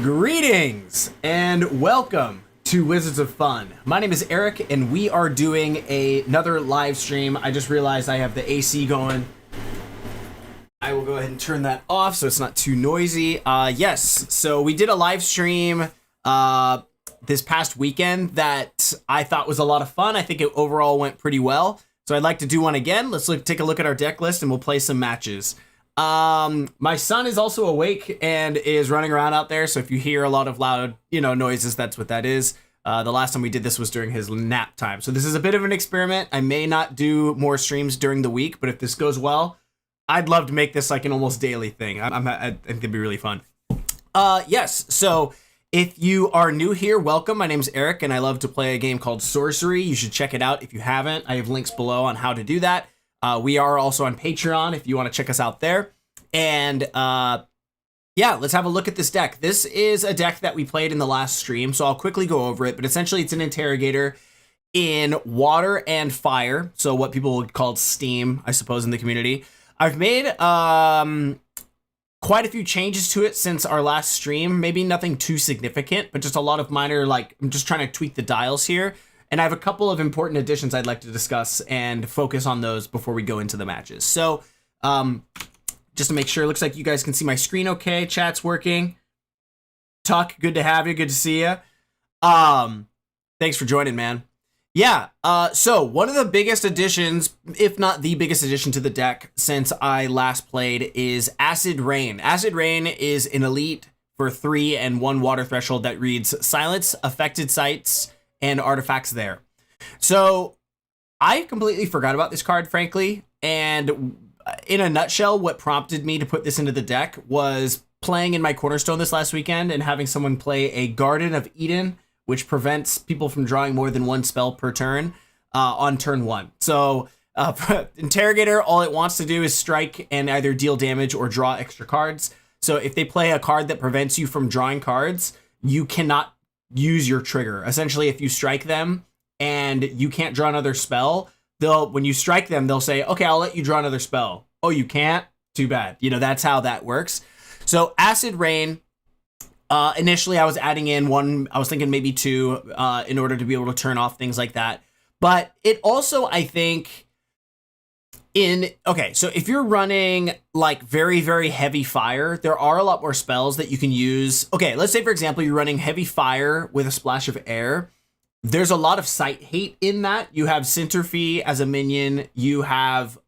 Greetings and welcome to Wizards of Fun. My name is Eric and we are doing another live stream. I just realized I have the AC going. I will go ahead and turn that off so it's not too noisy. Yes, so we did a live stream this past weekend that I thought was a lot of fun. I think it overall went pretty well. So I'd like to do one again. Let's take a look at our deck list and we'll play some matches. My son is also awake and is running around out there. So if you hear a lot of loud, noises, that's what that is. The last time we did this was during his nap time. So this is a bit of an experiment. I may not do more streams during the week, but if this goes well, I'd love to make this like an almost daily thing. I think it'd be really fun. Yes. So if you are new here, welcome. My name is Eric and I love to play a game called Sorcery. You should check it out if you haven't. I have links below on how to do that. We are also on Patreon if you want to check us out there. And yeah, let's have a look at this deck. This is a deck that we played in the last stream, so I'll quickly go over it. But essentially, it's an Interrogator in water and fire. So what people would call steam, I suppose, in the community. I've made quite a few changes to it since our last stream. Maybe nothing too significant, but just a lot of minor, I'm just trying to tweak the dials here. And I have a couple of important additions I'd like to discuss and focus on those before we go into the matches. So, just to make sure, it looks like you guys can see my screen okay. Chat's working. Tuck, good to have you. Good to see you. Thanks for joining, man. Yeah, so one of the biggest additions, if not the biggest addition to the deck since I last played, is Acid Rain. Acid Rain is an elite for 3 and 1 water threshold that reads silence affected sites and artifacts there. So I completely forgot about this card, frankly, and in a nutshell, what prompted me to put this into the deck was playing in my Cornerstone this last weekend and having someone play a Garden of Eden, which prevents people from drawing more than 1 spell per turn on turn 1. So Interrogator, all it wants to do is strike and either deal damage or draw extra cards. So if they play a card that prevents you from drawing cards, you cannot use your trigger. Essentially, if you strike them and you can't draw another spell, when you strike them, they'll say, okay, I'll let you draw another spell. Oh, you can't? Too bad. That's how that works. So Acid Rain, initially I was adding in 1, I was thinking maybe 2 in order to be able to turn off things like that. But it also, I think, okay, so if you're running like very, very heavy fire, there are a lot more spells that you can use. Okay, let's say, for example, you're running heavy fire with a splash of air. There's a lot of site hate in that. You have Centerfee as a minion. You have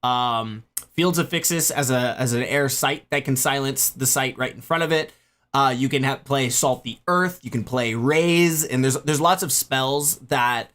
Fields of Fixus as an air site that can silence the site right in front of it. You can play Salt the Earth. You can play Raise, and there's lots of spells that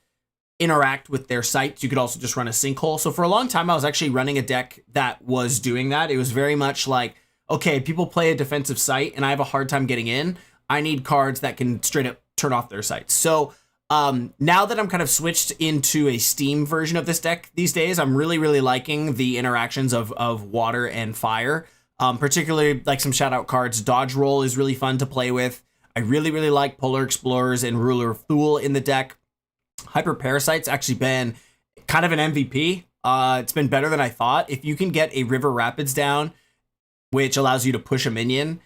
interact with their sites. You could also just run a Sinkhole. So for a long time, I was actually running a deck that was doing that. It was very much like, okay, people play a defensive site, and I have a hard time getting in. I need cards that can straight up turn off their sites. So now that I'm kind of switched into a Steam version of this deck these days, I'm really, really liking the interactions of water and fire. Particularly like some shout out cards. Dodge Roll is really fun to play with. I really, really like Polar Explorers and Ruler of Thule in the deck. Hyper Parasite's actually been kind of an MVP. It's been better than I thought. If you can get a River Rapids down, which allows you to push a minion,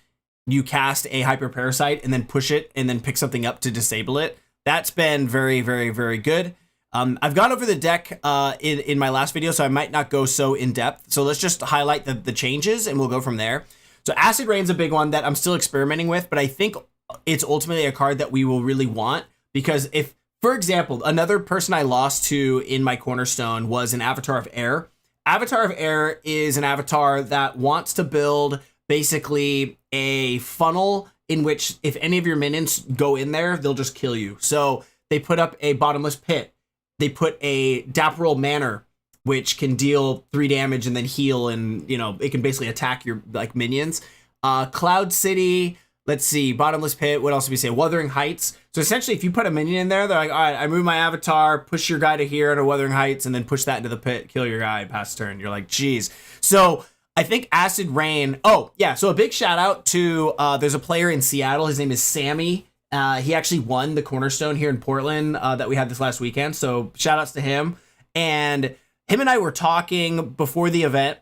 you cast a Hyper Parasite and then push it and then pick something up to disable it. That's been very, very, very good. I've gone over the deck in my last video, so I might not go so in depth. So let's just highlight the changes and we'll go from there. So Acid Rain's a big one that I'm still experimenting with, but I think it's ultimately a card that we will really want, because if, for example, another person I lost to in my Cornerstone was an Avatar of Air. Avatar of Air is an avatar that wants to build basically a funnel in which if any of your minions go in there, they'll just kill you. So they put up a Bottomless Pit. They put a Dapperel Manor, which can deal 3 damage and then heal, and it can basically attack your minions. Cloud City, let's see, Bottomless Pit, what else do we say? Wuthering Heights. So essentially, if you put a minion in there, they're like, all right, I move my avatar, push your guy to here to Wuthering Heights, and then push that into the pit, kill your guy, pass turn. You're like, geez. So I think Acid Rain, oh yeah, so a big shout out to, there's a player in Seattle, his name is Sammy. He actually won the Cornerstone here in Portland that we had this last weekend. So shout outs to him. And him and I were talking before the event,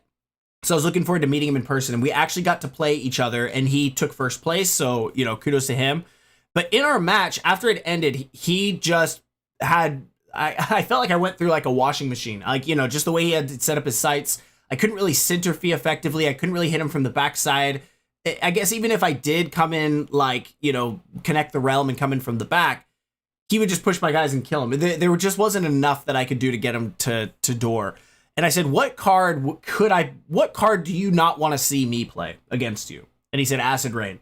So I was looking forward to meeting him in person, and we actually got to play each other, and he took first place. So, you know, kudos to him. But in our match, after it ended, he just had, I felt like I went through like a washing machine. Like, you know, just the way he had set up his sights. I couldn't really center fee effectively. I couldn't really hit him from the backside. I guess even if I did come in, like, you know, connect the realm and come in from the back, he would just push my guys and kill him. There just wasn't enough that I could do to get him to door. And I said, what card do you not want to see me play against you? And he said, Acid Rain.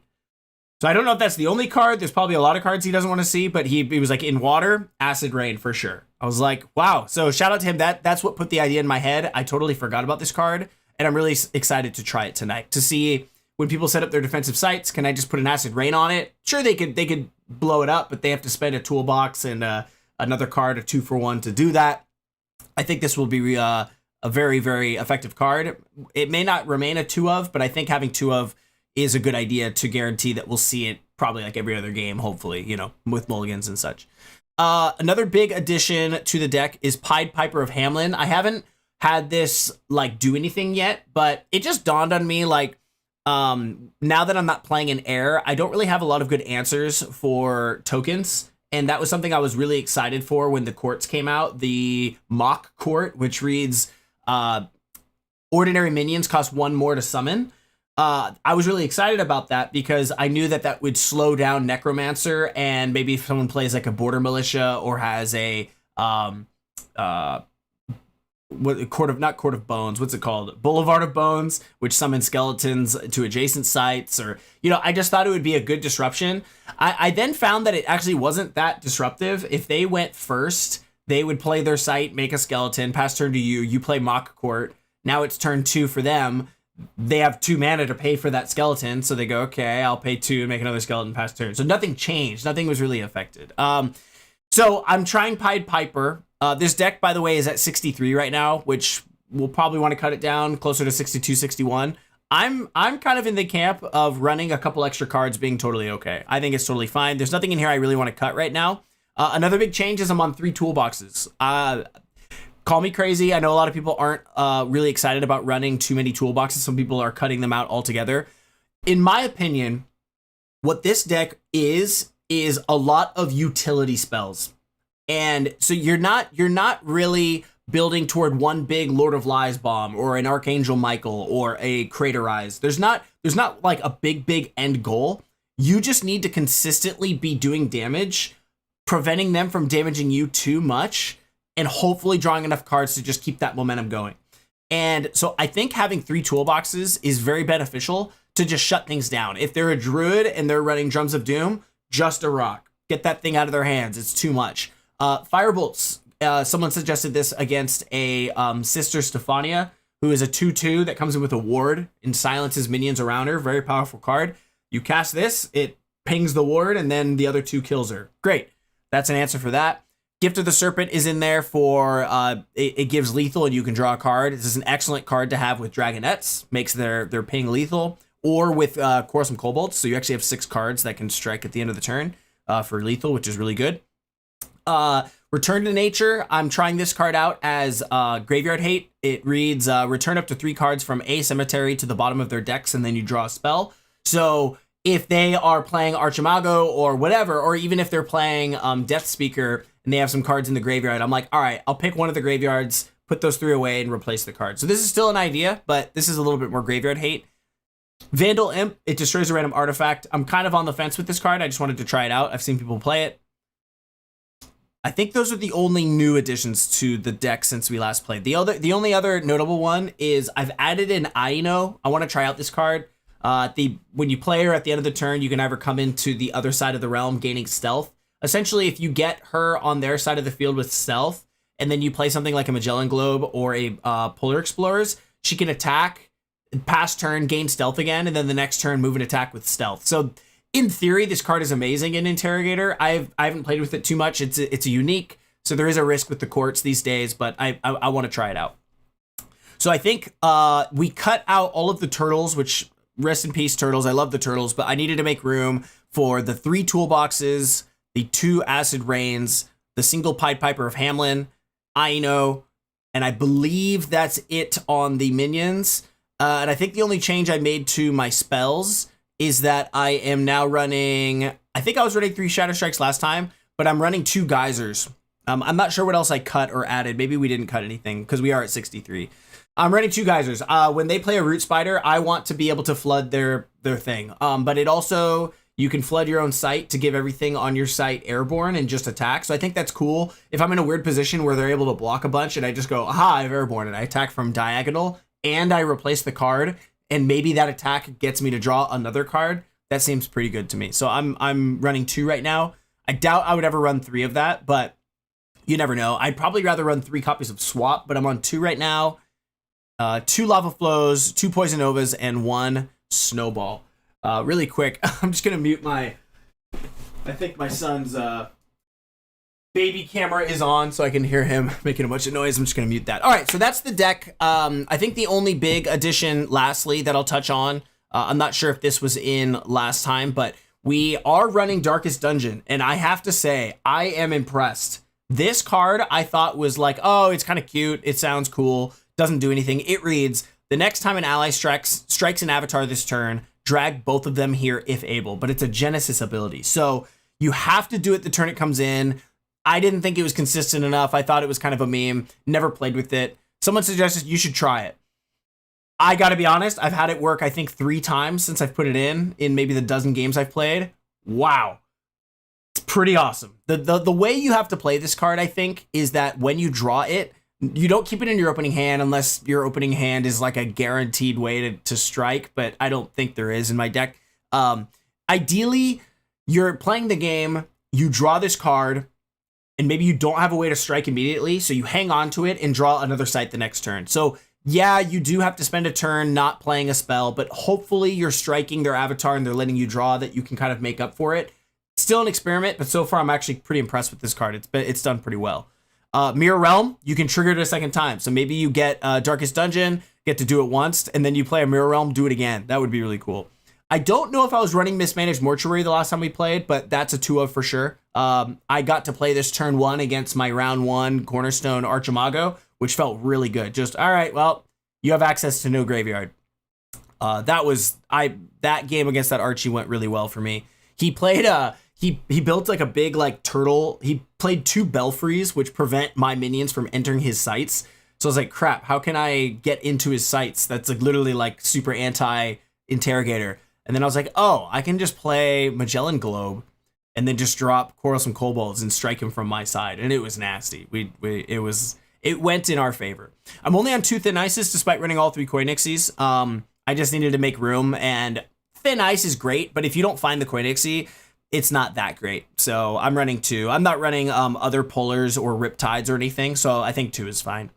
So I don't know if that's the only card. There's probably a lot of cards he doesn't want to see, but he was like, in water, Acid Rain for sure. I was like, wow. So shout out to him. That's what put the idea in my head. I totally forgot about this card, and I'm really excited to try it tonight to see when people set up their defensive sites. Can I just put an Acid Rain on it? Sure, they could blow it up, but they have to spend a toolbox and another card, a 2-for-1 to do that. I think this will be a very, very effective card. It may not remain a 2 of, but I think having 2 of is a good idea to guarantee that we'll see it probably like every other game, hopefully, you know, with mulligans and such. Another big addition to the deck is Pied Piper of Hamelin. I haven't had this like do anything yet, but it just dawned on me like, now that I'm not playing in air, I don't really have a lot of good answers for tokens. And that was something I was really excited for when the courts came out. The mock court, which reads, ordinary minions cost 1 more to summon. I was really excited about that because I knew that would slow down Necromancer, and maybe if someone plays like a Border Militia or has a Court of Bones, what's it called? Boulevard of Bones, which summons skeletons to adjacent sites, or, you know, I just thought it would be a good disruption. I then found that it actually wasn't that disruptive. If they went first, they would play their site, make a skeleton, pass turn to you, you play Mock Court. Now it's turn 2 for them. They have 2 mana to pay for that skeleton, so they go, okay, I'll pay 2 and make another skeleton pass turn. So nothing changed. Nothing was really affected. So I'm trying Pied Piper. This deck, by the way, is at 63 right now, which we'll probably want to cut it down closer to 62, 61. I'm kind of in the camp of running a couple extra cards being totally okay. I think it's totally fine. There's nothing in here I really want to cut right now. Another big change is I'm on 3 toolboxes. Call me crazy. I know a lot of people aren't really excited about running too many toolboxes. Some people are cutting them out altogether. In my opinion, what this deck is a lot of utility spells. And so you're not really building toward one big Lord of Lies bomb or an Archangel Michael or a Craterize. There's not like a big end goal. You just need to consistently be doing damage, preventing them from damaging you too much, and hopefully drawing enough cards to just keep that momentum going. And so I think having 3 toolboxes is very beneficial to just shut things down. If they're a druid and they're running Drums of Doom, just a rock. Get that thing out of their hands. It's too much. Firebolts. Someone suggested this against a Sister Stephania, who is a 2/2 that comes in with a ward and silences minions around her. Very powerful card. You cast this, it pings the ward, and then the other 2 kills her. Great. That's an answer for that. Gift of the Serpent is in there for, it gives lethal and you can draw a card. This is an excellent card to have with Dragonettes. Makes their ping lethal. Or with Quarrelsome Kobolds. So you actually have 6 cards that can strike at the end of the turn for lethal, which is really good. Return to Nature. I'm trying this card out as Graveyard Hate. It reads, return up to 3 cards from a cemetery to the bottom of their decks, and then you draw a spell. So if they are playing Archimago or whatever, or even if they're playing Death Speaker and they have some cards in the graveyard, I'm like, all right, I'll pick one of the graveyards, put those 3 away, and replace the card. So this is still an idea, but this is a little bit more Graveyard Hate. Vandal Imp, it destroys a random artifact. I'm kind of on the fence with this card. I just wanted to try it out. I've seen people play it. I think those are the only new additions to the deck since we last played. The only other notable one is I've added in Aino. I want to try out this card. When you play her at the end of the turn, you can either come into the other side of the realm gaining stealth. Essentially, if you get her on their side of the field with stealth, and then you play something like a Magellan Globe or a Polar Explorers, she can attack, pass turn, gain stealth again, and then the next turn move and attack with stealth. So in theory, this card is amazing in Interrogator. I haven't played with it too much. It's a unique, so there is a risk with the courts these days, but I want to try it out. So I think we cut out all of the turtles, which, rest in peace, turtles. I love the turtles, but I needed to make room for the 3 toolboxes, the 2 Acid Rains, the single Pied Piper of Hamelin, Aino, and I believe that's it on the minions. And I think the only change I made to my spells is that I am now running, I think I was running 3 Shatter Strikes last time, but I'm running 2 Geysers. I'm not sure what else I cut or added. Maybe we didn't cut anything because we are at 63. I'm running 2 Geysers. When they play a Root Spider, I want to be able to flood their thing. But it also, you can flood your own site to give everything on your site airborne and just attack. So I think that's cool. If I'm in a weird position where they're able to block a bunch and I just go, aha, I have airborne, and I attack from diagonal and I replace the card, and maybe that attack gets me to draw another card, that seems pretty good to me. So I'm running 2 right now. I doubt I would ever run 3 of that, but you never know. I'd probably rather run 3 copies of Swap, but I'm on 2 right now. 2 Lava Flows, 2 Poison Novas, and 1 Snowball. Really quick, I'm just gonna mute I think my son's baby camera is on, so I can hear him making a bunch of noise. I'm just gonna mute that. All right, so that's the deck. I think the only big addition, lastly, that I'll touch on, I'm not sure if this was in last time, but we are running Darkest Dungeon, and I have to say, I am impressed. This card I thought was like, oh, it's kind of cute, it sounds cool, doesn't do anything. It reads, the next time an ally strikes an avatar this turn, drag both of them here if able, but it's a Genesis ability. So you have to do it the turn it comes in. I didn't think it was consistent enough. I thought it was kind of a meme, never played with it. Someone suggested you should try it. I gotta be honest, I've had it work, I think 3 times since I've put it in maybe the dozen games I've played. Wow. It's pretty awesome. The way you have to play this card, I think, is that when you draw it, you don't keep it in your opening hand unless your opening hand is like a guaranteed way to strike, but I don't think there is in my deck. Ideally, you're playing the game, you draw this card, and maybe you don't have a way to strike immediately, so you hang on to it and draw another site the next turn. So yeah, you do have to spend a turn not playing a spell, but hopefully you're striking their avatar and they're letting you draw that you can kind of make up for it. Still an experiment, but so far I'm actually pretty impressed with this card. It's done pretty well. Mirror Realm, you can trigger it a second time. So maybe you get Darkest Dungeon, get to do it once, and then you play a Mirror Realm, do it again. That would be really cool. I don't know if I was running Mismanaged Mortuary the last time we played, but that's a 2 of for sure. I got to play this turn 1 against my round 1 Cornerstone Archimago, which felt really good. Just, all right, well, you have access to no graveyard. That game against that Archie went really well for me. He played he built like a big like turtle. He played 2 Belfries, which prevent my minions from entering his sites. So I was like, crap, how can I get into his sites? That's like literally like super anti-Interrogator. And then I was like, oh, I can just play Magellan Globe and then just drop Quarrelsome Kobolds and strike him from my side. And it was nasty. It went in our favor. I'm only on 2 Thin Ices despite running all 3 Koi Nixies. I just needed to make room, and Thin Ice is great, but if you don't find the Koi Nixie, it's not that great. So I'm running 2. I'm not running other Polars or Riptides or anything, so I think 2 is fine.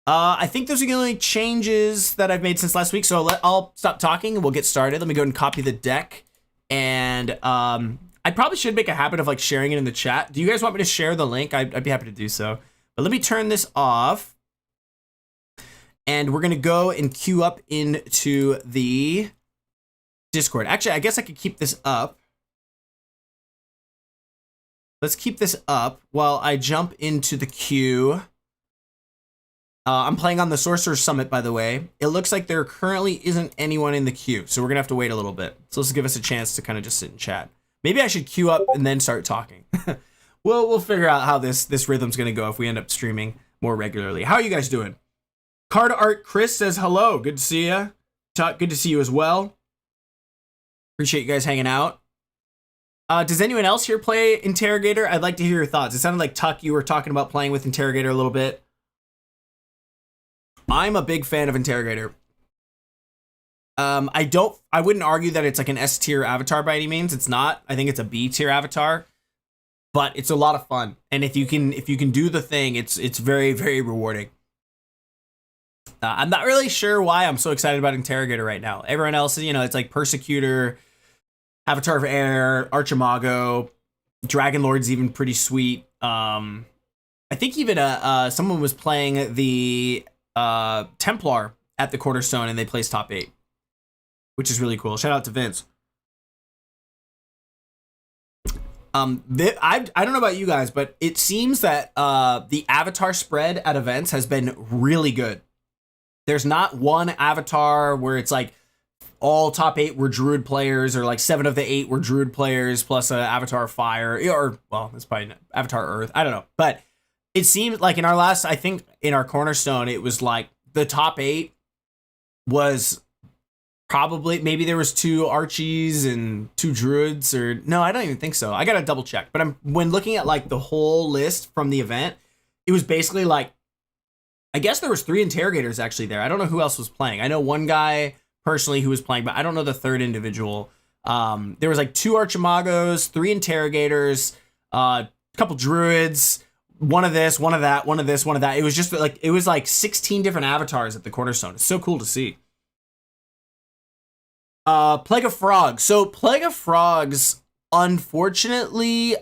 I think those are the only changes that I've made since last week, so I'll stop talking and we'll get started. Let me go and copy the deck, and I probably should make a habit of like sharing it in the chat. Do you guys want me to share the link? I'd be happy to do so. But let me turn this off, and we're gonna go and queue up into the Discord. Actually, I guess I could keep this up. Let's keep this up while I jump into the queue. I'm playing on the Sorcerer Summit, by the way. It looks like there currently isn't anyone in the queue, so we're gonna have to wait a little bit. So let's give us a chance to kind of just sit and chat. Maybe I should queue up and then start talking. We'll figure out how this rhythm's gonna go if we end up streaming more regularly. How are you guys doing? Card Art Chris says hello. Good to see you. Tuck, good to see you as well. Appreciate you guys hanging out. Does anyone else here play Interrogator? I'd like to hear your thoughts. It sounded like Tuck, you were talking about playing with Interrogator a little bit. I'm a big fan of Interrogator. I wouldn't argue that it's like an S tier avatar by any means. It's not. I think it's a B tier avatar, but it's a lot of fun. And if you can do the thing, it's very, very rewarding. I'm not really sure why I'm so excited about Interrogator right now. Everyone else, it's like Persecutor, Avatar of Air, Archimago, Dragon Lord's even pretty sweet. I think even someone was playing the Templar at the Cornerstone and they placed top 8, which is really cool. Shout out to Vince. I don't know about you guys, but it seems that the Avatar spread at events has been really good. There's not one avatar where it's like all top 8 were Druid players, or like 7 of the 8 were Druid players plus an Avatar Fire, or well, it's probably Avatar Earth. I don't know, but it seemed like in our last, I think in our Cornerstone, it was like the top 8 was probably, maybe there was 2 Archies and 2 Druids, or no, I don't even think so. I gotta double check. But when looking at like the whole list from the event, it was basically like, I guess there was 3 Interrogators actually there. I don't know who else was playing. I know one guy personally who was playing, but I don't know the third individual. There was like 2 Archimagos, 3 Interrogators, a couple Druids, one of this, one of that, one of this, one of that. It was just like, it was like 16 different avatars at the Cornerstone. It's so cool to see. Plague of Frogs. So Plague of Frogs, unfortunately,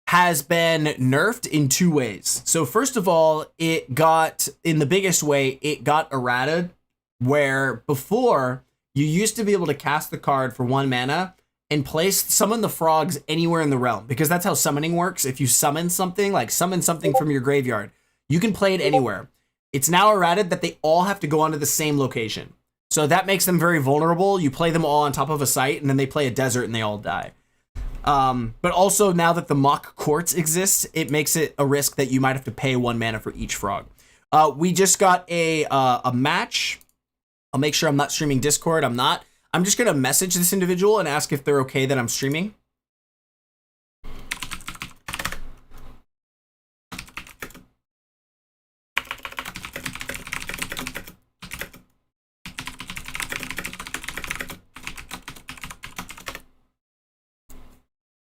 has been nerfed in 2 ways. So first of all, it got, in the biggest way, it got errated, where before you used to be able to cast the card for 1 mana and summon the frogs anywhere in the realm, because that's how summoning works. If you summon something, like summon something from your graveyard, you can play it anywhere. It's now errated that they all have to go onto the same location. So that makes them very vulnerable. You play them all on top of a site, and then they play a desert and they all die. But also now that the mock courts exist, it makes it a risk that you might have to pay 1 mana for each frog. We just got a match. I'll make sure I'm not streaming Discord. I'm not. I'm just going to message this individual and ask if they're okay that I'm streaming.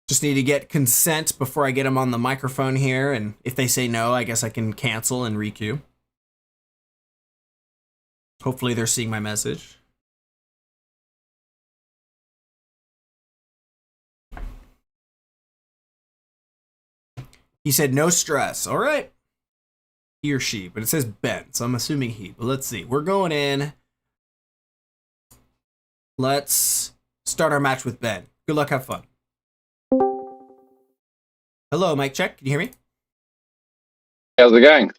Just need to get consent before I get them on the microphone here, and if they say no, I guess I can cancel and requeue. Hopefully they're seeing my message. He said no stress. All right. He or she, but it says Ben, so I'm assuming he. But let's see. We're going in. Let's start our match with Ben. Good luck, have fun. Hello, mic check. Can you hear me? How's it going?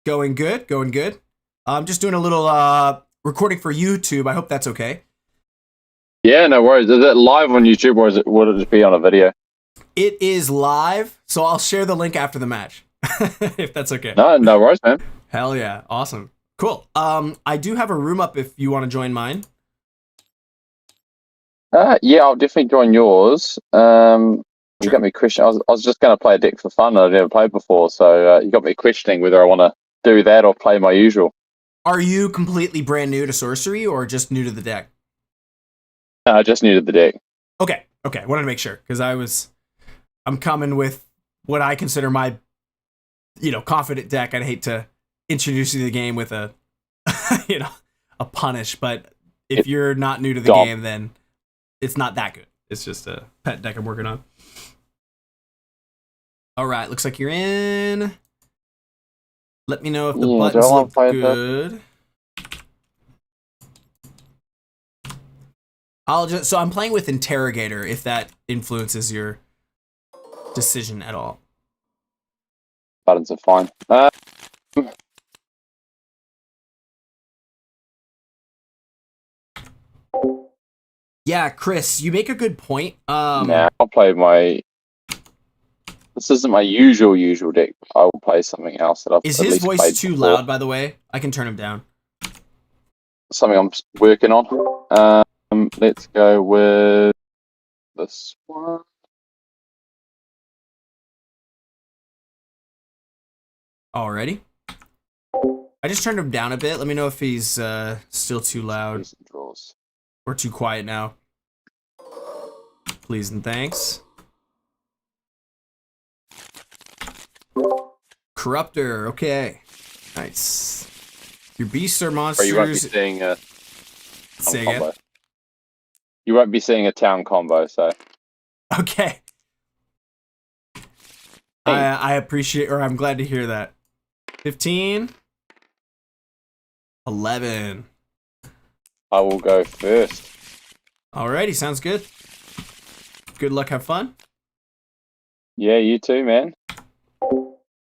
Going good, going good. I'm just doing a little recording for YouTube. I hope that's okay. Yeah, no worries. Is it live on YouTube, or would it just be on a video? It is live, so I'll share the link after the match, if that's okay. No worries, man. Hell yeah, awesome, cool. I do have a room up if you want to join mine. Yeah, I'll definitely join yours. You got me questioning. I was just going to play a deck for fun. I've never played before, so you got me questioning whether I want to do that or play my usual. Are you completely brand new to Sorcery, or just new to the deck? Just new to the deck. Okay. Wanted to make sure, because I'm coming with what I consider my, confident deck. I'd hate to introduce you to the game with a, a punish. But if you're not new to the game, then it's not that good. It's just a pet deck I'm working on. All right, looks like you're in. Let me know if the buttons look good. So I'm playing with Interrogator, if that influences your decision at all. Buttons are fine. Yeah, Chris, you make a good point. I'll play my... This isn't my usual deck. I will play something else that I've Is at his least voice played too before. loud, by the way? I can turn him down. Something I'm working on. Let's go with this one. Alrighty. I just turned him down a bit. Let me know if he's still too loud or too quiet now. Please and thanks. Corruptor, okay. Nice. Your beasts are monsters. You won't be seeing a Say combo. again? You won't be seeing a town combo, so. Okay. I appreciate, or I'm glad to hear that. 15. 11. I will go first. Alrighty, sounds good. Good luck, have fun. Yeah, you too, man.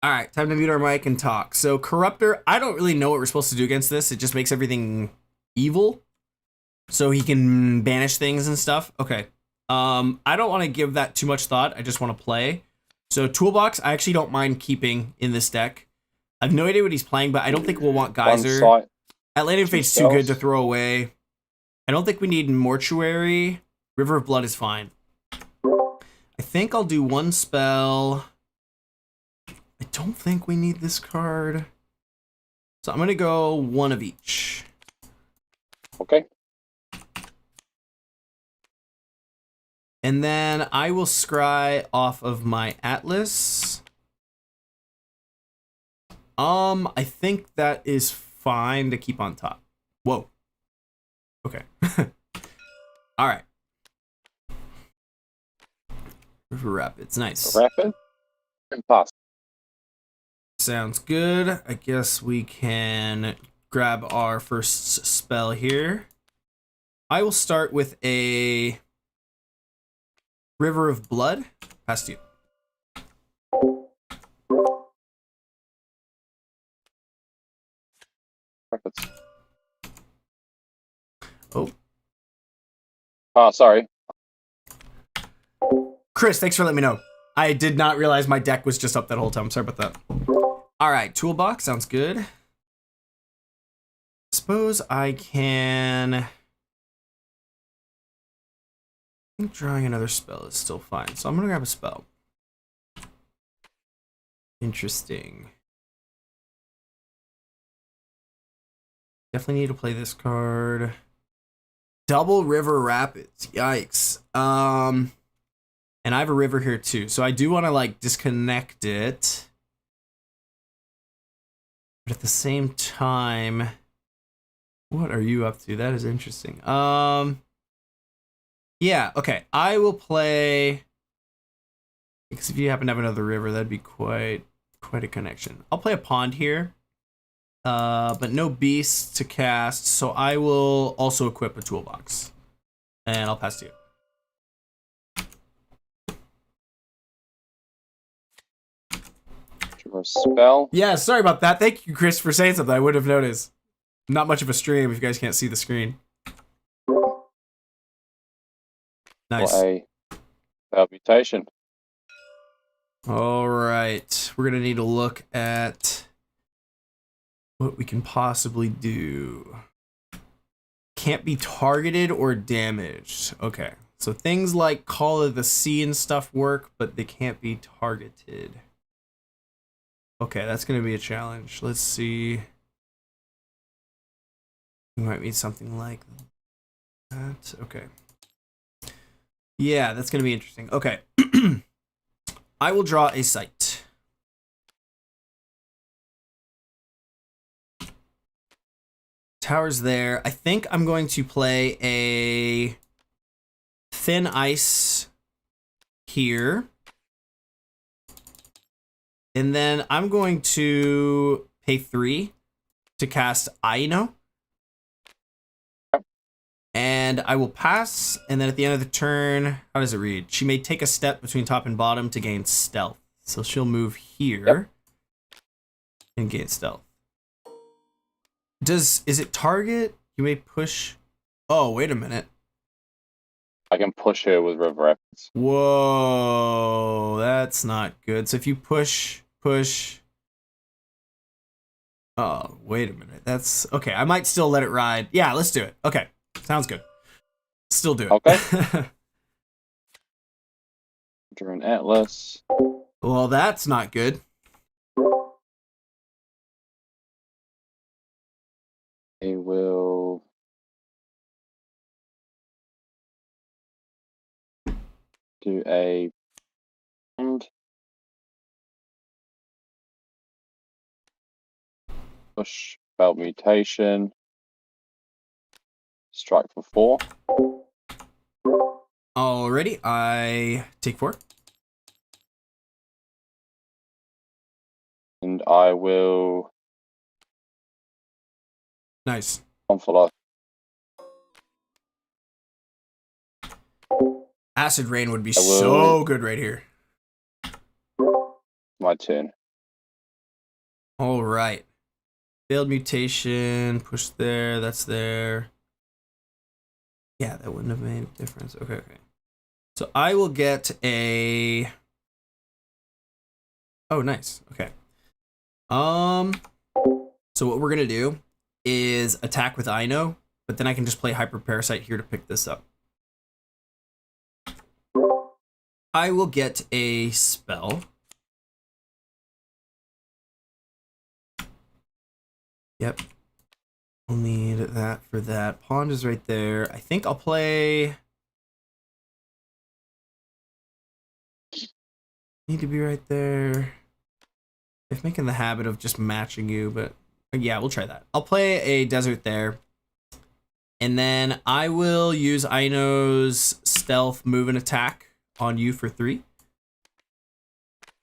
All right, time to mute our mic and talk. So Corruptor, I don't really know what we're supposed to do against this. It just makes everything evil. So he can banish things and stuff. Okay. I don't want to give that too much thought. I just want to play. So Toolbox, I actually don't mind keeping in this deck. I have no idea what he's playing, but I don't think we'll want Geyser. Atlantean Fate's too good to throw away. I don't think we need Mortuary. River of Blood is fine. I think I'll do one spell. I don't think we need this card. So I'm going to go one of each. Okay. And then I will scry off of my Atlas. I think that is fine to keep on top. Whoa. Okay. All right. River Rapids, nice. Rapid and pass. Sounds good. I guess we can grab our first spell here. I will start with a River of Blood. Pass to you. Rapids. Oh. Oh, sorry. Chris, thanks for letting me know. I did not realize my deck was just up that whole time. Sorry about that. All right, Toolbox sounds good. Suppose I can... I think drawing another spell is still fine. So I'm going to grab a spell. Interesting. Definitely need to play this card. Double River Rapids. Yikes. And I have a river here too. So I do want to like disconnect it. But at the same time, what are you up to? That is interesting. Yeah, okay. I will play, because if you happen to have another river, that'd be quite a connection. I'll play a pond here. But no beasts to cast, so I will also equip a toolbox. And I'll pass to you. Spell. Yeah, sorry about that. Thank you, Chris, for saying something. I would have noticed. Not much of a stream if you guys can't see the screen. Nice. What a mutation. All right. We're going to need to look at what we can possibly do. Can't be targeted or damaged. Okay. So things like Call of the Sea and stuff work, but they can't be targeted. Okay, that's going to be a challenge. Let's see. We might need something like that. Okay. Yeah, that's going to be interesting. Okay. I will draw a site. Tower's there. I think I'm going to play a Thin Ice here. And then I'm going to pay 3 to cast Aino. And I will pass, and then at the end of the turn, how does it read? She may take a step between top and bottom to gain stealth. So she'll move here and gain stealth. Is it target? You may push. Oh, wait a minute. I can push her with River Rapids. Whoa, that's not good. So if you push. Oh, wait a minute. That's okay. I might still let it ride. Yeah, let's do it. Okay, sounds good. Still do it. Okay. Draw an Atlas. Well, that's not good. I will do a push belt mutation. Strike for 4. Alrighty, I take 4. And I will Nice. Conflict. Acid Rain would be so good right here. My turn. All right. Failed mutation. Push there. That's there. Yeah, that wouldn't have made a difference. Okay. So I will get a... Oh, nice. Okay. So what we're going to do is attack with Ino, but then I can just play Hyper Parasite here to pick this up. I will get a spell. Yep. We'll need that for that. Pond is right there. I think I'll play... Need to be right there. I'm making the habit of just matching you, but yeah, we'll try that. I'll play a desert there. And then I will use Ino's stealth move and attack on you for 3.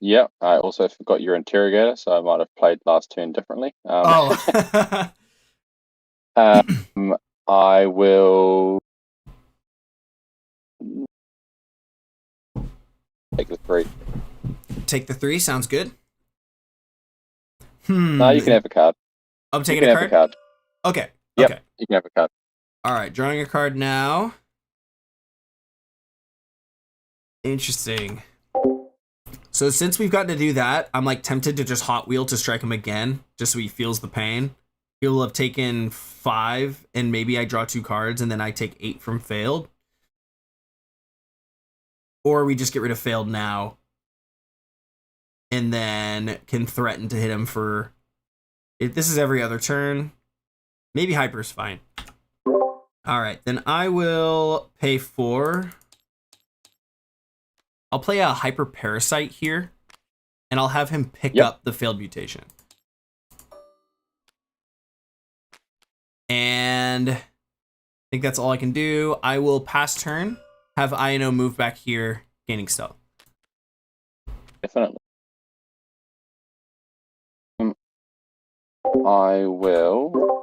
Yep, I also forgot your Interrogator, so I might have played last turn differently. Oh. I will take the 3. Take the 3, sounds good. No, you can have a card. I'm taking a card? Okay. Yep, okay. You can have a card. All right, drawing a card now. Interesting. So since we've gotten to do that, I'm like tempted to just Hot Wheel to strike him again, just so he feels the pain. He'll have taken 5, and maybe I draw 2 cards, and then I take 8 from failed. Or we just get rid of failed now, and then can threaten to hit him for... If this is every other turn, maybe Hyper's fine. All right, then I will pay 4. I'll play a Hyper Parasite here, and I'll have him pick up the failed mutation. And I think that's all I can do. I will pass turn, have Ino move back here, gaining stealth. Definitely. I will...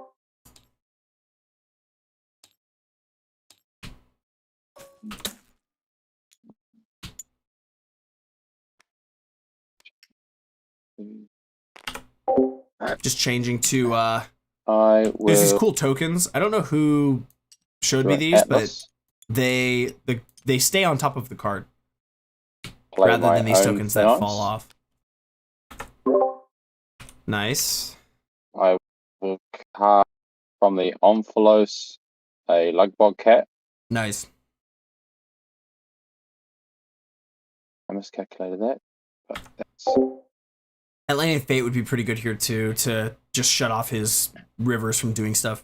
Just changing to I will... There's these cool tokens. I don't know who showed me these, Atlas. but they stay on top of the card Play rather than these tokens that Theons. fall off. Nice. I will cast from the Omphalos a Lugbog Cat. Nice. I miscalculated that. But that's... Atlantean Fate would be pretty good here too, to just shut off his rivers from doing stuff.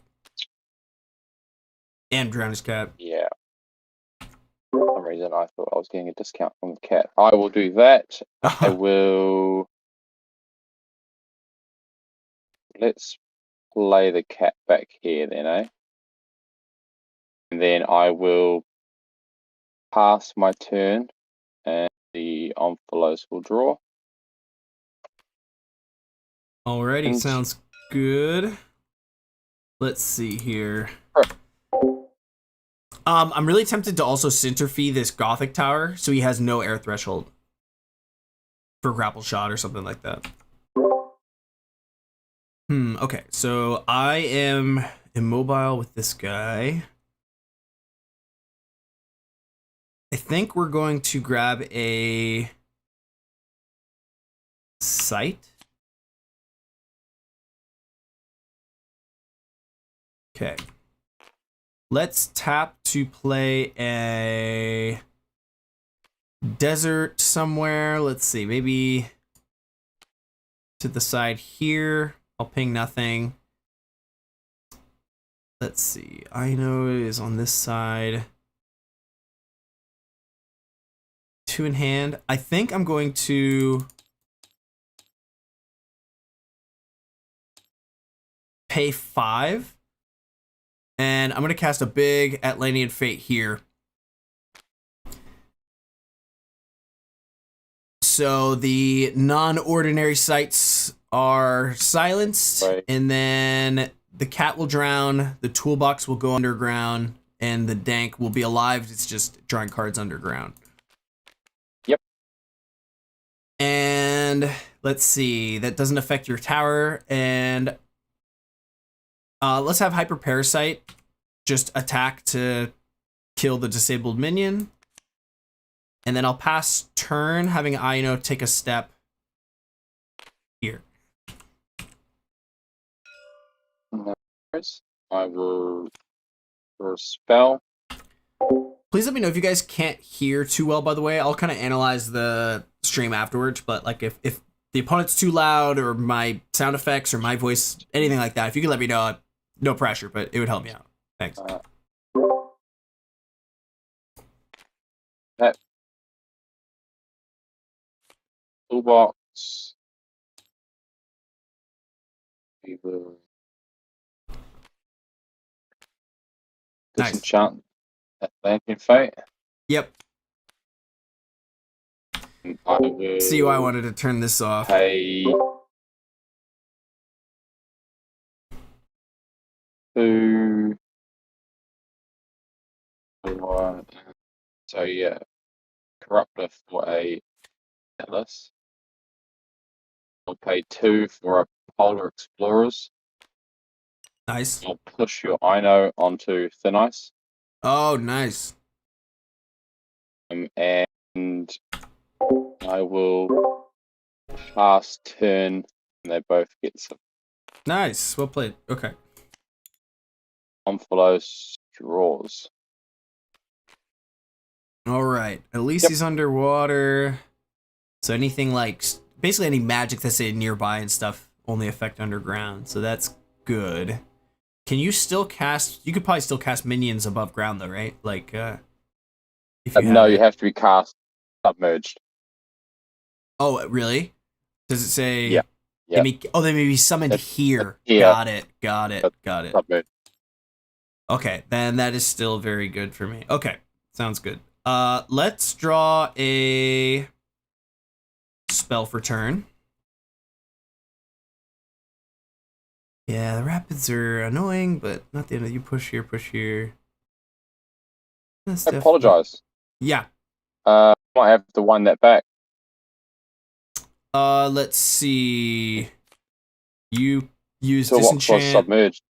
And drown his cat. Yeah. For some reason I thought I was getting a discount from the cat. I will do that. I will... Let's play the cat back here then, eh? And then I will pass my turn and the Omphalos will draw. Alrighty, sounds good. Let's see here. I'm really tempted to also Centerfee this Gothic Tower, so he has no air threshold for grapple shot or something like that. Okay, so I am immobile with this guy. I think we're going to grab a Sight. Okay. Let's tap to play a desert somewhere. Let's see, maybe to the side here. I'll ping nothing. Let's see. Ino is on this side. 2 in hand. I think I'm going to pay 5. And I'm going to cast a big Atlantean Fate here. So the non-ordinary sights are silenced, right. And then the cat will drown, the toolbox will go underground, and the dank will be alive. It's just drawing cards underground. Yep. And And let's see, that doesn't affect your tower. And let's have Hyper Parasite just attack to kill the disabled minion. And then I'll pass turn, having Aino take a step here. I will draw a spell. Please let me know if you guys can't hear too well, by the way. I'll kind of analyze the stream afterwards, but like if the opponent's too loud or my sound effects or my voice, anything like that, if you could let me know, no pressure, but it would help me out. Thanks. That toolbox. We will disenchant Atlantean Fate. Yep. I will See why I wanted to turn this off. pay 2 for, so yeah, Corruptor for a Atlas. I'll pay 2 for a Polar Explorers. Nice. I'll push your Ino onto Thin Ice. Oh, nice. And I will pass turn, and they both get some Nice. Well played. Okay. Omphalos draws. All right. At least Yep. he's underwater. So anything like basically any magic that's nearby and stuff only affect underground. So that's good. Can you still cast? You could probably still cast minions above ground though, right? Like, if you No, you have to be cast submerged. Oh, really? Does it say? Yeah. Yeah. Oh, they may be summoned here. Yeah. Got it. Submerged. Okay, then that is still very good for me. Okay, sounds good. Let's draw a spell for turn. Yeah, the rapids are annoying, but not the end of you push here. I apologize. Yeah. I might have to wind that back. Let's see. You use Toolbox was disenchant. submerged.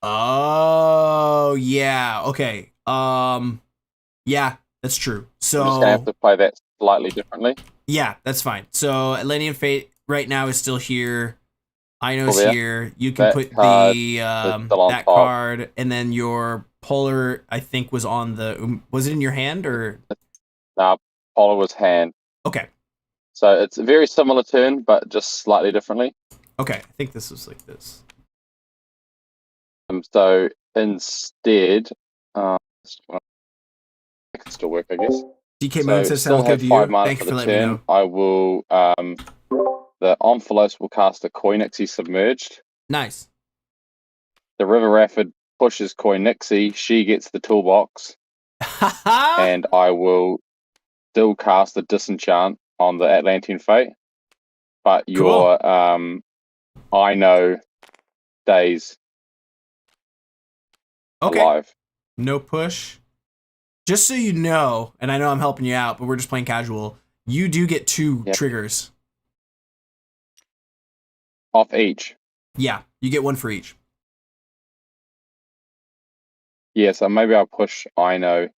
Oh, yeah. Okay. Yeah, that's true. So I'm just gonna have to play that slightly differently. Yeah, that's fine. So Atlantean Fate right now is still here. Ino's there. here. You can That put card the still on that top. card, and then your polar, I think, was on the. Was it in your hand or? Nah, Polar was hand. Okay. So it's a very similar turn, but just slightly differently. Okay, I think this was like this. So instead, I can still work, I guess. DK Moon says still sounds have good to 5 you. mana Thank for you the for letting me turn. know. I will the Omphalos will cast a Koinixie submerged. Nice. The River Rapid pushes Koinixie. She gets the toolbox, and I will still cast the disenchant on the Atlantean Fate. But your I know stays alive. No push. Just so you know, and I know I'm helping you out, but we're just playing casual. You do get 2 triggers. Off each. Yeah, you get 1 for each. Yeah, so maybe I'll push Ino.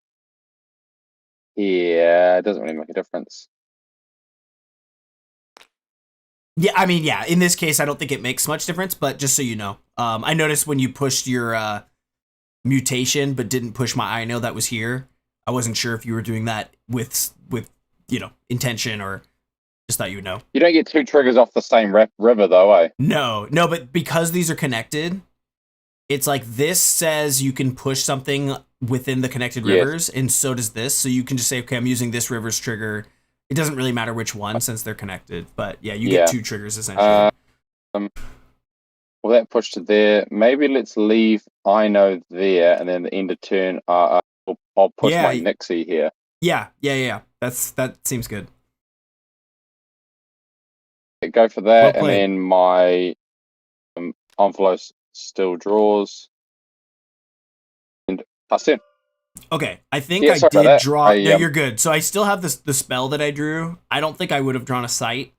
Yeah, it doesn't really make a difference. Yeah, I mean, yeah. In this case, I don't think it makes much difference, but just so you know, I noticed when you pushed your mutation, but didn't push my Ino that was here. I wasn't sure if you were doing that with intention or just thought you would know. You don't get 2 triggers off the same river, though, eh? No, but because these are connected, it's like this says you can push something within the connected rivers, and so does this. So you can just say, okay, I'm using this river's trigger. It doesn't really matter which one since they're connected. But yeah, you get 2 triggers essentially. Well, that pushed to there. Maybe let's leave Ino there, and then the end of turn, I'll push my Nixie here. Yeah. That seems good. Go for that, and then my Omphalos still draws. And pass in. Okay, I think Yeah, I sorry about did that. draw. No, you're good. So I still have the spell that I drew. I don't think I would have drawn a sight.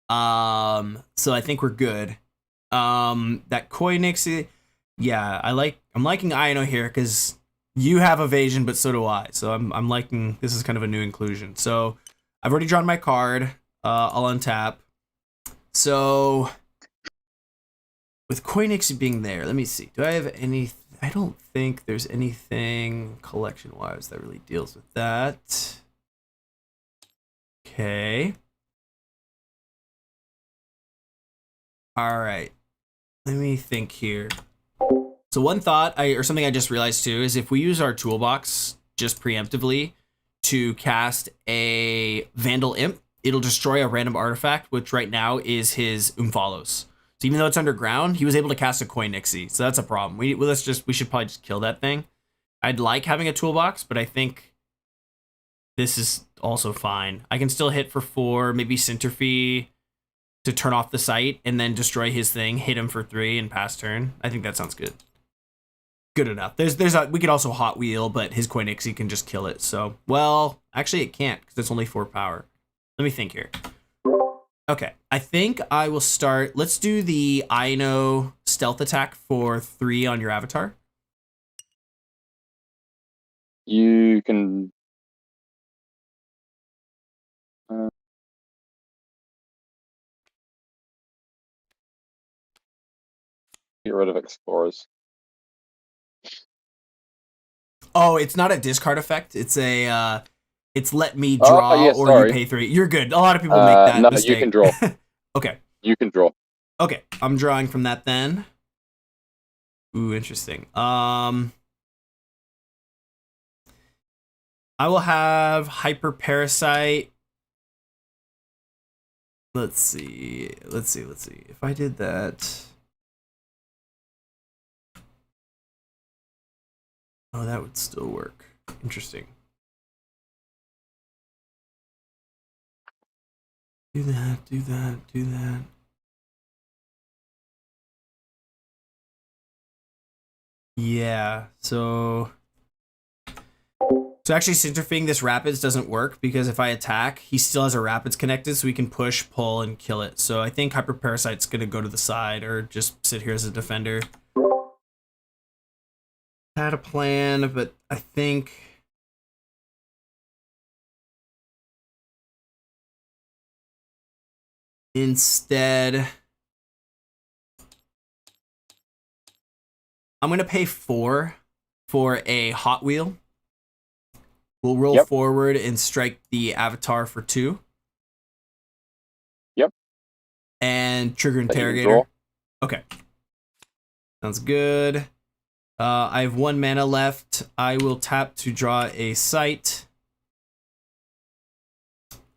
So I think we're good. That Koi Nixie, yeah, I'm liking Ino here because you have evasion, but so do I. So I'm liking this is kind of a new inclusion. So I've already drawn my card. I'll untap. So with Koi Nixie being there, let me see. Do I have any? I don't think there's anything collection wise that really deals with that. Okay. All right. Let me think here. So one thought, or something I just realized too, is if we use our toolbox just preemptively to cast a Vandal Imp, it'll destroy a random artifact, which right now is his Umphalos. So even though it's underground, he was able to cast a Koi Nixie. So that's a problem. We should probably just kill that thing. I'd like having a toolbox, but I think this is also fine. I can still hit for 4, maybe Centerfee to turn off the site and then destroy his thing, hit him for 3 and pass turn. I think that sounds good. Good enough. We could also Hot Wheel, but his Koi Nixie can just kill it. So, well, actually it can't because it's only 4 power. Let me think here. Okay, I think I will start. Let's do the Ino stealth attack for 3 on your avatar. You can. Get rid of explorers. Oh, it's not a discard effect. It's a it's let me draw Oh, yeah, or you sorry. pay 3. You're good. A lot of people make that No, mistake. you can draw. Okay. You can draw. Okay, I'm drawing from that then. Ooh, interesting. I will have Hyper Parasite. Let's see. If I did that. Oh, that would still work. Interesting. Do that. Yeah, so actually centrifying this rapids doesn't work because if I attack, he still has a rapids connected, so we can push, pull, and kill it. So I think Hyper Parasite's gonna go to the side or just sit here as a defender. Had a plan, but I think instead I'm gonna pay 4 for a Hot Wheel. We'll roll forward and strike the avatar for 2. Yep. And trigger Interrogator. Okay. Sounds good. I have 1 mana left. I will tap to draw a sight.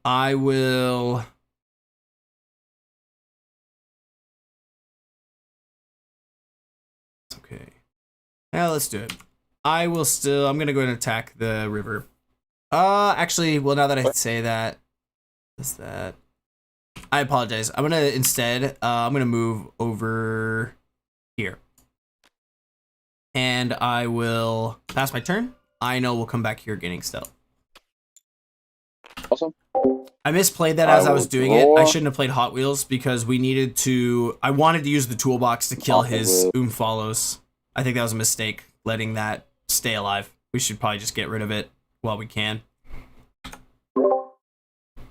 I will... Okay. Yeah, let's do it. I'm gonna go and attack the river. Actually, well, now that I say that, what's that? I apologize. I'm gonna move over here. And I will pass my turn. I know we'll come back here gaining stealth. Awesome. I misplayed that as I was doing it. I shouldn't have played Hot Wheels because I wanted to use the toolbox to kill his Umphalos. I think that was a mistake, letting that stay alive. We should probably just get rid of it while we can.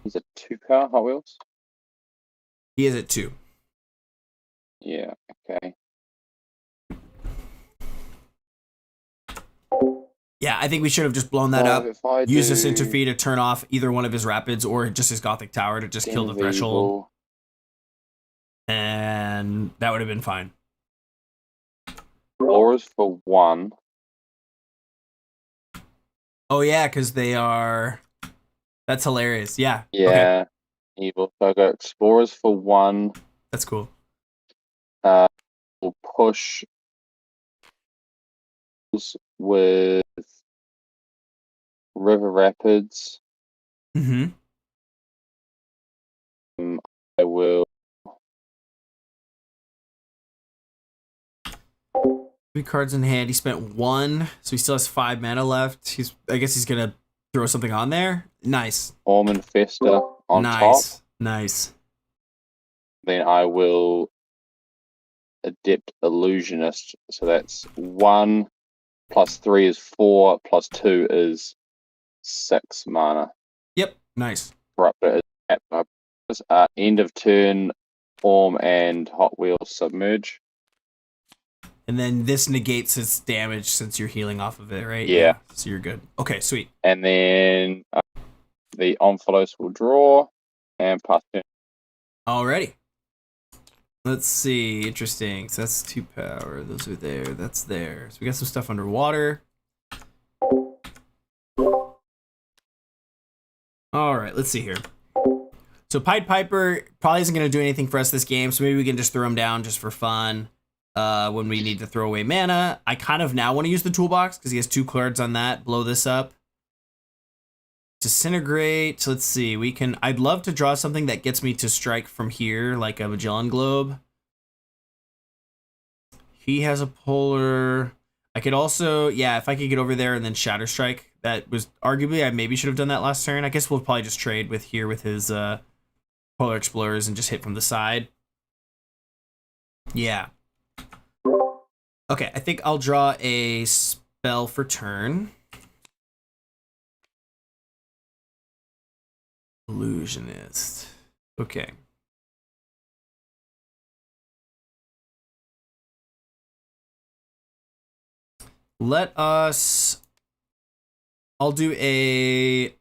He's a 2-power Hot Wheels? He is at 2. Yeah, okay. Yeah, I think we should have just blown that up. Use this interfere to turn off either one of his rapids or just his Gothic Tower to just kill the threshold. And that would have been fine. Explorers for 1. Oh, yeah, because they are... That's hilarious. Yeah. Yeah. Okay. Evil. So I got Explorers for 1. That's cool. We'll push with River Rapids. Mm-hmm. I will 3 cards in hand. He spent 1, so he still has 5 mana left. I guess he's gonna throw something on there. Nice. Orm Infester on top. Nice. Then I will Adept Illusionist. So that's 1 plus 3 is 4 plus 2 is 6 mana. Yep. Nice. Corruptor is end of turn. Orm and Hot Wheels Submerge. And then this negates its damage since you're healing off of it, right? Yeah. So you're good. Okay, sweet. And then the Omphalos will draw and pass turn. Alrighty. Let's see. Interesting. So that's 2 power. Those are there. That's there. So we got some stuff underwater. Alright, let's see here. So Pied Piper probably isn't going to do anything for us this game, so maybe we can just throw him down just for fun when we need to throw away mana. I kind of now want to use the toolbox because he has 2 cards on that. Blow this up. Disintegrate. So let's see. I'd love to draw something that gets me to strike from here, like a Magellan Globe. He has a polar. I could also, if I could get over there and then Shatter Strike. That was arguably, I maybe should have done that last turn. I guess we'll probably just trade with his Polar Explorers and just hit from the side. Yeah. Okay, I think I'll draw a spell for turn. Illusionist. Okay. I'll do a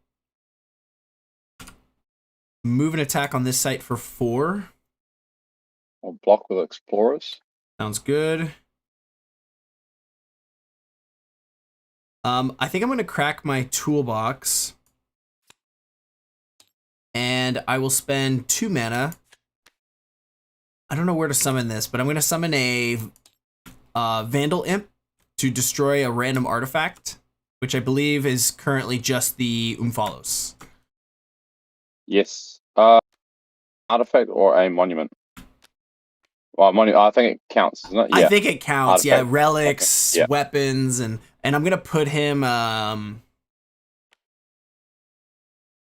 move and attack on this site for 4. I'll block with Explorers. Sounds good. I think I'm going to crack my toolbox. And I will spend 2 mana. I don't know where to summon this, but I'm going to summon a Vandal Imp to destroy a random artifact, which I believe is currently just the Omphalos. Yes. Artifact or a monument? Well, I think it counts, isn't it? Yeah. I think it counts. Artifact. Yeah, relics, Okay. Yeah. weapons, and I'm going to put him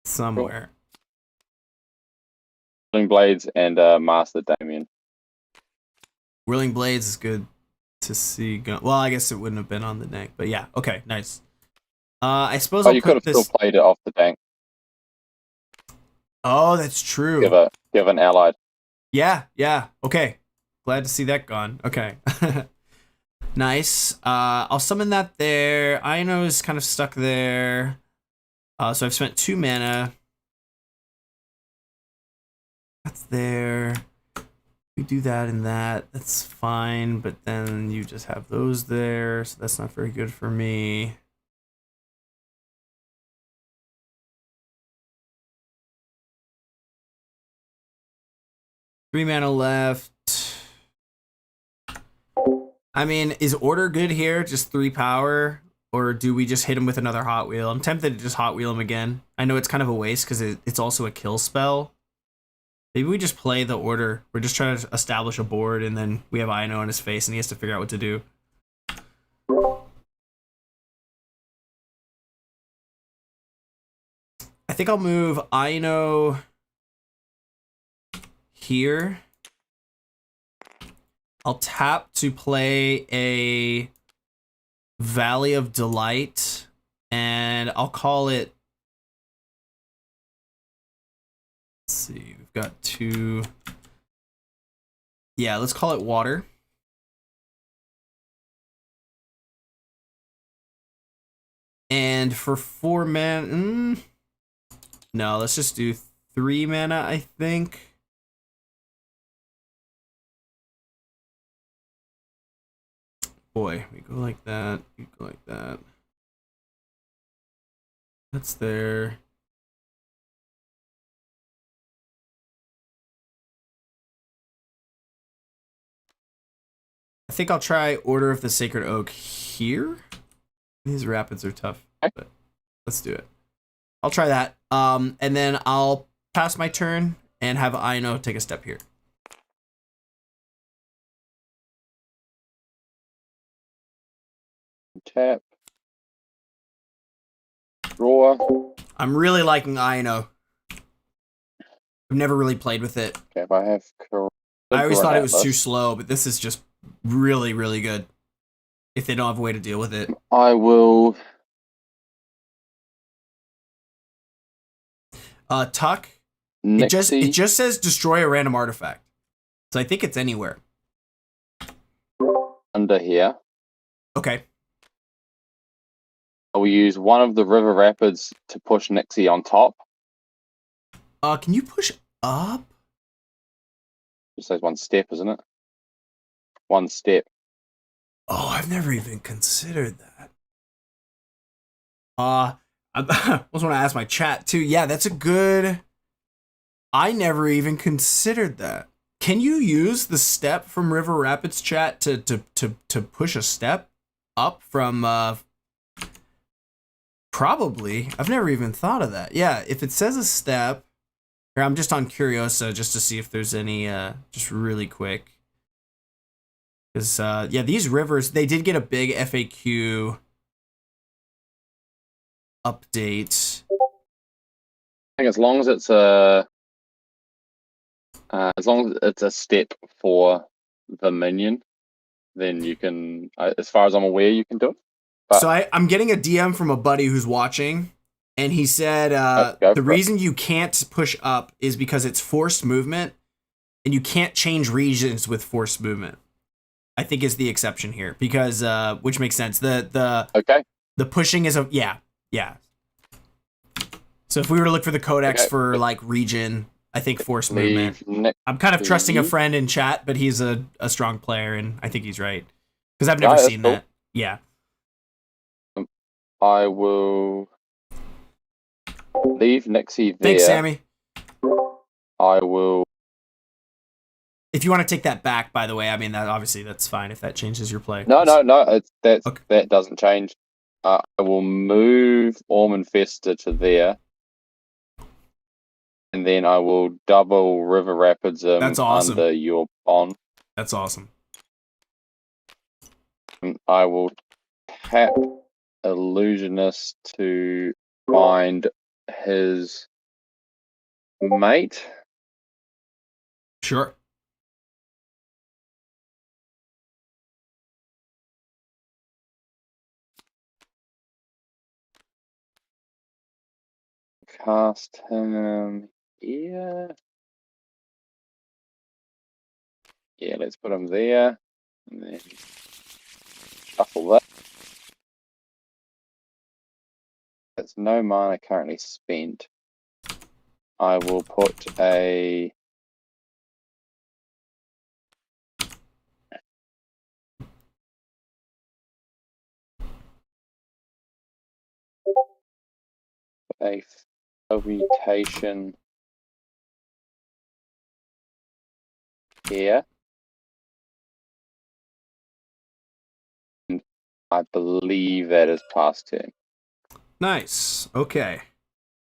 somewhere. Cool. Whirling Blades and Master Damien. Whirling Blades is good to see. Well, I guess it wouldn't have been on the deck, but yeah. Okay, nice. I suppose I'll you could have still played it off the bank. Oh, that's true. Give an allied. Yeah. Okay. Glad to see that gone. Okay. Nice. I'll summon that there. Aino is kind of stuck there. So I've spent 2 mana. That's there. We do that and that. That's fine, but then you just have those there, so that's not very good for me. Three mana left. I mean, is order good here? Just 3 power? Or do we just hit him with another Hot Wheel? I'm tempted to just Hot Wheel him again. I know it's kind of a waste because it's also a kill spell. Maybe we just play the order. We're just trying to establish a board, and then we have Aino on his face, and he has to figure out what to do. I think I'll move Aino here. I'll tap to play a Valley of Delight, and I'll call it... Let's see, we've got 2... Yeah, let's call it Water. And for 4 mana... No, let's just do 3 mana, I think. Boy, we go like that, we go like that. That's there. I think I'll try Order of the Sacred Oak here. These rapids are tough, but let's do it. I'll try that. And then I'll pass my turn and have Aino take a step here. Tap. Draw. I'm really liking Ino. I've never really played with it. Okay, if I have I always thought it was too Atlas, slow, but this is just really, really good. If they don't have a way to deal with it. I will Tuck. Nixie. It just says destroy a random artifact. So I think it's anywhere. Under here. Okay. I will use one of the river rapids to push Nixie on top. Can you push up? Just says one step, isn't it? One step. Oh, I've never even considered that. I was want to ask my chat too. Yeah, that's a good. I never even considered that. Can you use the step from River Rapids chat to push a step up from probably. I've never even thought of that. Yeah, if it says a step, here I'm just on Curiosa just to see if there's any just really quick. Because yeah, these rivers, they did get a big FAQ update. I think as long as it's a step for the minion, then you can, as far as I'm aware, you can do it. But, so I'm getting a DM from a buddy who's watching, and he said the reason you can't push up is because it's forced movement, and you can't change regions with forced movement. I think is the exception here because which makes sense. The pushing is yeah. So if we were to look for the codex for like region, I think forced movement. I'm kind of trusting a friend in chat, but he's a strong player, and I think he's right because I've never seen that. Yeah. I will leave Nixie there. Thanks, Sammy. I will. If you want to take that back, by the way, I mean that obviously that's fine if that changes your play. No. That doesn't change. I will move Orm and Fester to there, and then I will double River Rapids that's awesome. under your pond. That's awesome. And I will tap Illusionist to find his mate. Sure. Cast him here. Yeah, let's put him there. And then shuffle that. There's no mana currently spent. I will put a mutation here. And I believe that is past turn. Nice. Okay.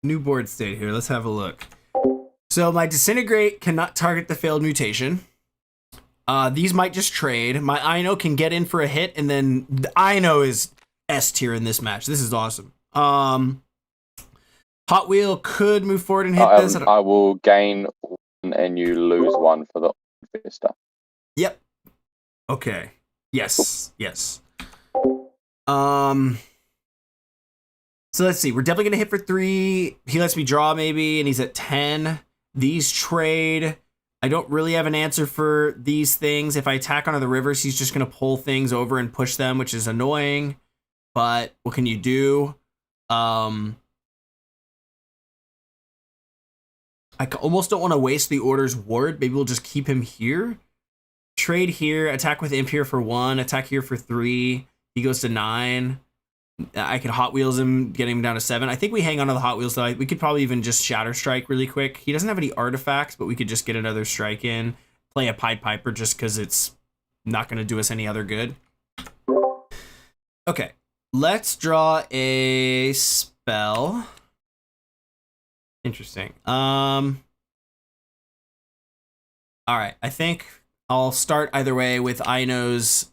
New board state here. Let's have a look. So my Disintegrate cannot target the failed mutation. These might just trade. My Ino can get in for a hit, and then the Ino is S tier in this match. This is awesome. Hot Wheel could move forward and hit this. I will gain one and you lose one for the Fester. Yep. Okay. Yes. Yes. So let's see. We're definitely gonna hit for 3. He lets me draw maybe, and he's at 10. These trade. I don't really have an answer for these things. If I attack onto the rivers, he's just gonna pull things over and push them, which is annoying. But what can you do? I almost don't want to waste the Order's Ward. Maybe we'll just keep him here. Trade here. Attack with Imp here for 1. Attack here for 3. He goes to 9. I could Hot Wheels him, get him down to 7. I think we hang on to the Hot Wheels, though. We could probably even just Shatter Strike really quick. He doesn't have any artifacts, but we could just get another strike in. Play a Pied Piper just because it's not going to do us any other good. Okay. Let's draw a spell. Interesting. All right. I think I'll start either way with Ino's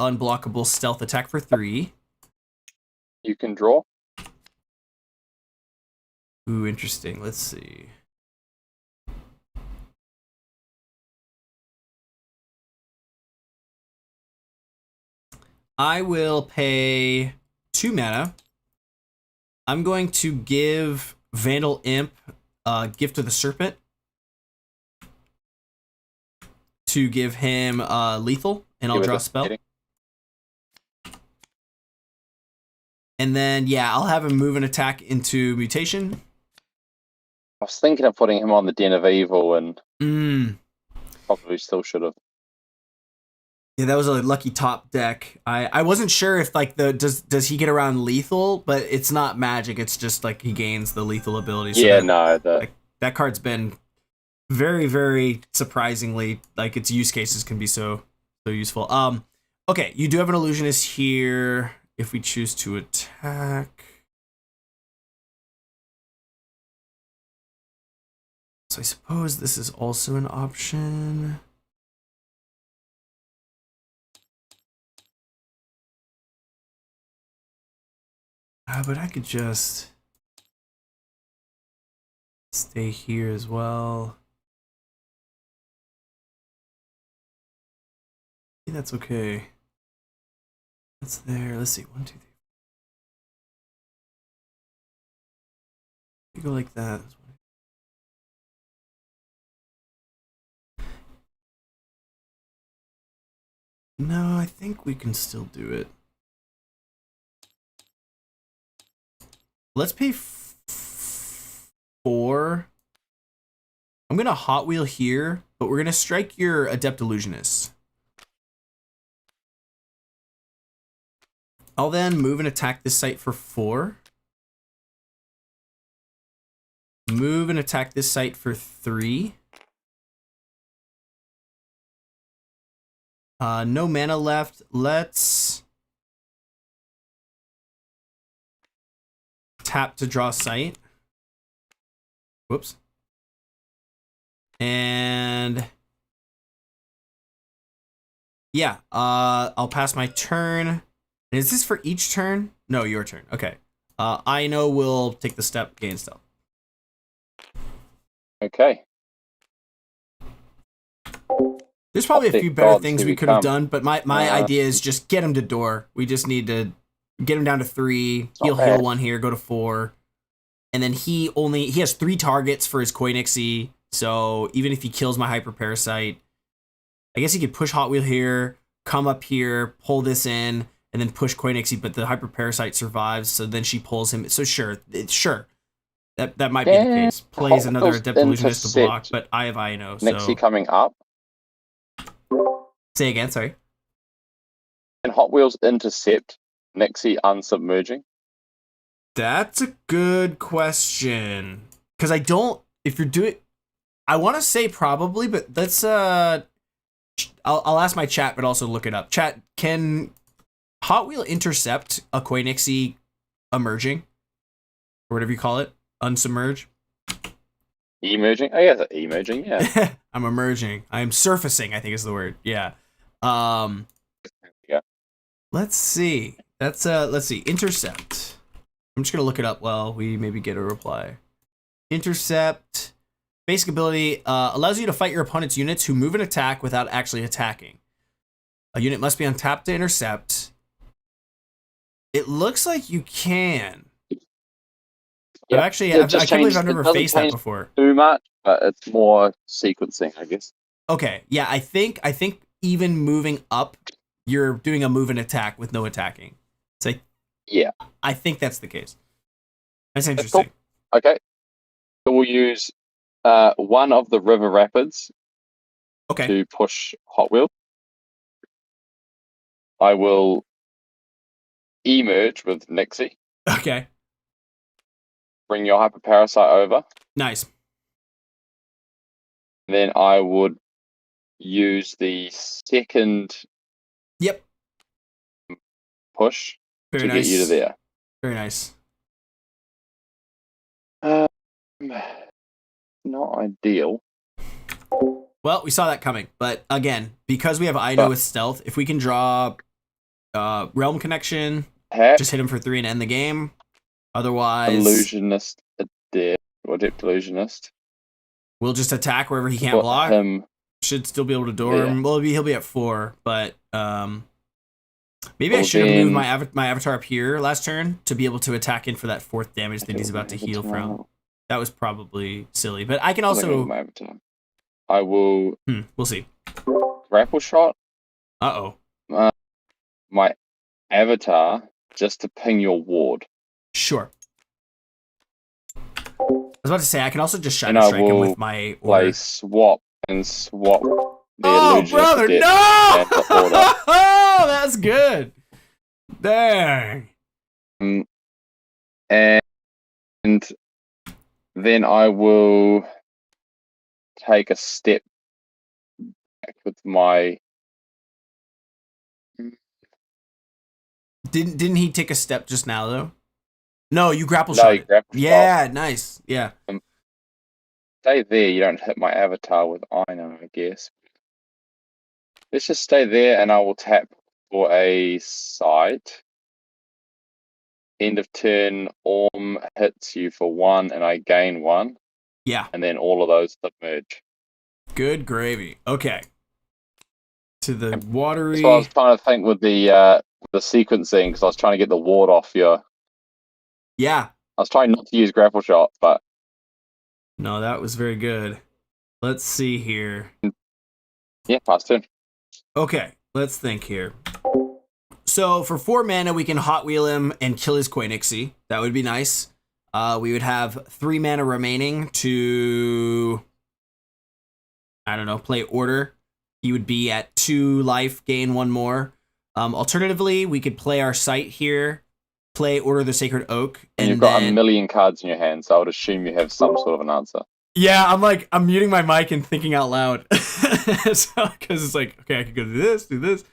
unblockable stealth attack for 3. you can draw. Ooh, interesting. Let's see. I will pay 2 mana. I'm going to give Vandal Imp Gift of the Serpent to give him lethal, and I'll draw a spell. And then, yeah, I'll have him move an attack into Mutation. I was thinking of putting him on the Den of Evil, and probably still should have. Yeah, that was a lucky top deck. I wasn't sure if like does he get around lethal, but it's not magic. It's just like he gains the lethal ability. So that card's been very, very surprisingly, like its use cases can be so useful. Okay, you do have an illusionist here if we choose to attack. So I suppose this is also an option. But I could just stay here as well. I think that's okay. That's there. Let's see. 1, 2, 3. You go like that. No, I think we can still do it. Let's pay 4. I'm gonna Hot Wheel here, but we're gonna strike your Adept Illusionist. I'll then move and attack this site for 4. Move and attack this site for 3. No mana left. Let's tap to draw sight. Whoops. And yeah, I'll pass my turn. Is this for each turn? No, your turn. Okay. I know we'll take the step, gain stealth. Okay. There's probably a few better things we could have done, but my idea is just get him to door. We just need to get him down to 3. He'll heal 1 here, go to 4. And then he has 3 targets for his Koinixie. So even if he kills my Hyper Parasite, I guess he could push Hot Wheel here, come up here, pull this in, and then push Koinixie, but the Hyper Parasite survives, so then she pulls him. So sure. That might be the case. Plays another Adept Illusionist to block, but I have Ino. So. Nixie coming up. Say again, sorry. Can Hot Wheels intercept Nixie unsubmerging? That's a good question. Because I don't, if you're doing, I want to say probably, but let's, I'll ask my chat, but also look it up. Chat, can Hot Wheel intercept a Koinixie emerging? Or whatever you call it? Unsubmerge? Emerging? Oh yeah, emerging, yeah. I'm emerging. I'm surfacing, I think is the word. Yeah. Yeah. Let's see. Let's see. Intercept. I'm just gonna look it up while we maybe get a reply. Intercept. Basic ability allows you to fight your opponent's units who move an attack without actually attacking. A unit must be untapped to intercept. It looks like you can. Yep. But actually, I can't believe I've never faced that before. Too much, but it's more sequencing, I guess. Okay, yeah, I think even moving up, you're doing a move and attack with no attacking. So yeah, I think that's the case. That's interesting. Cool. Okay, so we'll use one of the River Rapids. Okay. To push Hot Wheel. I will emerge with Nixie. Okay. Bring your Hyper Parasite over. Nice. Then I would use the second push to get you to there. Very nice. Not ideal. Well, we saw that coming, but again, because we have Ino with stealth, if we can draw Realm Connection Tap. Just hit him for 3 and end the game. Otherwise, Illusionist dead. Adept illusionist. we'll just attack wherever he can't Put block. him. Should still be able to door Yeah. him. Well, he'll be at 4, but maybe I should have moved my avatar up here last turn to be able to attack in for that 4th damage that he's about to heal from. That was probably silly, but I can also. My avatar. I will. We'll see. Grapple shot. Uh-oh. My avatar just to ping your ward. Sure. I was about to say I can also just Shadow Strike him with my order. Play swap and swap. Oh, brother, no! Oh, that's good. Dang. And then I will take a step back with my. Didn't he take a step just now though? No, you grapple No, shot. you grapple yeah, nice. Yeah. Stay there. You don't hit my avatar with Ino, I guess. Let's just stay there, and I will tap for a sight. End of turn, Orm hits you for 1, and I gain 1. Yeah. And then all of those submerge. Good gravy. Okay. To the watery. That's what I was trying to think with the sequencing, because I was trying to get the ward off your. Yeah. I was trying not to use grapple shot, but. No, that was very good. Let's see here. Yeah, pass turn. Okay, let's think here. So for 4 mana, we can Hot Wheel him and kill his Koinixie. That would be nice. We would have 3 mana remaining to, I don't know, play Order. He would be at 2 life, gain 1 more. Alternatively, we could play our Sight here, play Order the Sacred Oak. And you've got a million cards in your hand, so I would assume you have some sort of an answer. Yeah, I'm muting my mic and thinking out loud. Because it's like, okay, I could go do this.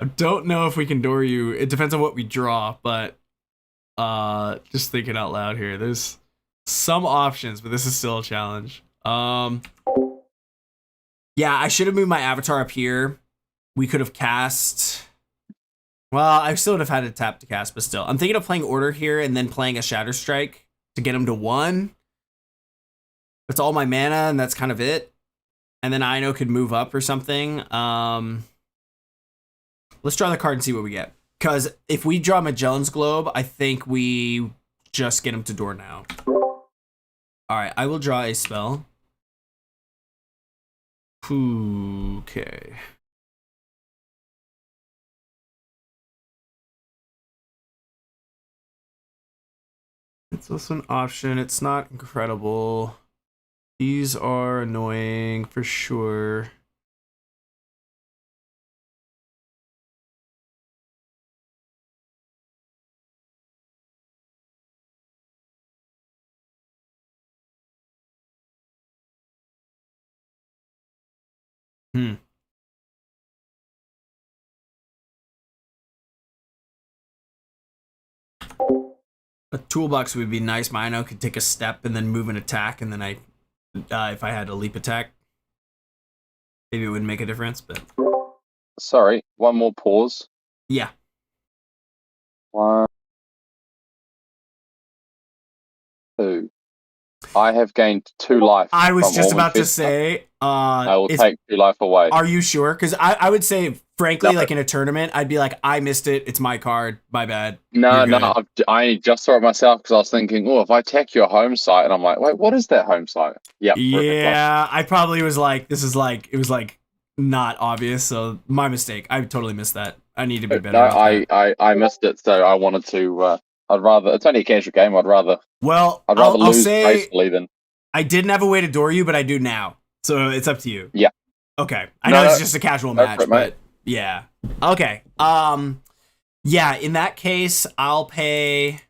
I don't know if we can door you. It depends on what we draw, but just thinking out loud here. There's some options, but this is still a challenge. Yeah, I should have moved my avatar up here. We could have cast. Well, I still would have had to tap to cast, but still. I'm thinking of playing Order here and then playing a Shatter Strike to get him to 1. That's all my mana, and that's kind of it. And then Ino could move up or something. Let's draw the card and see what we get. Because if we draw Magellan's Globe, I think we just get him to door now. Alright, I will draw a spell. Okay. It's also an option. It's not incredible. These are annoying for sure. A toolbox would be nice. Mino could take a step and then move an attack, and then if I had a leap attack, maybe it wouldn't make a difference. But sorry, one more pause. Yeah. 1, 2. I have gained 2 life. I was just about to say. I will take 2 life away. Are you sure? Because I would say, frankly, like in a tournament, I'd be like, I missed it. It's my card. My bad. No. I just saw it myself because I was thinking, oh, if I attack your home site, and I'm like, wait, what is that home site? Yeah. Yeah, I probably was like, it was like not obvious. So my mistake. I totally missed that. I need to be better. No, I missed it. So I wanted to. I'd rather. It's only a casual game. I'd rather. Well, I'll lose gracefully than. I didn't have a way to door you, but I do now. So it's up to you. Yeah. Okay. I know it's just a casual match, but yeah. Okay. Yeah, in that case, I'll pay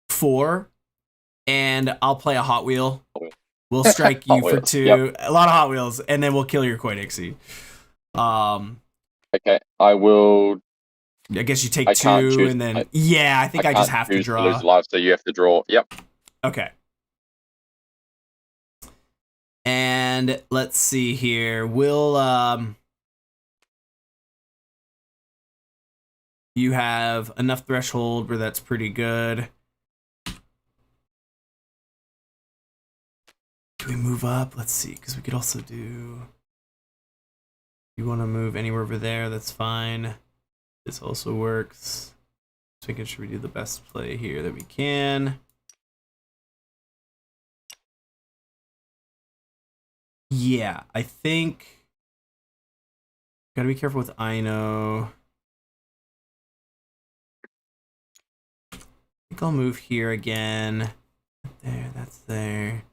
4 and I'll play a Hot Wheel. We'll strike you for 2. Yep. A lot of Hot Wheels, and then we'll kill your Koinixie. Okay. I will. I guess you take 2 and then I think I just have to draw. Lose life, so you have to draw. Yep. Okay. And let's see here. We'll You have enough threshold where that's pretty good. Can we move up? Let's see, because we could also do... You want to move anywhere over there, that's fine. This also works. Just making sure we do the best play here that we can. Yeah, I think... Gotta be careful with Ino. I think I'll move here again. There, that's there.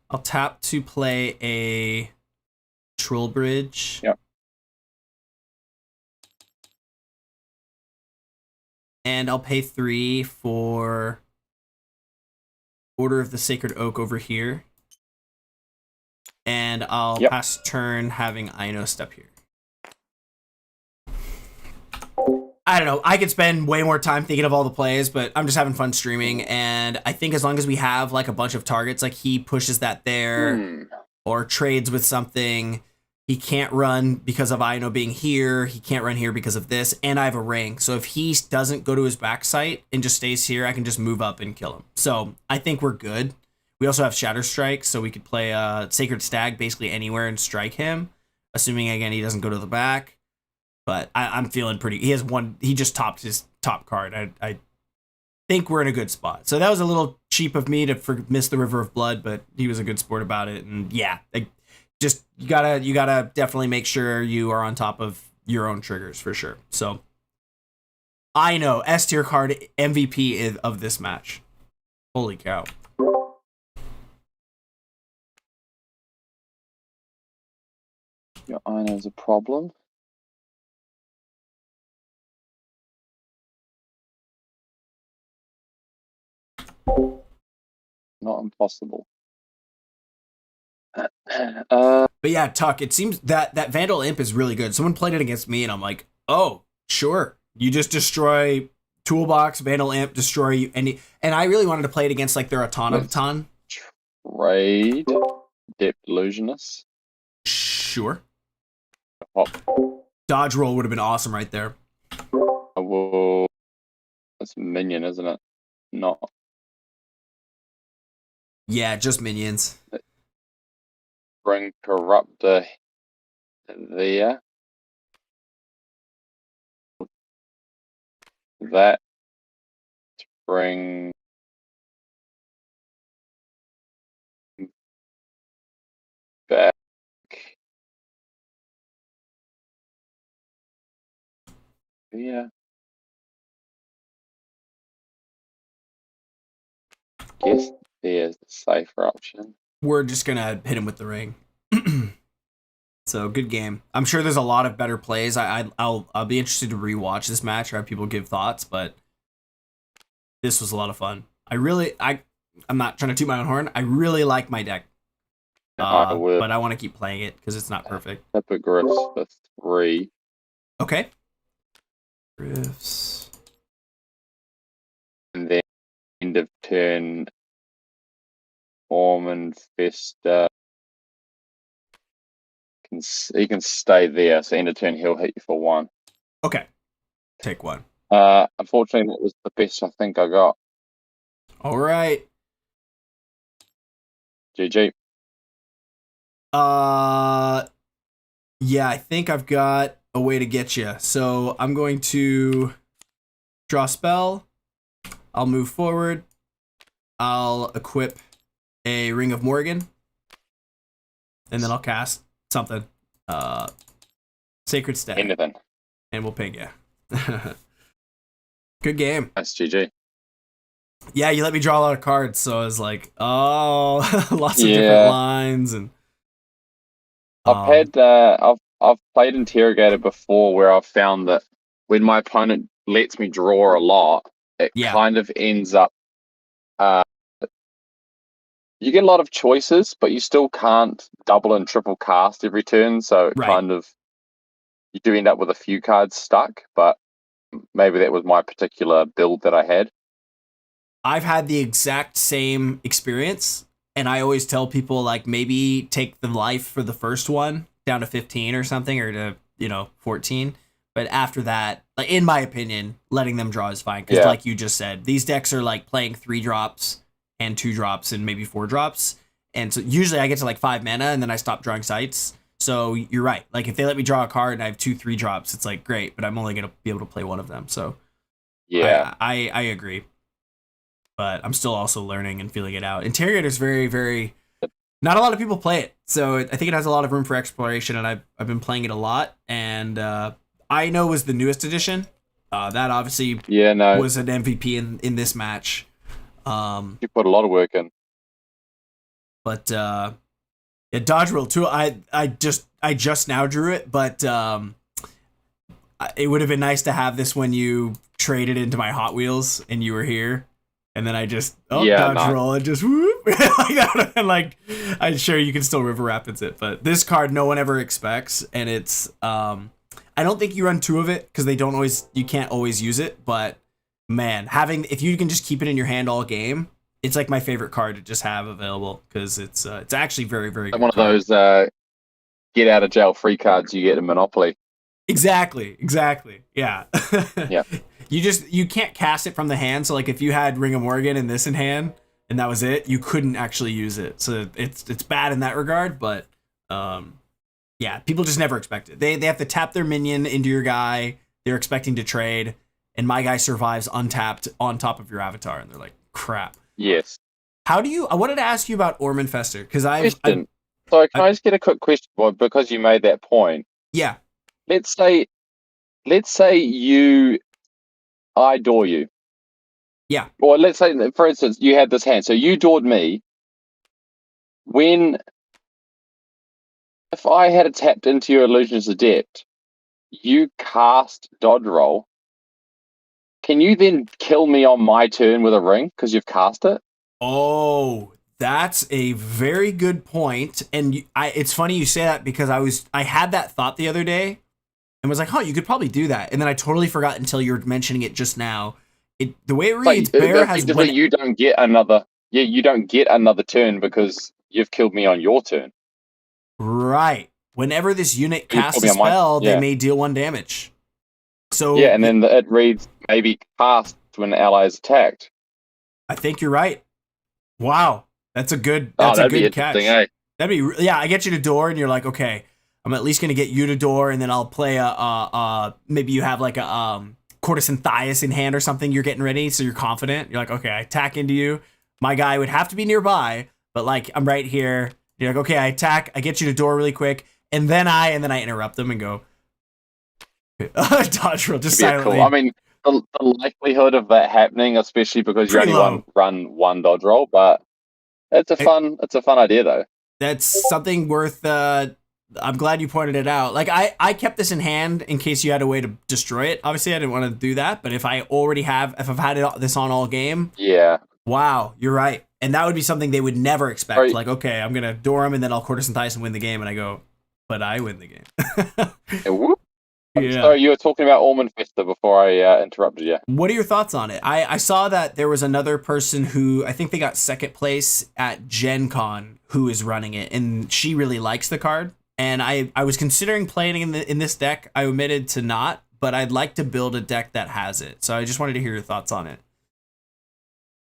I'll tap to play a Troll Bridge. Yep. And I'll pay 3 for Order of the Sacred Oak over here. And I'll pass turn having Ino step here. I don't know. I could spend way more time thinking of all the plays, but I'm just having fun streaming. And I think as long as we have like a bunch of targets, like he pushes that there or trades with something, he can't run because of Ino being here. He can't run here because of this. And I have a ring. So if he doesn't go to his back site and just stays here, I can just move up and kill him. So I think we're good. We also have Shatter Strike, so we could play a Sacred Stag basically anywhere and strike him, assuming, again, he doesn't go to the back. But I'm feeling pretty... He has one... He just topped his top card. I think we're in a good spot. So that was a little cheap of me to miss the River of Blood, but he was a good sport about it. And yeah, just you gotta definitely make sure you are on top of your own triggers for sure. So I know S tier card MVP of this match. Holy cow. Your Ino's a problem. Not impossible. But yeah, Tuck, it seems that Vandal Imp is really good. Someone played it against me and I'm like, oh, sure. You just destroy Toolbox, Vandal Imp, destroy you. And I really wanted to play it against like their Automaton. Trade Adept Illusionist. Sure. Oh. Dodge roll would have been awesome right there. Well, that's minion, isn't it? Not. Yeah, just minions. Bring Corruptor there. That. Bring. Back. Yeah. Guess there's the safer option. We're just gonna hit him with the ring. So good game. I'm sure there's a lot of better plays. I'll be interested to rewatch this match or have people give thoughts, but this was a lot of fun. I'm not trying to toot my own horn. I really like my deck. But I want to keep playing it because it's not perfect. Hippogriffs for 3. Okay. Griffs. And then end of turn Orm and Festa. He can stay there, so end of turn he'll hit you for 1. Okay. Take 1. Unfortunately that was the best I think I got. Alright. GG. Yeah, I think I've got a way to get you. So I'm going to draw a spell. I'll move forward. I'll equip a Ring of Morgan. And then I'll cast something. Sacred Stag. Anything. And we'll ping you. Good game. That's GG. Yeah, you let me draw a lot of cards, so I was like, oh, lots of different lines. And I've played Interrogator before where I've found that when my opponent lets me draw a lot, it kind of ends up you get a lot of choices, but you still can't double and triple cast every turn, so it kind of you do end up with a few cards stuck, but maybe that was my particular build that I had. I've had the exact same experience. and I always tell people like maybe take the life for the first one down to 15 or something, or to 14. But after that, like in my opinion, letting them draw is fine because, like you just said, these decks are like playing 3 drops and 2 drops and maybe 4 drops, and so usually I get to like 5 mana and then I stop drawing sites. So you're right. Like if they let me draw a card and I have 2 3 drops, it's like great, but I'm only gonna be able to play one of them. So yeah, I agree, but I'm still also learning and feeling it out. Interrogator is very, very. Not a lot of people play it, so I think it has a lot of room for exploration, and I've been playing it a lot. And I know was the newest edition. That obviously was an MVP in this match. You put a lot of work in. But Dodge Roll too. I just now drew it, but it would have been nice to have this when you traded into my Hot Wheels and you were here, and then I just dodge roll and just whoop like that. And like I'm sure you can still River Rapids it, but this card no one ever expects, and it's I don't think you run 2 of it because you can't always use it, but man, if you can just keep it in your hand all game, it's like my favorite card to just have available because it's actually very, very good. One of those get out of jail free cards you get in Monopoly. Exactly. Yeah. Yeah. You can't cast it from the hand. So like if you had Ring of Morgan and this in hand and that was it, you couldn't actually use it. So it's bad in that regard, but yeah, people just never expect it. They have to tap their minion into your guy. They're expecting to trade, and my guy survives untapped on top of your avatar, and they're like, crap. Yes. How do you? I wanted to ask you about Orman Fester because Sorry, can I just get a quick question? Well, because you made that point. Yeah. Let's say I adore you. Yeah. Or let's say, for instance, you had this hand. So you adored me. If I had tapped into your Illusion's Adept, you cast Dodge Roll. Can you then kill me on my turn with a ring because you've cast it? Oh, that's a very good point. And it's funny you say that because I had that thought the other day and was like, you could probably do that. And then I totally forgot until you were mentioning it just now. The way it reads, Bear has you don't get another. Yeah, you don't get another turn because you've killed me on your turn. Right. Whenever this unit casts a spell, they may deal 1 damage. So yeah, and then it reads maybe cast when an ally is attacked. I think you're right. Wow, that's a good. That's a good catch. Eh? That'd be I get you to door, and you're like, okay, I'm at least gonna get you to door, and then I'll play maybe you have like a Courtesan Thias in hand or something. You're getting ready, so you're confident. You're like, okay, I attack into you. My guy would have to be nearby, but like I'm right here. You're like, okay, I attack. I get you to door really quick, and then I interrupt them and go. Dodge roll just silently. Cool. I mean, the likelihood of that happening, especially because you only run 1 dodge roll, but it's a fun idea though. That's something worth. I'm glad you pointed it out. Like I kept this in hand in case you had a way to destroy it. Obviously, I didn't want to do that, but if I've had this on all game, yeah. Wow, you're right, and that would be something they would never expect. Right. Like, okay, I'm gonna door him, and then I'll Courtesan Thias and win the game, and I go, but I win the game. Yeah. So you were talking about Orman Fester before I interrupted you. What are your thoughts on it? I saw that there was another person who I think they got 2nd place at Gen Con who is running it, and she really likes the card. And I was considering playing in this deck. I omitted to not, but I'd like to build a deck that has it. So I just wanted to hear your thoughts on it.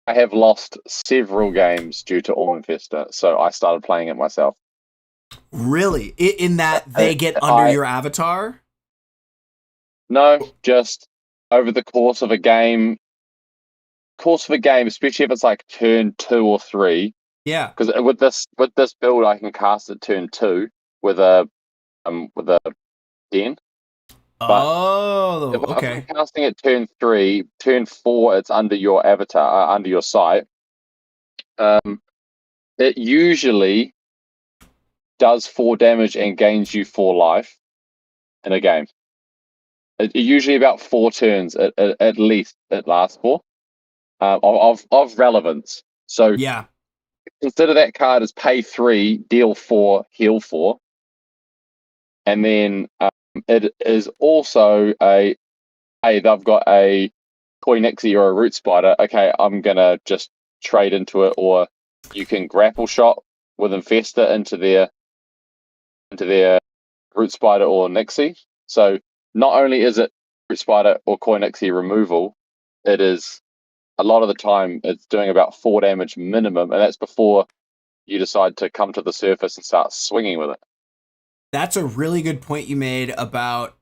I have lost several games due to Orman Fester, so I started playing it myself. Really? In that they get under your avatar? No, just over the course of a game, especially if it's like turn 2 or 3. Yeah. Because with this build, I can cast it turn 2 with a 10. But okay. if I'm casting it turn 3, turn 4, it's under your avatar, under your sight. It usually does 4 damage and gains you 4 life in a game. Usually about 4 turns at least it lasts for of relevance. So yeah, consider that card as pay 3, deal 4, heal 4, and then it is also they've got a Koi Nixie or a Root Spider. Okay, I'm gonna just trade into it or you can grapple shot with Infesta into their Root Spider or Nixie. So not only is it Root Spider or Koi Nixie removal, it is a lot of the time it's doing about 4 damage minimum, and that's before you decide to come to the surface and start swinging with it. That's a really good point you made about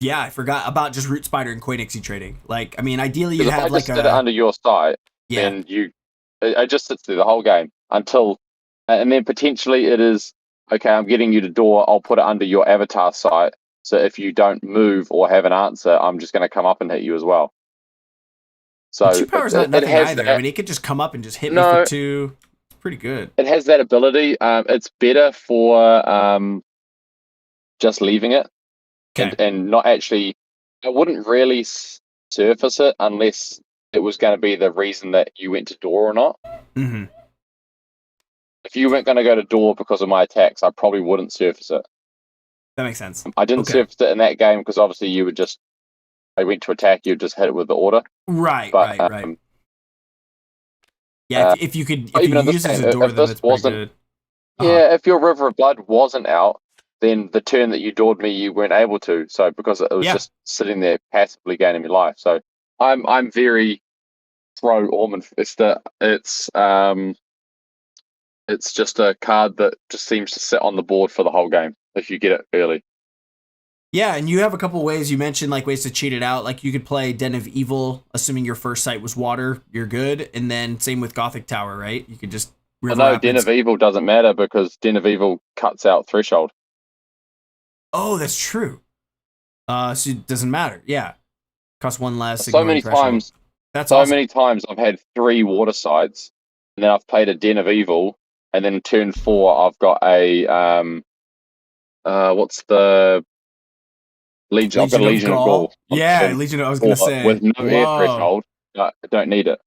I forgot about just Root Spider and Koi Nixie trading. Like, I mean, ideally you have like did it under your sight, then it just sits there the whole game until, and then potentially it is okay. I'm getting you to door. I'll put it under your avatar sight. So if you don't move or have an answer, I'm just going to come up and hit you as well. So 2 power's not nothing either. That. I mean, it could just come up and just hit me for 2. It's pretty good. It has that ability. It's better for just leaving it and not actually. I wouldn't really surface it unless it was going to be the reason that you went to door or not. Mm-hmm. If you weren't going to go to door because of my attacks, I probably wouldn't surface it. That makes sense. I didn't surface it in that game because obviously you would just, I went to attack, you'd just hit it with the order. Right, right. Yeah, if you use it as a door, then it's pretty good. Yeah, if your River of Blood wasn't out, then the turn that you doored me, you weren't able to. So because it was just sitting there passively gaining me life. So I'm very pro Ormond Fester. It's just a card that just seems to sit on the board for the whole game if you get it early. Yeah, and you have a couple ways. You mentioned like ways to cheat it out. Like you could play Den of Evil, assuming your first sight was water, you're good. And then same with Gothic Tower, right? You could just Den of Evil doesn't matter because Den of Evil cuts out Threshold. Oh, that's true. So it doesn't matter. Yeah, costs 1 less. So many times. That's so awesome. Many times I've had 3 water sites, and then I've played a Den of Evil, and then turn 4 I've got a what's the Legion? I've got a Legion of Gaul. Yeah, Legion. I was gonna say with no air threshold. I don't need it.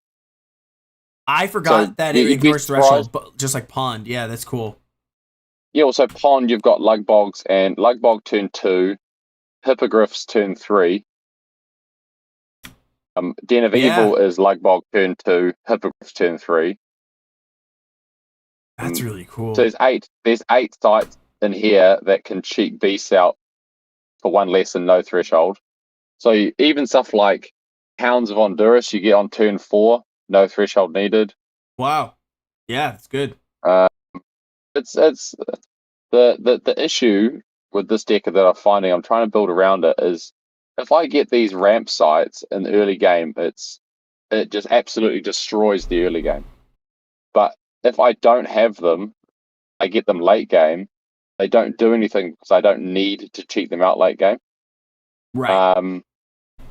I forgot that it ignores threshold, but just like Pond. Yeah, that's cool. Yeah, also Pond, you've got Lugbogs and Lugbog turn 2, Hippogriffs turn 3. Den of Evil is Lugbog turn 2, Hippogriffs turn 3. That's really cool. So there's 8 sites in here that can cheat beasts out for 1 less and no threshold. So even stuff like Hounds of Honduras, you get on turn 4, no threshold needed. Wow. Yeah, it's good. It's the issue with this deck that I'm finding, I'm trying to build around it, is if I get these ramp sites in the early game, it just absolutely destroys the early game. But if I don't have them, I get them late game, they don't do anything because I don't need to cheat them out late game. Right.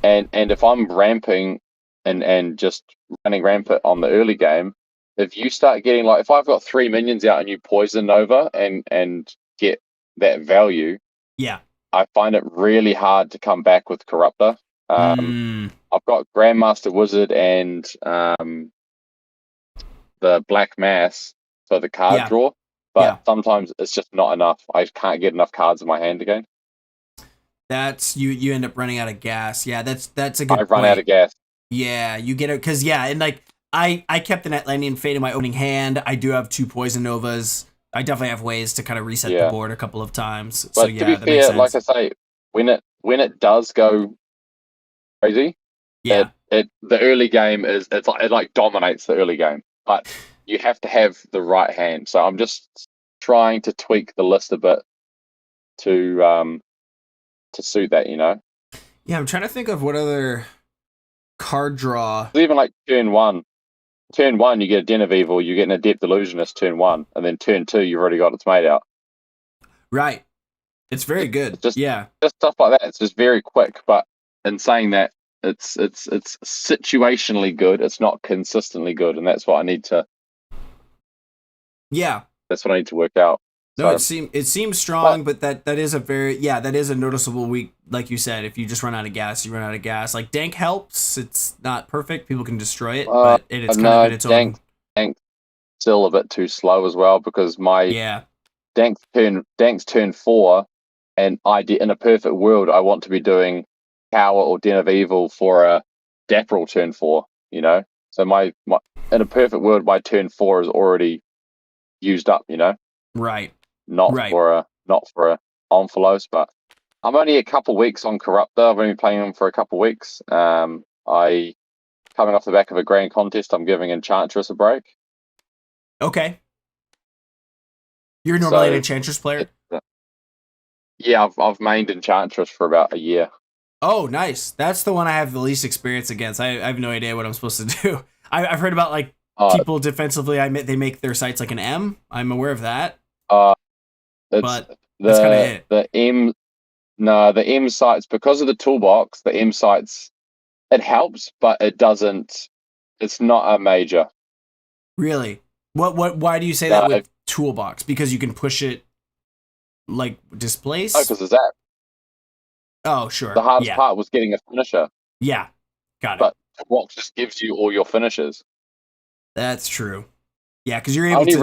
And if I'm ramping and just running rampant on the early game, if you start getting like, if I've got 3 minions out and you poison Nova and get that value, I find it really hard to come back with Corruptor. I've got Grandmaster Wizard and the Black Mass for the card draw, but sometimes it's just not enough. I can't get enough cards in my hand again. That's you end up running out of gas. Yeah, that's a good point. I run out of gas. Yeah, you get it because and like I kept an Atlantean Fate in my opening hand. I do have 2 Poison Novas. I definitely have ways to kind of reset the board a couple of times. But so to be fair, like I say, when it does go crazy, the early game it dominates the early game. But you have to have the right hand. So I'm just trying to tweak the list a bit to suit that, you know. Yeah, I'm trying to think of what other card draw. Even like turn 1, you get a Den of Evil, you get an Adept Illusionist turn 1, and then turn 2 you've already got its mate out. Right. It's very good. Just stuff like that. It's just very quick. But in saying that, it's situationally good. It's not consistently good, and that's what I need to. Yeah. That's what I need to work out. No, it seems strong, but that is a noticeable weak. Like you said, if you just run out of gas, you run out of gas. Like Dank helps. It's not perfect. People can destroy it, but it's kind of in its own. Dank's still a bit too slow as well because my Dank's turn 4, and in a perfect world, I want to be doing Power or Den of Evil for a Dapperel turn 4. You know, So my in a perfect world, my turn 4 is already used up. Right. Not Right. for a Omphalos, but I'm only a couple weeks on Corruptor. I've only been playing them for a couple weeks. I coming off the back of a grand contest, I'm giving Enchantress a break. Okay. You're normally an Enchantress player? Yeah, I've mained Enchantress for about a year. Oh, nice. That's the one I have the least experience against. I have no idea what I'm supposed to do. I've heard about like people defensively. They make their sights like an M. I'm aware of that. It's but that's kind of it. The M sites, because of the toolbox. The M sites, it helps, but it doesn't. It's not a major. Really? Why do you say that with toolbox? Because you can push it like displace? Oh, because of that. Oh, sure. The hardest part was getting a finisher. Yeah. Got it. But toolbox just gives you all your finishes. That's true. Yeah, because you're able to the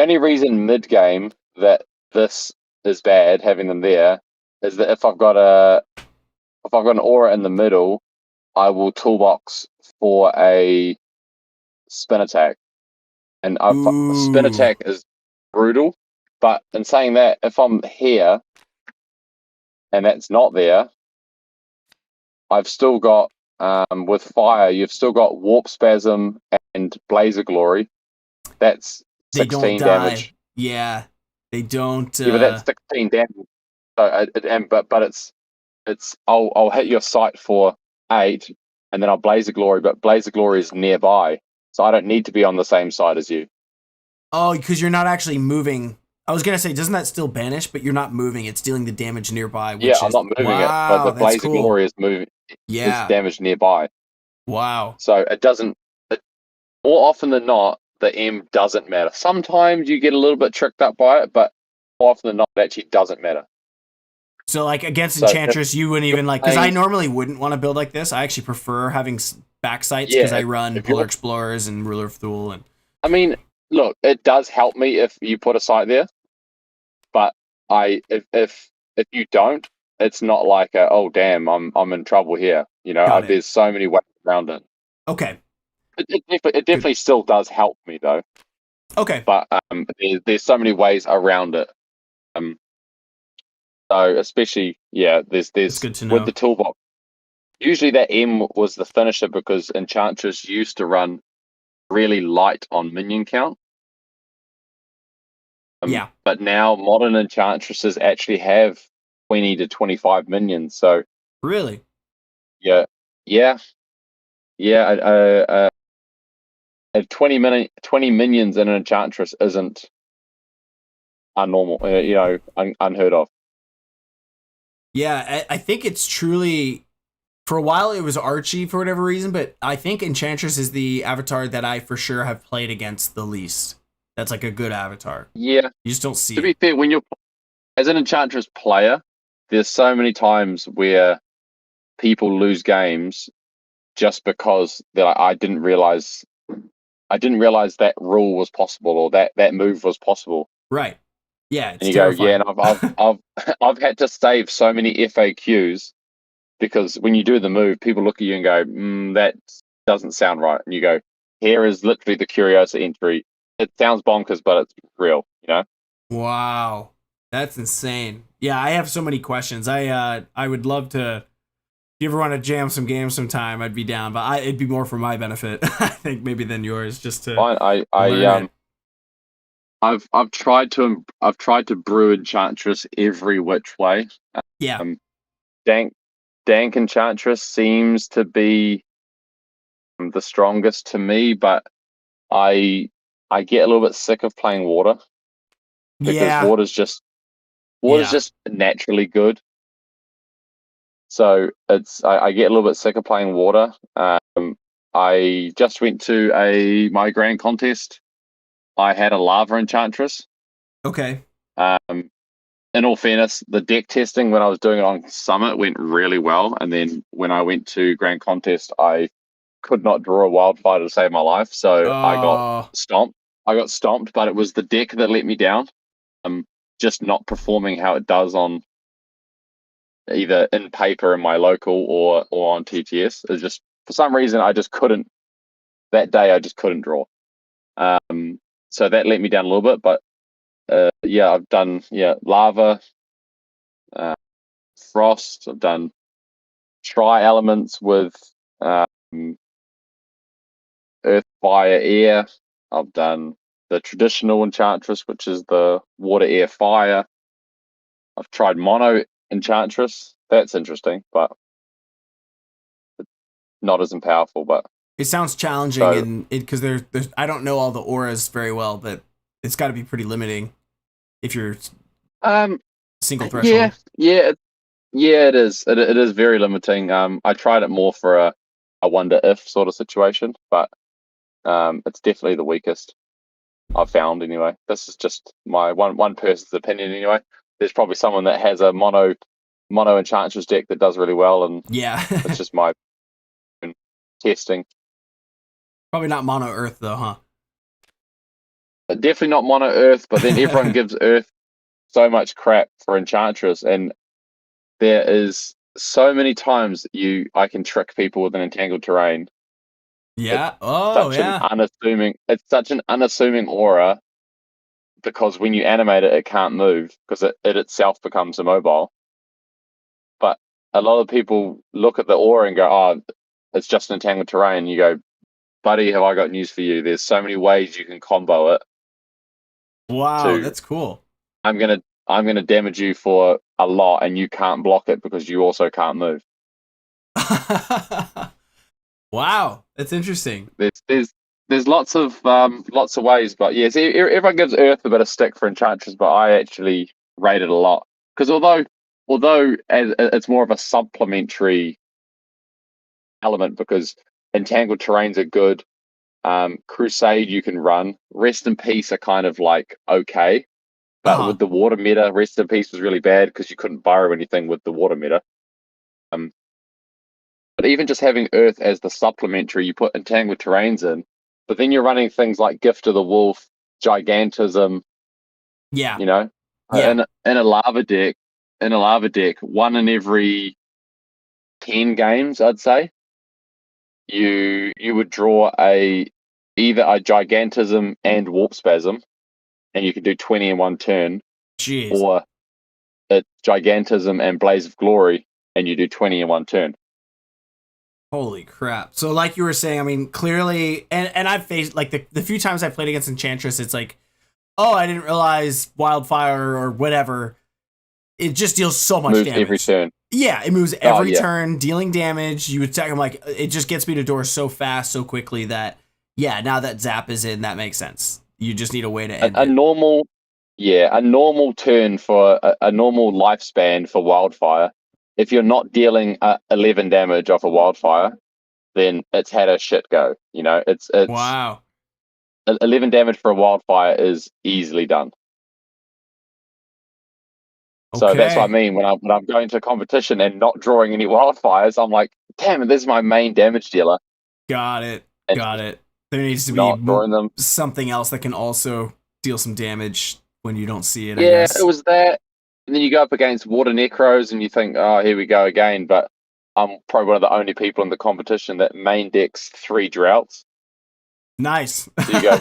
only reason mid game that this is bad, having them there, is that if I've got an aura in the middle, I will toolbox for a spin attack. And spin attack is brutal. But in saying that, if I'm here and that's not there, I've still got, with fire, you've still got Warp Spasm and Blaze of Glory. That's 16 damage. Yeah, they don't. Yeah, but that's 16 damage. So, but I'll hit your sight for 8, and then I'll Blaze of Glory. But Blaze of Glory is nearby, so I don't need to be on the same side as you. Oh, because you're not actually moving. I was gonna say, doesn't that still banish? But you're not moving; it's dealing the damage nearby. I'm not moving it, but the Blaze of Glory is moving. Yeah, it's damage nearby. Wow. So it doesn't. More often than not, the M doesn't matter. Sometimes you get a little bit tricked up by it, but more often than not, it actually doesn't matter. So, like against Enchantress, you wouldn't even because I normally wouldn't want to build like this. I actually prefer having backsights because I run Polar Explorers and Ruler of Thule. And I mean, look, it does help me if you put a sight there, but if you don't, it's not like oh damn, I'm in trouble here. There's so many ways around it. Okay. It definitely still does help me though. Okay. But there's so many ways around it. So especially there's good to know. With the toolbox. Usually that M was the finisher because Enchantress used to run really light on minion count. But now modern Enchantresses actually have 20 to 25 minions. So really, yeah. 20 minions in an Enchantress isn't unnormal. Unheard of. Yeah, I think it's truly. For a while, it was Archie for whatever reason, but I think Enchantress is the avatar that I for sure have played against the least. That's like a good avatar. Yeah, you just don't see. To be fair, when you're as an Enchantress player, there's so many times where people lose games just because they're like, I didn't realize that rule was possible or that move was possible. Right. Yeah. It's and you terrifying. go, and I've had to save so many FAQs because when you do the move, people look at you and go, that doesn't sound right. And you go, here is literally the Curiosity entry. It sounds bonkers, but it's real, Wow. That's insane. Yeah, I have so many questions. I would love to. If you ever want to jam some games sometime, I'd be down. But it'd be more for my benefit, I think, maybe than yours, just to. Fine. I've tried to brew Enchantress every which way. Yeah. Dank Enchantress seems to be the strongest to me, but I get a little bit sick of playing water because water's just naturally good. So I get a little bit sick of playing water. I just went to my grand contest. I had a lava Enchantress. Okay. In all fairness, the deck testing when I was doing it on Summit went really well, and then when I went to grand contest, I could not draw a wildfire to save my life, so I got stomped. But it was the deck that let me down. Just not performing how it does on either in paper in my local or on TTS. It's just for some reason I just couldn't. That day I just couldn't draw. So that let me down a little bit. But yeah, I've done lava, frost. I've done tri elements with earth, fire, air. I've done the traditional enchantress, which is the water, air, fire. I've tried mono enchantress. That's interesting, but not as powerful. But it sounds challenging, so, and because there's I don't know all the auras very well, but it's got to be pretty limiting if you're single threshold. Yeah, it is. It is very limiting. I tried it more for a wonder if sort of situation, but it's definitely the weakest I've found anyway. This is just my one person's opinion anyway. There's probably someone that has a mono enchantress deck that does really well, and Yeah. it's just my testing. Probably not mono earth though, huh? Definitely not mono earth, but then everyone gives earth so much crap for enchantress, and there is so many times I can trick people with an entangled terrain. Yeah. It's such an unassuming aura, because when you animate it can't move because it itself becomes immobile. But a lot of people look at the aura and go, oh, it's just an entangled terrain. You go, buddy, have I got news for you? There's so many ways you can combo it. Wow, that's cool. I'm gonna damage you for a lot, and you can't block it because you also can't move. Wow, that's interesting. There's lots of ways, but yes, everyone gives Earth a bit of stick for Enchantress, but I actually rate it a lot, because although it's more of a supplementary element, because entangled terrains are good. Crusade you can run. Rest in Peace are kind of like okay, but with the water meta, Rest in Peace was really bad because you couldn't borrow anything with the water meta. But even just having Earth as the supplementary, you put entangled terrains in, but then you're running things like Gift of the Wolf, Gigantism. Yeah. You know, in a lava deck, one in every 10 games, I'd say, you would draw either a Gigantism and Warp Spasm, and you could do 20 in one turn. Jeez. Or it's Gigantism and Blaze of Glory, and you do 20 in one turn. Holy crap. So like you were saying, I mean, clearly, and I've faced, like, the few times I played against Enchantress, it's like, oh, I didn't realize Wildfire or whatever. It just deals so much Moves damage. every turn. Yeah, it moves every turn, dealing damage. You attack him, like, it just gets me to doors so fast, so quickly that, yeah, now that Zap is in, that makes sense. You just need a way to end it. A normal turn for a normal lifespan for Wildfire. If you're not dealing 11 damage off a Wildfire, then it's had a shit go. You know, it's wow. 11 damage for a Wildfire is easily done. So that's what I mean when I'm going to a competition and not drawing any Wildfires. I'm like, damn, this is my main damage dealer. Got it. There needs to be something else that can also deal some damage when you don't see it. I guess. It was that. And then you go up against Water Necros and you think, oh, here we go again. But I'm probably one of the only people in the competition that main decks 3 droughts. Nice. So you go,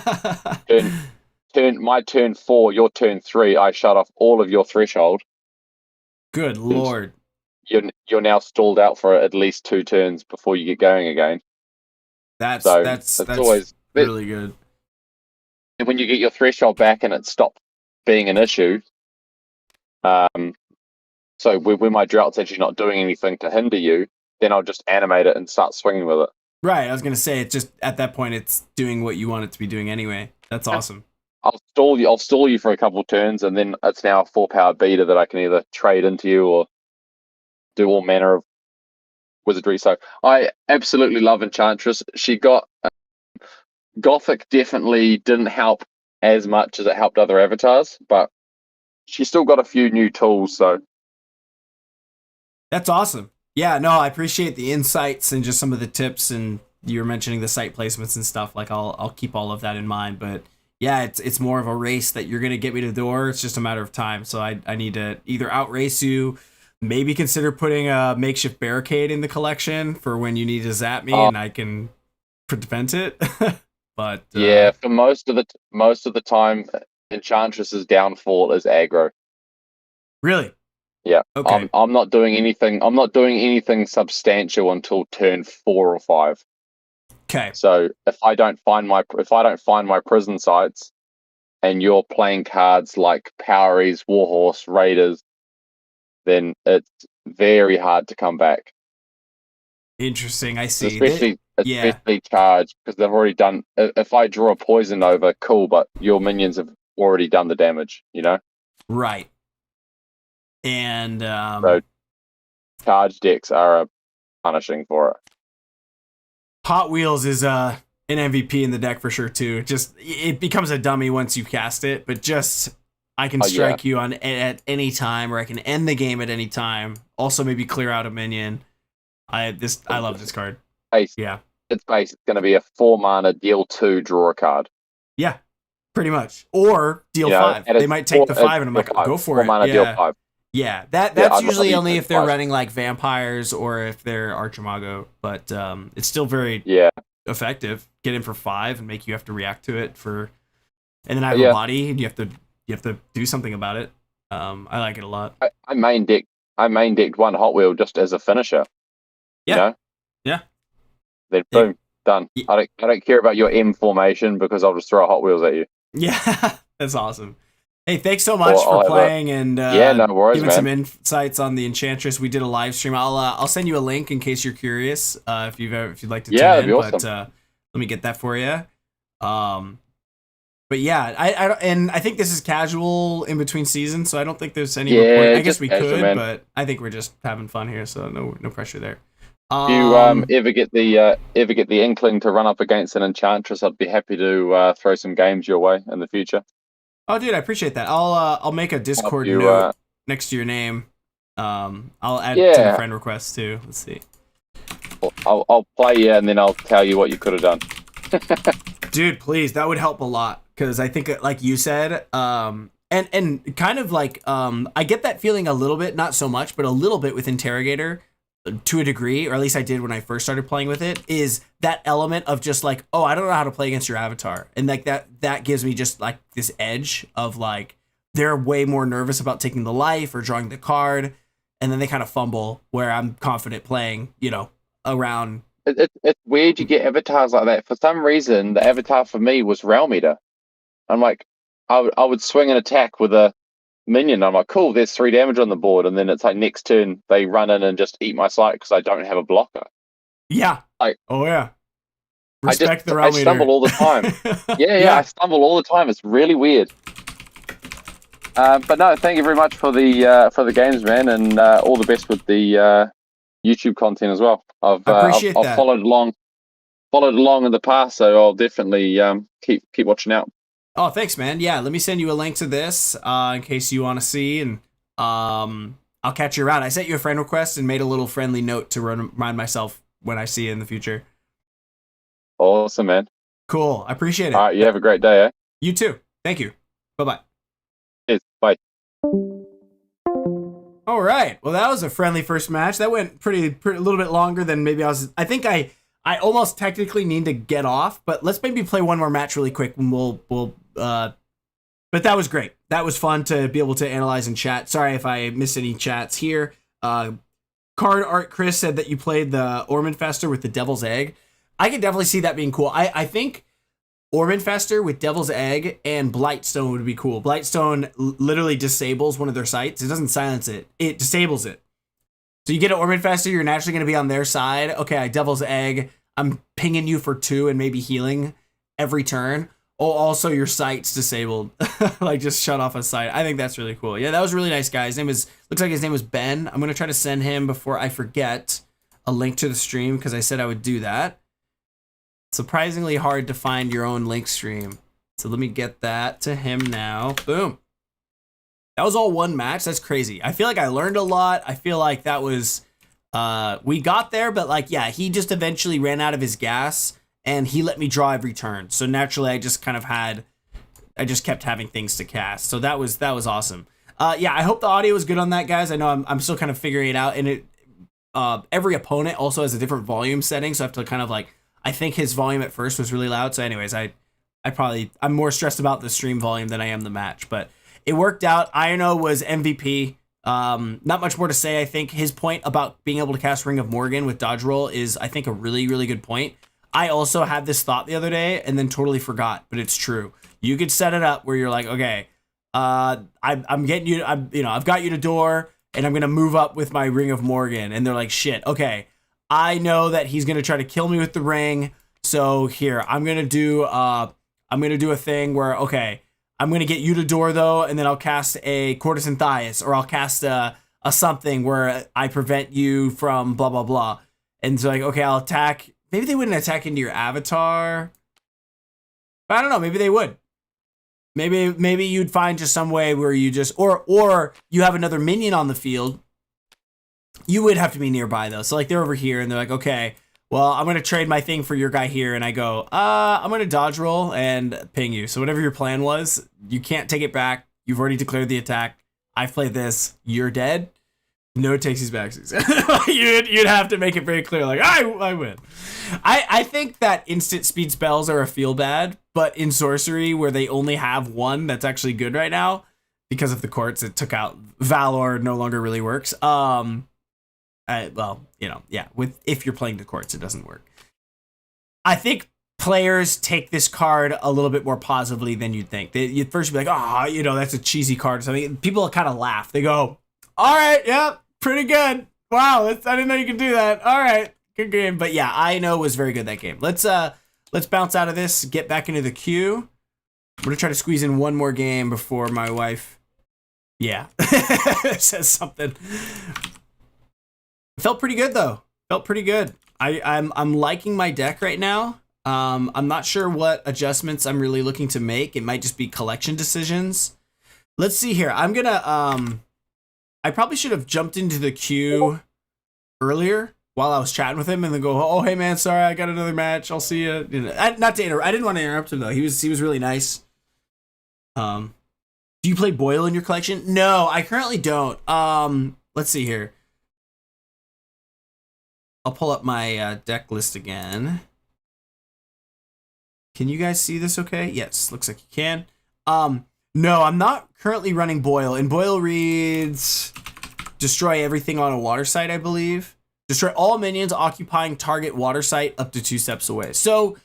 my turn 4, your turn 3, I shut off all of your threshold. Good lord. You're now stalled out for at least 2 turns before you get going again. That's always really good. And when you get your threshold back and it stops being an issue, so when my drought's actually not doing anything to hinder you, then I'll just animate it and start swinging with it. Right, I was gonna say, it's just at that point it's doing what you want it to be doing anyway. That's awesome. I'll stall you for a couple of turns, and then it's now a 4-power beater that I can either trade into you or do all manner of wizardry. So I absolutely love Enchantress. She got Gothic definitely didn't help as much as it helped other avatars, but she still got a few new tools. So that's awesome. Yeah, no, I appreciate the insights and just some of the tips, and you were mentioning the site placements and stuff. Like I'll keep all of that in mind, but yeah, it's more of a race that you're gonna get me to the door. It's just a matter of time. So I need to either outrace you, maybe consider putting a makeshift barricade in the collection for when you need to zap me and I can prevent it. But yeah, for most of the time, Enchantress's downfall is aggro. really, Yeah, okay, I'm not doing anything. I'm not doing anything substantial until turn 4 or 5. okay, So if I don't find my prison sites, and you're playing cards like Poweries, Warhorse, Raiders, then it's very hard to come back. interesting. I see. Yeah, Especially charged, because they've already done. If I draw a poison over, cool, but your minions have already done the damage. right. And So charge decks are punishing for it. Hot Wheels is an MVP in the deck for sure too. Just it becomes a dummy once you cast it, but just I can strike you on at any time, or I can end the game at any time. Also, maybe clear out a minion. I love this card. Base. Yeah, It's base. It's going to be a 4 mana deal 2, draw a card. yeah, pretty much. Or deal 5. They might take the 5, and I'm like, go for it. 4 mana deal 5. Yeah, that's usually only if they're running like vampires or if they're Archimago, but it's still very effective. Get in for 5 and make you have to react to it and then I have a body and you have to do something about it. I like it a lot. I main decked one Hot Wheel just as a finisher. Yeah. Then boom, done. Yeah. I don't care about your M formation because I'll just throw Hot Wheels at you. Yeah, that's awesome. Hey, thanks so much for playing and no worries, giving man. some insights on the Enchantress. We did a live stream. I'll send you a link in case you're curious. If you'd like to tune in. That'd be awesome. But let me get that for you. But yeah, I think this is casual in between seasons, so I don't think there's any report. I guess we could, man. But I think we're just having fun here, so no pressure there. If you ever get the inkling to run up against an Enchantress, I'd be happy to throw some games your way in the future. Oh, dude, I appreciate that. I'll make a Discord note next to your name. I'll add to the friend request too. Let's see. I'll play you and then I'll tell you what you could have done. Dude, please, that would help a lot because I think, like you said, and kind of like I get that feeling a little bit, not so much, but a little bit with Interrogator. To a degree, or at least I did when I first started playing with it, is that element of just like, oh, I don't know how to play against your avatar. And like that gives me just like this edge of like, they're way more nervous about taking the life or drawing the card. And then they kind of fumble where I'm confident playing, around. It's weird you get avatars like that. For some reason, the avatar for me was Realm Eater. I'm like, I would swing an attack with a minion. I'm like, cool, there's 3 damage on the board, and then it's like next turn they run in and just eat my sight because I don't have a blocker. Yeah. Like, oh yeah. Respect the realm. I stumble all the time. yeah, I stumble all the time. It's really weird. But no, thank you very much for the games, man, and all the best with the YouTube content as well. I've followed along in the past, so I'll definitely keep watching out. Oh, thanks, man. Yeah, let me send you a link to this in case you want to see, and I'll catch you around. I sent you a friend request and made a little friendly note to remind myself when I see you in the future. Awesome, man. Cool. I appreciate it. All right, you have a great day, eh? You too. Thank you. Bye-bye. Cheers. Bye. All right. Well, that was a friendly first match. That went pretty a little bit longer than maybe I think I almost technically need to get off, but let's maybe play one more match really quick and but that was great. That was fun to be able to analyze and chat. Sorry if I missed any chats here. Card Art Chris said that you played the Ormanfester with the Devil's Egg. I can definitely see that being cool. I think Ormanfester with Devil's Egg and Blightstone would be cool. Blightstone literally disables one of their sites. It doesn't silence it. It disables it. So you get an Ormanfester, you're naturally going to be on their side. Okay, Devil's Egg, I'm pinging you for 2 and maybe healing every turn. Oh, also your sight's disabled. Like just shut off a sight. I think that's really cool. Yeah, that was a really nice guy. Looks like his name was Ben. I'm going to try to send him before I forget a link to the stream because I said I would do that. Surprisingly hard to find your own link stream. So let me get that to him now. Boom. That was all one match. That's crazy. I feel like I learned a lot. I feel like that was, we got there, but like, yeah, he just eventually ran out of his gas and he let me draw every turn. So naturally I just kept having things to cast. So that was awesome. Yeah, I hope the audio was good on that, guys. I know I'm still kind of figuring it out, and it every opponent also has a different volume setting, so I have to kind of like, I think his volume at first was really loud. So anyways, I'm more stressed about the stream volume than I am the match, but it worked out. Iono was MVP. Not much more to say. I think his point about being able to cast Ring of Morgan with dodge roll is, I think, a really, really good point. I also had this thought the other day and then totally forgot, but it's true. You could set it up where you're like, okay, I'm getting you, I've got you to door, and I'm gonna move up with my Ring of Morgan, and they're like, shit, okay, I know that he's gonna try to kill me with the ring, so here I'm gonna do a thing where, okay, I'm gonna get you to door though, and then I'll cast a Courtesan Thias, or I'll cast a something where I prevent you from blah blah blah, and so like, okay, I'll attack. Maybe they wouldn't attack into your avatar. But I don't know. Maybe they would. Maybe you'd find just some way where you just, or you have another minion on the field. You would have to be nearby though. So like they're over here and they're like, okay, well, I'm going to trade my thing for your guy here. And I go, I'm going to dodge roll and ping you. So whatever your plan was, you can't take it back. You've already declared the attack. I've played this. You're dead. No takesies backsies. You'd have to make it very clear, like, I win. I think that instant speed spells are a feel bad, but in Sorcery, where they only have one that's actually good right now, because of the courts, it took out Valor, no longer really works. Well, yeah, if you're playing the courts, it doesn't work. I think players take this card a little bit more positively than you'd think. You'd first be like, that's a cheesy card or something. People kind of laugh. They go, all right, yeah, pretty good. Wow, I didn't know you could do that. All right, good game. But yeah, I know was very good that game. Let's bounce out of this, get back into the queue. I'm gonna try to squeeze in one more game before my wife, says something. Felt pretty good though. Felt pretty good. I'm liking my deck right now. I'm not sure what adjustments I'm really looking to make. It might just be collection decisions. Let's see here. I'm gonna I probably should have jumped into the queue earlier while I was chatting with him and then go, oh, hey, man, sorry, I got another match. I'll see you. Not to interrupt. I didn't want to interrupt him, though. He was really nice. Do you play Boyle in your collection? No, I currently don't. Let's see here. I'll pull up my deck list again. Can you guys see this okay? Yes, looks like you can. No, I'm not currently running Boyle, and Boyle reads destroy everything on a water site, I believe. Destroy all minions occupying target water site up to 2 steps away. So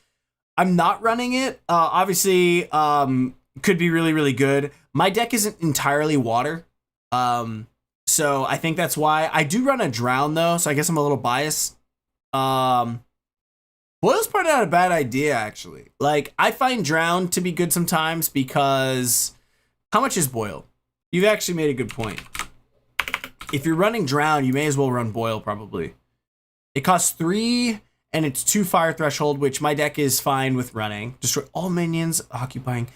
I'm not running it. Obviously, could be really, really good. My deck isn't entirely water. So I think that's why. I do run a drown though, so I guess I'm a little biased. Boyle's probably not a bad idea, actually. Like, I find drown to be good sometimes because how much is Boyle? You've actually made a good point. If you're running drown, you may as well run Boyle, probably. It costs 3 and it's 2 fire threshold, which my deck is fine with running. Destroy all minions occupying.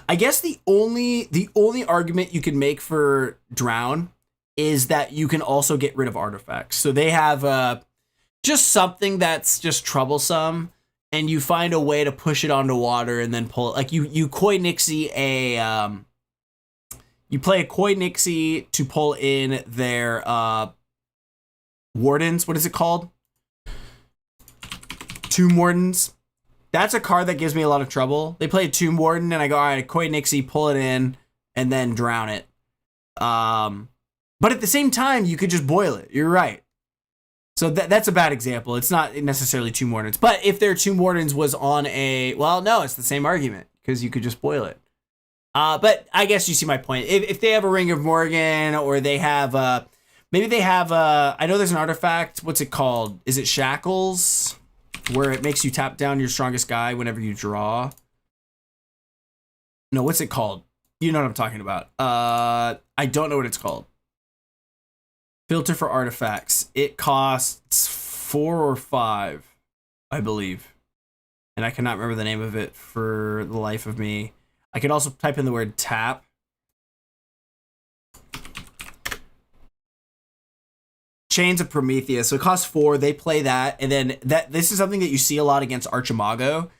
I guess the only argument you can make for drown is that you can also get rid of artifacts. So they have just something that's just troublesome, and you find a way to push it onto water and then pull it. Like you Koi Nixie you play a Koi Nixie to pull in their Wardens. What is it called? Tomb Wardens. That's a card that gives me a lot of trouble. They play a Tomb Warden, and I go, all right, Koi Nixie, pull it in, and then drown it. But at the same time, you could just boil it. You're right. So that's a bad example. It's not necessarily Tomb Wardens. But if their Tomb Wardens was on well, no, it's the same argument, because you could just boil it. But I guess you see my point. If they have a Ring of Morgan, or they have maybe they have I know there's an artifact. What's it called? Is it Shackles? Where it makes you tap down your strongest guy whenever you draw. No, what's it called? You know what I'm talking about. I don't know what it's called. Filter for artifacts. It costs 4 or 5, I believe. And I cannot remember the name of it for the life of me. I could also type in the word tap. Chains of Prometheus. So it costs 4. They play that, and then this is something that you see a lot against Archimago.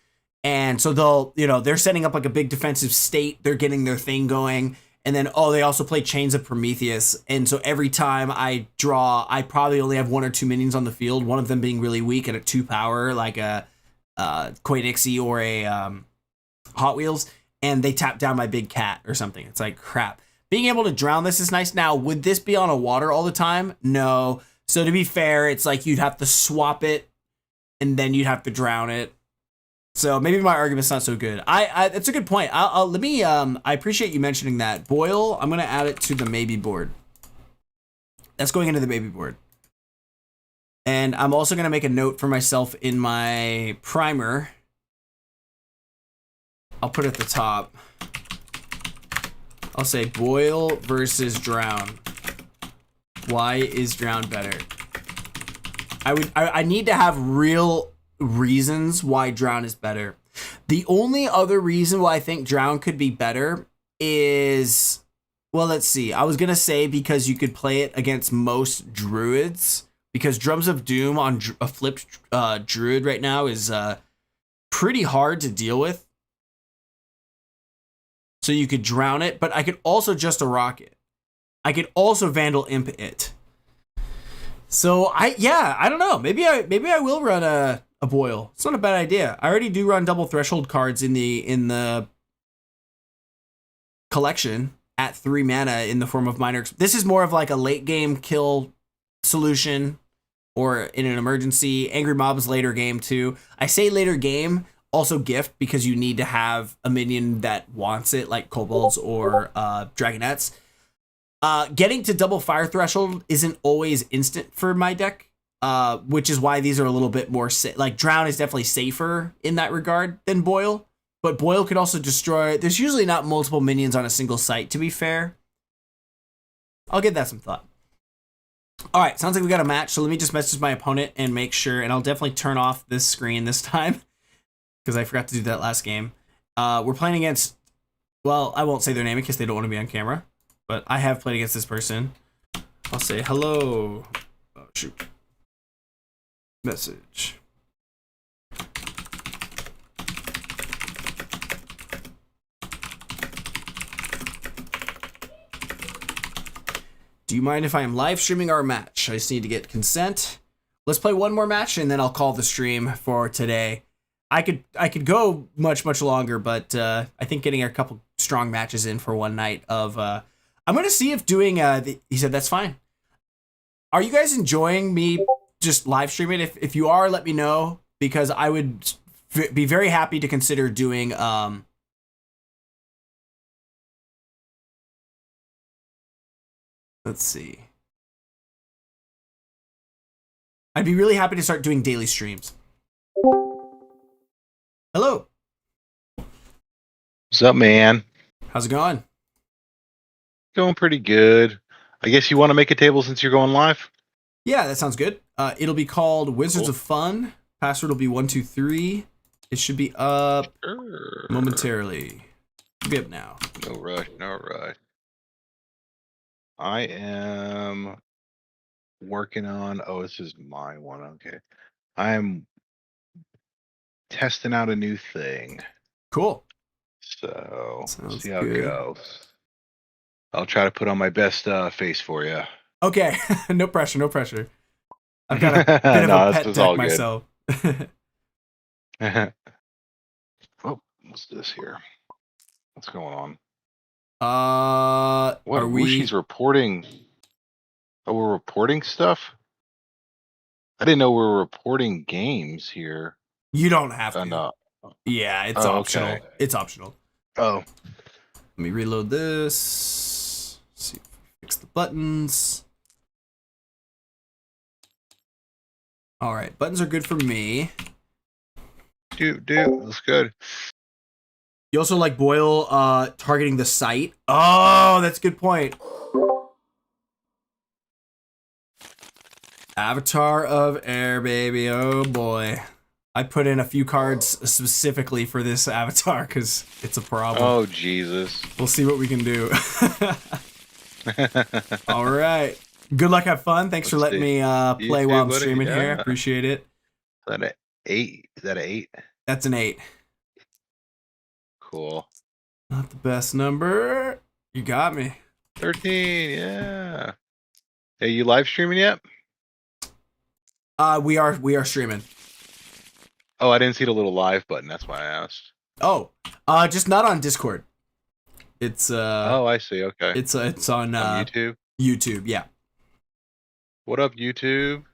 And so they're setting up like a big defensive state. They're getting their thing going, And then, they also play Chains of Prometheus. And so every time I draw, I probably only have 1 or 2 minions on the field, one of them being really weak at a 2 power, like a Koi Nixie or a Hot Wheels, and they tap down my big cat or something. It's like, crap. Being able to drown this is nice. Now, would this be on a water all the time? No. So to be fair, it's like you'd have to swap it, and then you'd have to drown it. So maybe my argument's not so good. That's a good point. Let me. I appreciate you mentioning that. Boil. I'm gonna add it to the maybe board. That's going into the maybe board. And I'm also gonna make a note for myself in my primer. I'll put it at the top. I'll say boil versus drown. Why is drown better? I need to have real reasons why drown is better. The only other reason why I think drown could be better is, well, let's see. I was gonna say because you could play it against most druids, because Drums of Doom on a flipped druid right now is pretty hard to deal with. So you could drown it, but I could also just a rocket. I could also Vandal Imp it. So I don't know. Maybe I will run a boil. It's not a bad idea. I already do run double threshold cards in the collection at 3 mana in the form of minor. This is more of like a late game kill solution or in an emergency. Angry Mobs later game too. I say later game, also gift, because you need to have a minion that wants it, like kobolds or dragonettes. Getting to double fire threshold isn't always instant for my deck, which is why these are a little bit more like drown is definitely safer in that regard than boil, but boil could also destroy. There's usually not multiple minions on a single site, to be fair. I'll give that some thought. All right, sounds like we got a match, so let me just message my opponent and make sure, and I'll definitely turn off this screen this time because I forgot to do that last game. We're playing against, well, I won't say their name in case they don't want to be on camera, but I have played against this person. I'll say hello. Oh, shoot. Message. Do you mind if I am live streaming our match? I just need to get consent. Let's play one more match and then I'll call the stream for today. I could go much longer, but I think getting a couple strong matches in for one night of I'm gonna see if doing he said that's fine. Are you guys enjoying me just live streaming? If you are, let me know, because I would be very happy to consider doing let's see. I'd be really happy to start doing daily streams. Hello. What's up, man? How's it going? Going pretty good. I guess you want to make a table since you're going live? Yeah, that sounds good. It'll be called Wizards of Fun. Password will be 123. It should be up momentarily. Should be up now. No rush, no rush. I am working on. Oh, this is my one. Okay, I am testing out a new thing. Cool. So Sounds see how good. it goes. I'll try to put on my best face for you. Okay, no pressure, no pressure. I've got a bit of a pet deck myself. Oh, what's this here? What's going on? What are we? She's reporting. Oh, we're reporting stuff. I didn't know we were reporting games here. You don't have to. No. Yeah, it's optional. Okay. It's optional. Oh. Let me reload this. See if we fix the buttons. All right, buttons are good for me. Dude, that's good. You also like Boyle targeting the site. Oh, that's a good point. Avatar of Air, baby. Oh boy. I put in a few cards specifically for this avatar because it's a problem. Oh, Jesus. We'll see what we can do. All right. Good luck, have fun. Thanks for letting me play while I'm streaming here. I appreciate it. Is that an 8? Is that an 8? That's an 8. Cool. Not the best number. You got me. 13, yeah. Hey, you live streaming yet? We are streaming. Oh, I didn't see the little live button. That's why I asked. Oh, just not on Discord. It's Oh, I see. Okay. it's on YouTube. YouTube. Yeah. What up, YouTube?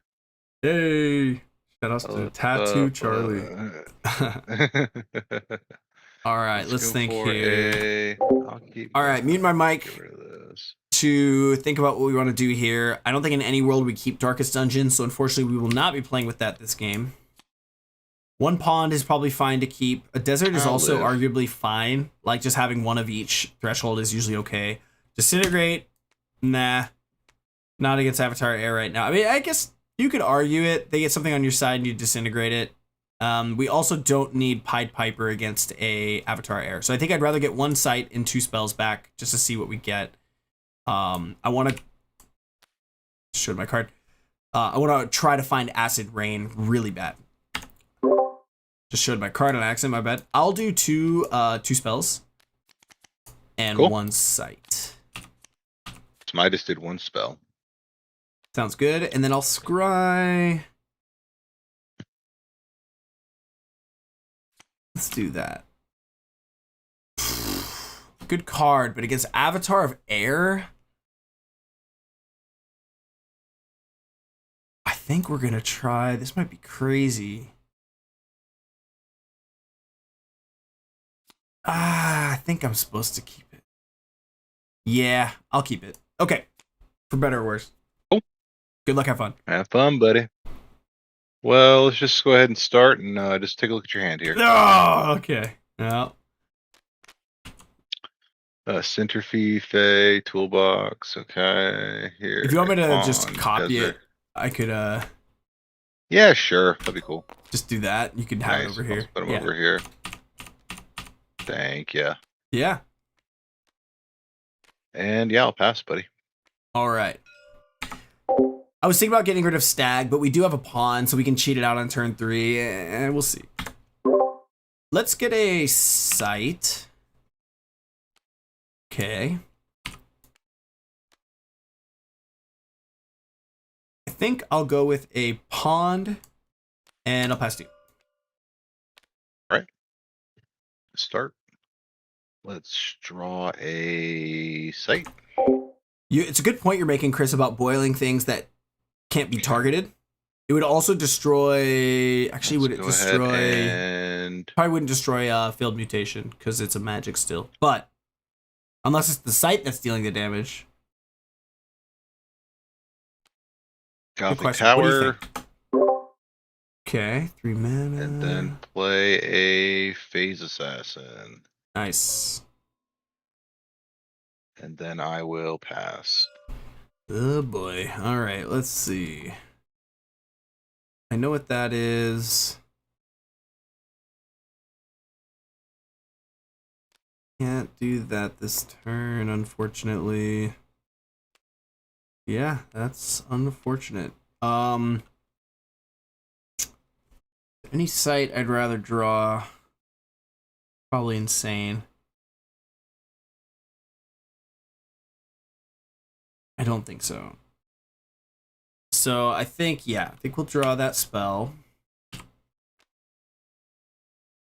Hey, shout outs to What's Tattoo up, Charlie. All right, let's think here. I'll keep All right, mute my get mic rid of this. to think about what we want to do here. I don't think in any world we keep Darkest Dungeon, so unfortunately we will not be playing with that this game. One pond is probably fine to keep. A desert is also arguably fine. Like just having one of each threshold is usually okay. Disintegrate, nah. Not against Avatar Air right now. I mean, I guess you could argue it. They get something on your side and you disintegrate it. We also don't need Pied Piper against a Avatar Air. So I think I'd rather get one sight and 2 spells back just to see what we get. I want to show my card. I want to try to find Acid Rain really bad. Just showed my card on accident, my bad. I'll do 2 spells and Cool. 1 sight. So I just did 1 spell. Sounds good. And then I'll scry. Let's do that. Good card, but against Avatar of Air, I think we're gonna try. This might be crazy. I think I'm supposed to keep it. Yeah, I'll keep it. Okay. For better or worse. Cool. Good luck, have fun. Have fun, buddy. Well, let's just go ahead and start and just take a look at your hand here. Oh, okay. Well. Centrifuge, toolbox. Okay, here. If you want me to pond, just copy desert. it, I could Yeah, sure. That'd be cool. just do that. You can have it Nice. over here. Let's put them Yeah. over here. Thank you. Yeah. And yeah, I'll pass, buddy. All right. I was thinking about getting rid of Stag, but we do have a pawn, so we can cheat it out on turn 3, and we'll see. Let's get a sight. Okay. I think I'll go with a pond, and I'll pass to you. Start. Let's draw a site. It's a good point you're making, Chris, about boiling things that can't be targeted. It would also destroy. Actually, would it Go ahead destroy? and Probably wouldn't destroy Field Mutation because it's a magic still. But unless it's the site that's dealing the damage. Gothic question. What do you Tower. think? Okay, 3 mana. And then play a Phase Assassin. Nice. And then I will pass. Oh boy. All right, let's see. I know what that is. Can't do that this turn, unfortunately. Yeah, that's unfortunate. Any site I'd rather draw. Probably insane. I don't think so. So I think we'll draw that spell.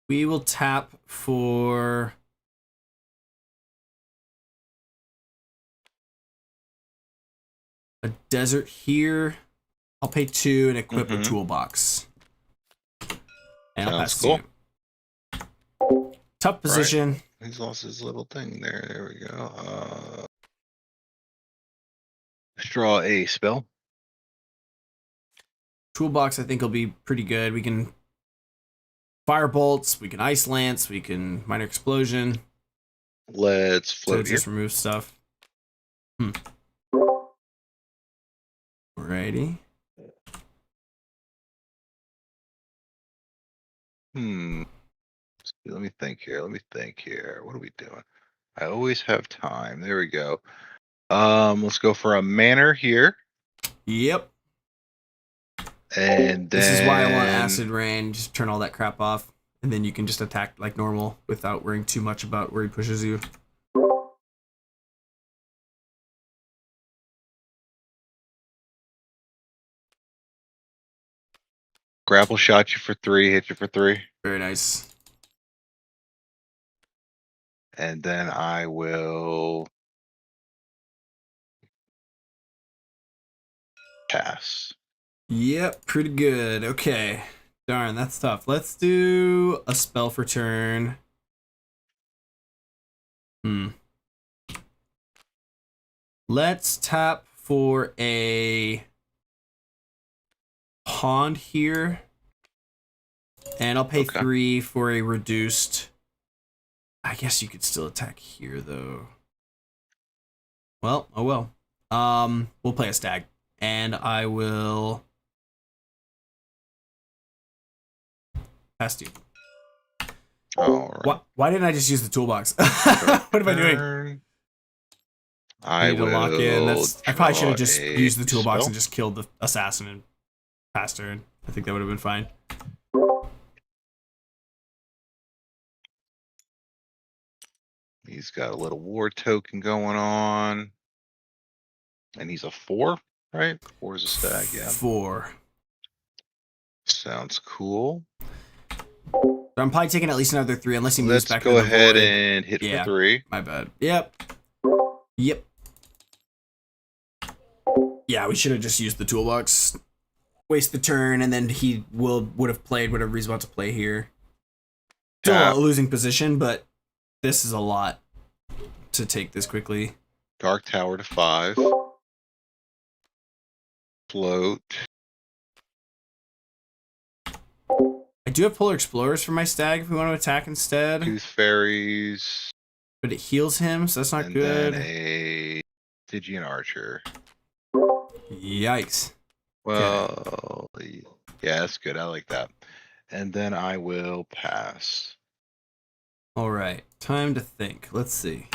We will tap for a desert here. I'll pay 2 and equip a toolbox. And I'll pass Sounds to you. Tough position. He's lost his little thing there. There we go. Let's draw a spell. Toolbox I think will be pretty good. We can fire bolts, we can ice lance, we can minor explosion. Let's So float here. just remove stuff. Alrighty. Let me think here. What are we doing? I always have time. There we go. Let's go for a manor here. Yep. And then This is why I want Acid Rain. Just turn all that crap off. And then you can just attack like normal without worrying too much about where he pushes you. Grapple shot you for 3, hit you for 3. Very nice. And then I will pass. Yep, pretty good. Okay. Darn, that's tough. Let's do a spell for turn. Let's tap for a pond here. And I'll pay 3 for a reduced. I guess you could still attack here though. Well, oh well. We'll play a stag. And I will pass you. All right. Why didn't I just use the toolbox? What am I doing? I need to lock in. I probably should have just used the toolbox and just killed the assassin and passed her. I think that would have been fine. He's got a little war token going on. And he's a 4, right? 4 is a stag, yeah. 4. Sounds cool. So I'm probably taking at least another 3 unless he moves Let's back go to the ahead void. and hit for 3. My bad. Yep. Yeah, we should have just used the toolbox. Waste the turn, and then he would have played whatever he's about to play here. Still a losing position, but this is a lot to take this quickly. Dark Tower to 5. Float. I do have Polar Explorers for my stag if we want to attack instead. Tooth Fairies. But it heals him, so that's not good. And then a Stygian Archer. Yikes. Well, yeah, that's good. I like that. And then I will pass. All right, time to think. Let's see.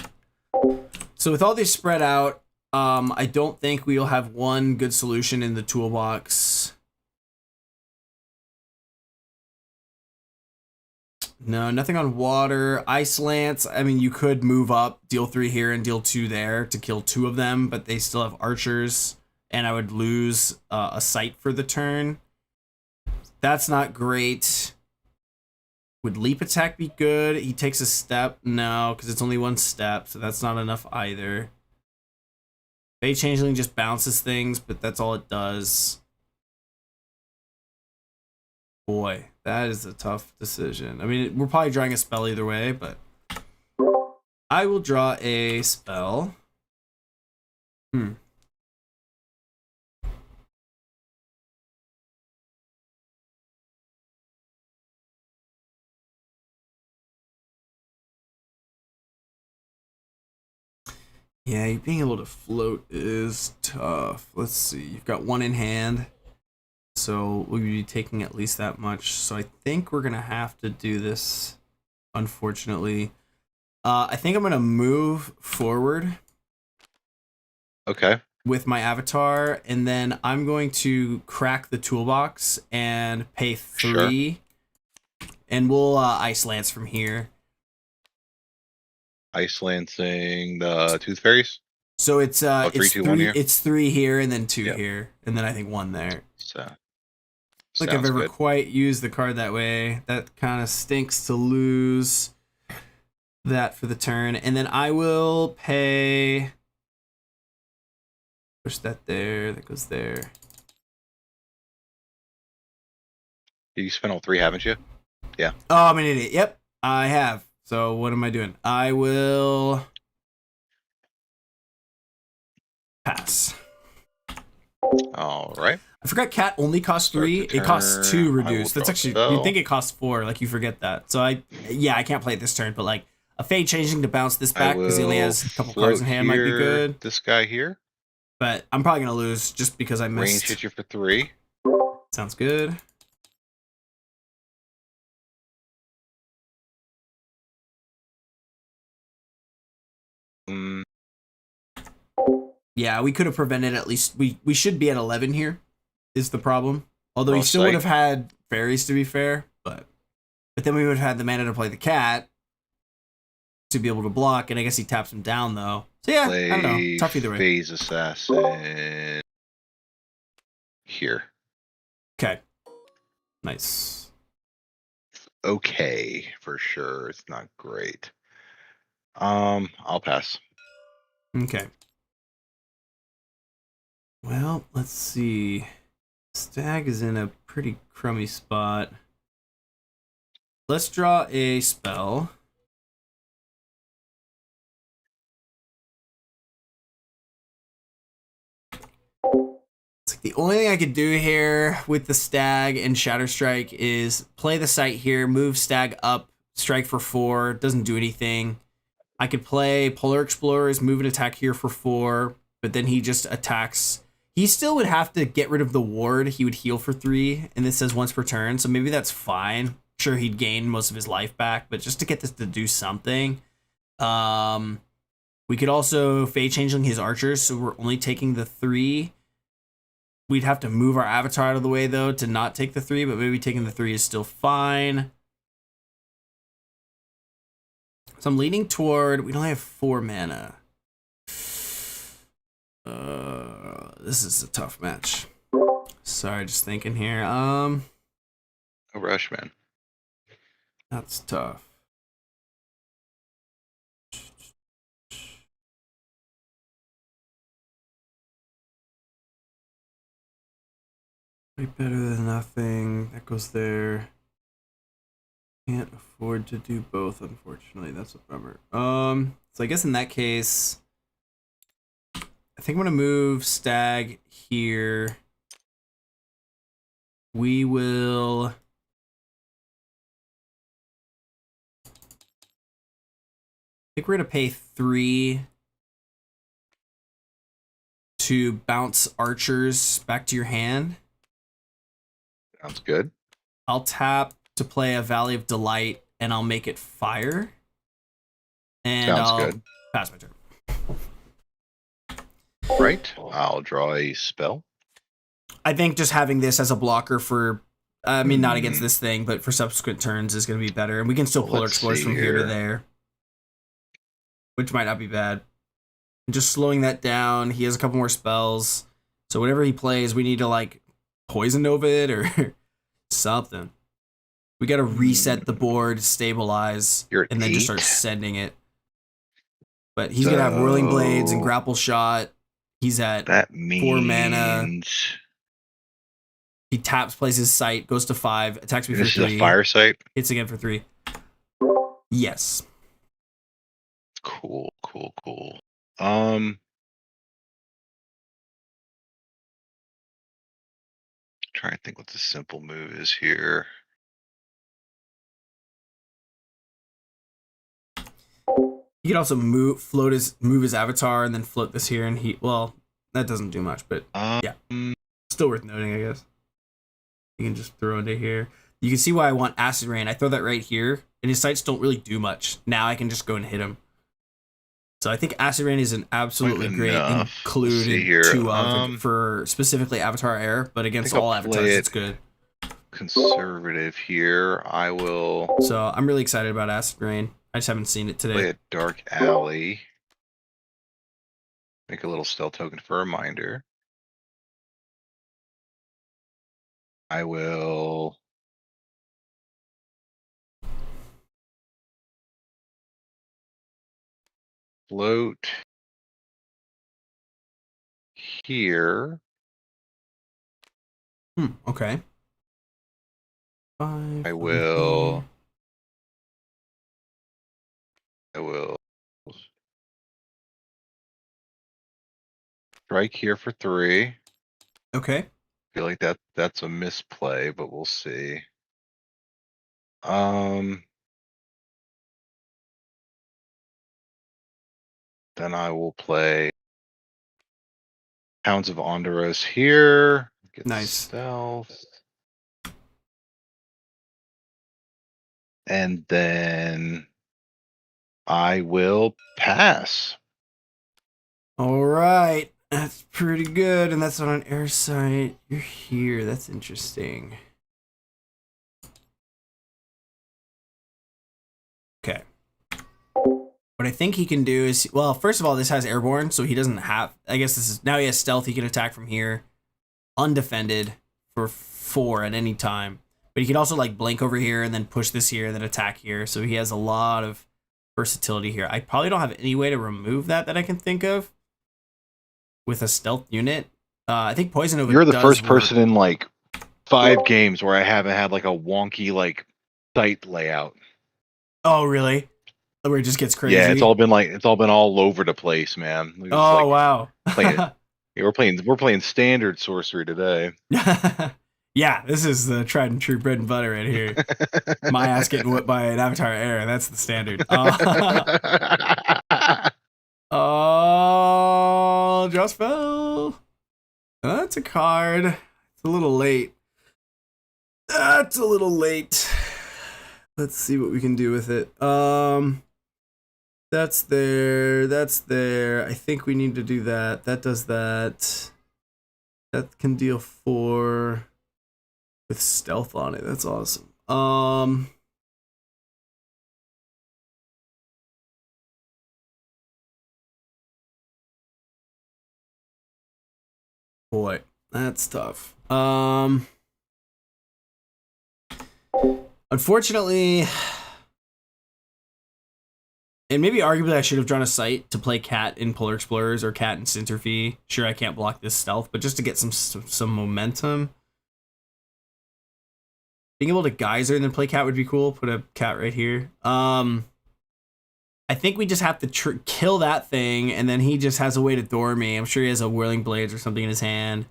So with all these spread out, I don't think we'll have one good solution in the toolbox. No, nothing on water. Ice Lance, I mean, you could move up, deal 3 here and deal 2 there to kill 2 of them, but they still have archers, and I would lose a sight for the turn. That's not great. Would leap attack be good? He takes a step. No, because it's only 1 step, so that's not enough either. Fey Changeling just bounces things, but that's all it does. Boy, that is a tough decision. I mean, we're probably drawing a spell either way, but I will draw a spell. Yeah, being able to float is tough. Let's see. You've got 1 in hand. So we'll be taking at least that much. So I think we're going to have to do this, unfortunately. I think I'm going to move forward. Okay. With my avatar. And then I'm going to crack the toolbox and pay 3. Sure. And we'll Ice Lance from here. Ice Lancing the Tooth Fairies? So it's 3, 2, 1 here? It's 3 here and then 2 here. And then I think 1 there. So, like I've ever quite used the card that way. That kind of stinks to lose that for the turn. And then I will pay... Push that there. That goes there. You spent all 3, haven't you? Yeah. Oh, I'm an idiot. Yep, I have. So what am I doing? I will... pass. All right. I forgot cat only costs 3. It costs 2 reduced. That's actually, you'd think it costs 4, like you forget that. So I can't play it this turn, but like a Fey Changing to bounce this back because he only has a couple cards in hand might be good. This guy here. But I'm probably going to lose just because I missed. Range hit you for 3. Sounds good. Yeah, we could have prevented at least. We should be at 11 here, is the problem. Although he still would have had fairies, to be fair. But then we would have had the mana to play the cat to be able to block. And I guess he taps him down, though. So yeah, I don't know. Tough either way. Phase Assassin. Here. Okay. Nice. Okay, for sure. It's not great. I'll pass. Okay. Well, let's see. Stag is in a pretty crummy spot. Let's draw a spell. It's like the only thing I could do here with the Stag and Shatter Strike is play the sight here, move Stag up, strike for 4, doesn't do anything. I could play Polar Explorers, move an attack here for 4, but then he just attacks. He still would have to get rid of the ward. He would heal for 3, and this says once per turn, so maybe that's fine. Sure, he'd gain most of his life back, but just to get this to do something. We could also Fate Changeling his archers, so we're only taking the 3. We'd have to move our avatar out of the way, though, to not take the 3, but maybe taking the 3 is still fine. So I'm leaning toward, we only have 4 mana. This is a tough match. Sorry, just thinking here. No rush, man. That's tough. Way better than nothing. That goes there. Can't afford to do both, unfortunately. That's a bummer. So I guess in that case, I think I'm gonna move Stag here. We will. I think we're gonna pay 3 to bounce archers back to your hand. Sounds good. I'll tap to play a Valley of Delight, and I'll make it fire. And Sounds I'll good. pass my turn. Right. I'll draw a spell. I think just having this as a blocker for, I mean, not against this thing, but for subsequent turns is going to be better. And we can still Polar Let's Explorers see from here to here. there, which might not be bad. And just slowing that down. He has a couple more spells. So whatever he plays, we need to like Poison Nova it or something. We got to reset the board, stabilize, You're at and then just 8. start sending it. But he's going to have Whirling Blades and Grapple Shot. He's at That means 4 mana. He taps, plays his sight, goes to 5, attacks me for this 3. is a fire site. Hits again for 3. Yes. Cool. Trying to think what the simple move is here. He could also move his avatar and then float this here, and well, that doesn't do much, but yeah, still worth noting, I guess. You can just throw into here. You can see why I want Acid Rain. I throw that right here, and his sights don't really do much. Now I can just go and hit him. So I think Acid Rain is an absolutely great included for specifically Avatar Air, but against all avatars, it's good. Conservative here. I will. So I'm really excited about Acid Rain. I just haven't seen it today. Play a Dark Alley. Make a little stealth token for a reminder. I will. Float here. Okay. 5. I will strike here for 3. Okay. Feel like that's a misplay, but we'll see. Then I will play Hounds of Onderos here. Get Nice. Stealth. And then I will pass. All right. That's pretty good. And that's on an air site. You're here. That's interesting. Okay. What I think he can do is, well, first of all, this has airborne, so he doesn't have, I guess this is, now he has stealth. He can attack from here undefended for 4 at any time. But But he can also like blink over here and then push this here and then attack here. So he has a lot of versatility here. I probably don't have any way to remove that I can think of with a stealth unit. I think Poison Oven. You're the does first work. person in like 5 games where I haven't had like a wonky like site layout. Oh, really? Where it just gets crazy. Yeah, it's all been all over the place, man. It was Oh, like wow. yeah, we're playing standard sorcery today. Yeah, this is the tried and true bread and butter right here. My ass getting whipped by an Avatar Air. That's the standard. Oh, just fell. That's a card. It's a little late. That's a little late. Let's see what we can do with it. That's there. That's there. I think we need to do that. That does that. That can deal 4 with stealth on it. That's awesome. Boy, that's tough. Unfortunately, and maybe arguably I should have drawn a sight to play Cat in Polar Explorers or Cat in Centerfee. Sure, I can't block this stealth, but just to get some momentum. Being able to Geyser and then play Cat would be cool. Put a Cat right here. I think we just have to kill that thing, and then he just has a way to door me. I'm sure he has a Whirling Blades or something in his hand.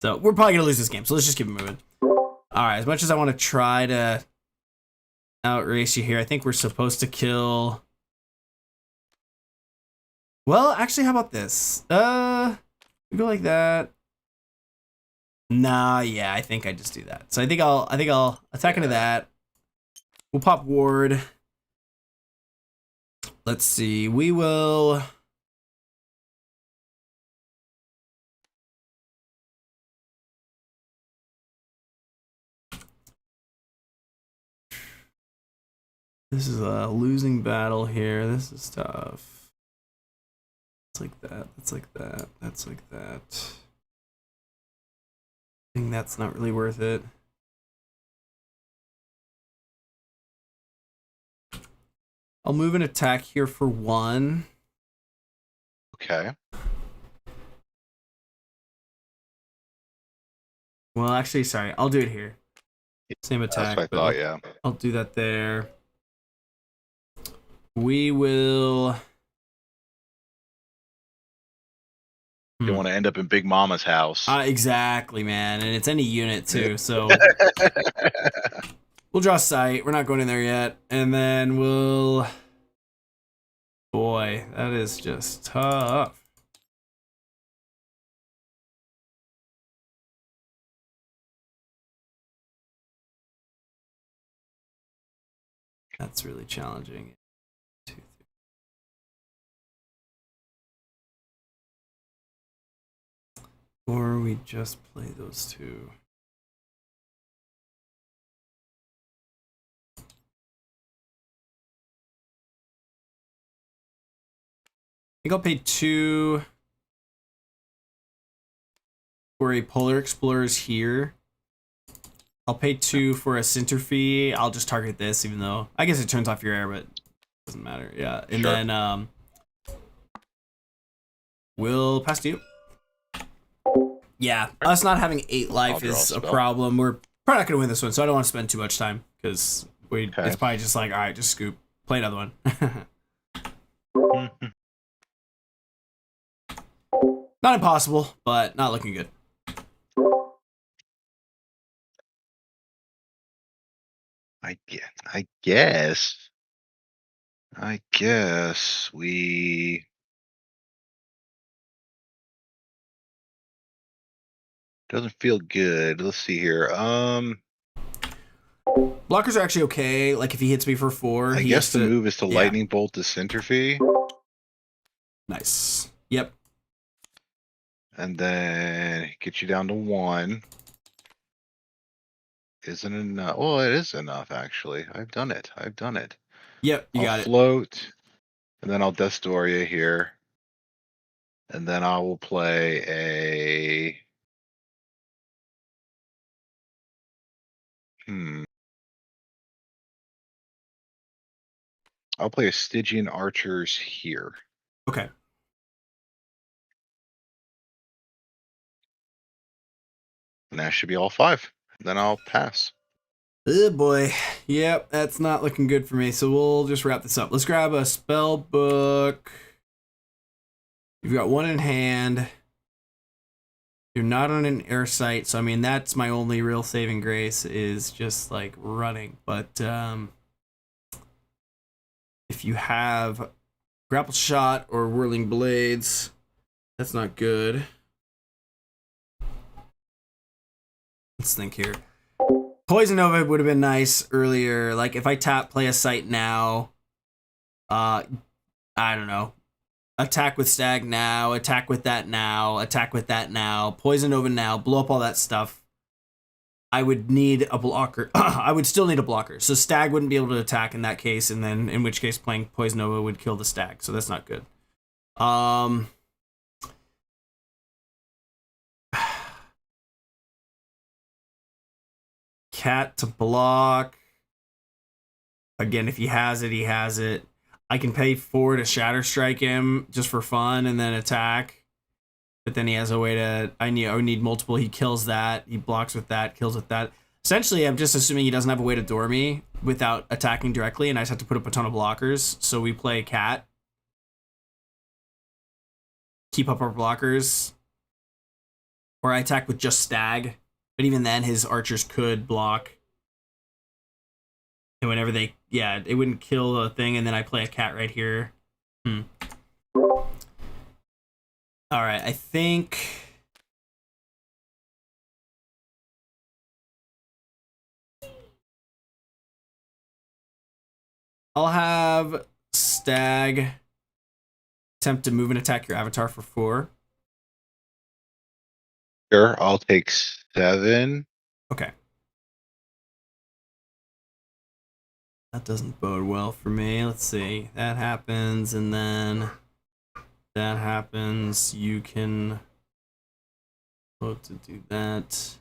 So we're probably going to lose this game, so let's just keep it moving. Alright, as much as I want to try to outrace you here, I think we're supposed to kill... Well, actually, how about this? We go like that. Nah, yeah, I think I just do that. So I think I'll attack into that. We'll pop Ward. Let's see. We will. This is a losing battle here. This is tough. It's like that. That's like that. That's like that. I think that's not really worth it. I'll move an attack here for 1. Okay. Well, actually, sorry. I'll do it here. Same attack. That's what I thought, yeah. I'll do that there. We will... You want to end up in Big Mama's house. Exactly, man. And it's any unit, too, so... We'll draw sight. We're not going in there yet. And then we'll... Boy, that is just tough. That's really challenging. 2, 3. Or we just play those 2. I think I'll pay 2 for a Polar Explorers here. I'll pay 2 for a Centerfee. I'll just target this, even though I guess it turns off your air, but it doesn't matter. Yeah, and sure. Then we'll pass to you. Yeah, us not having 8 life is a problem. We're probably not gonna win this one, so I don't want to spend too much time because it's probably just like, all right, just scoop, play another one. Not impossible, but not looking good. I guess we doesn't feel good. Let's see here. Blockers are actually okay. Like if he hits me for 4, I guess the move is to lightning bolt the Centerfee. Nice. Yep. And then get you down to 1. Isn't enough. Well, it is enough actually. I've done it. Yep, you got I'll it. float, and then I'll Destoria here. And then I will play a I'll play a Stygian Archers here. Okay. And that should be all 5. Then I'll pass. Oh boy. Yep, that's not looking good for me. So we'll just wrap this up. Let's grab a spell book. You've got 1 in hand. You're not on an air site, so I mean that's my only real saving grace is just like running. But if you have grapple shot or whirling blades, that's not good. Let's think here. Poison Nova would have been nice earlier. Like if I tap play a site now, I don't know. Attack with Stag now, attack with that now, attack with that now, Poison Nova now, blow up all that stuff. I would need a blocker. I would still need a blocker. So Stag wouldn't be able to attack in that case, and then in which case playing Poison Nova would kill the Stag. So that's not good. Cat to block. Again, if he has it, he has it. I can pay 4 to Shatter Strike him just for fun and then attack. But then he has a way to... I would need multiple. He kills that. He blocks with that, kills with that. Essentially, I'm just assuming he doesn't have a way to door me without attacking directly, and I just have to put up a ton of blockers. So we play Cat. Keep up our blockers. Or I attack with just Stag. But even then, his archers could block. And whenever they... Yeah, it wouldn't kill a thing, and then I play a Cat right here. Alright, I think... I'll have Stag attempt to move and attack your avatar for 4. Sure, I'll take 7. Okay. That doesn't bode well for me. Let's see. That happens, and then that happens. You can vote to do that.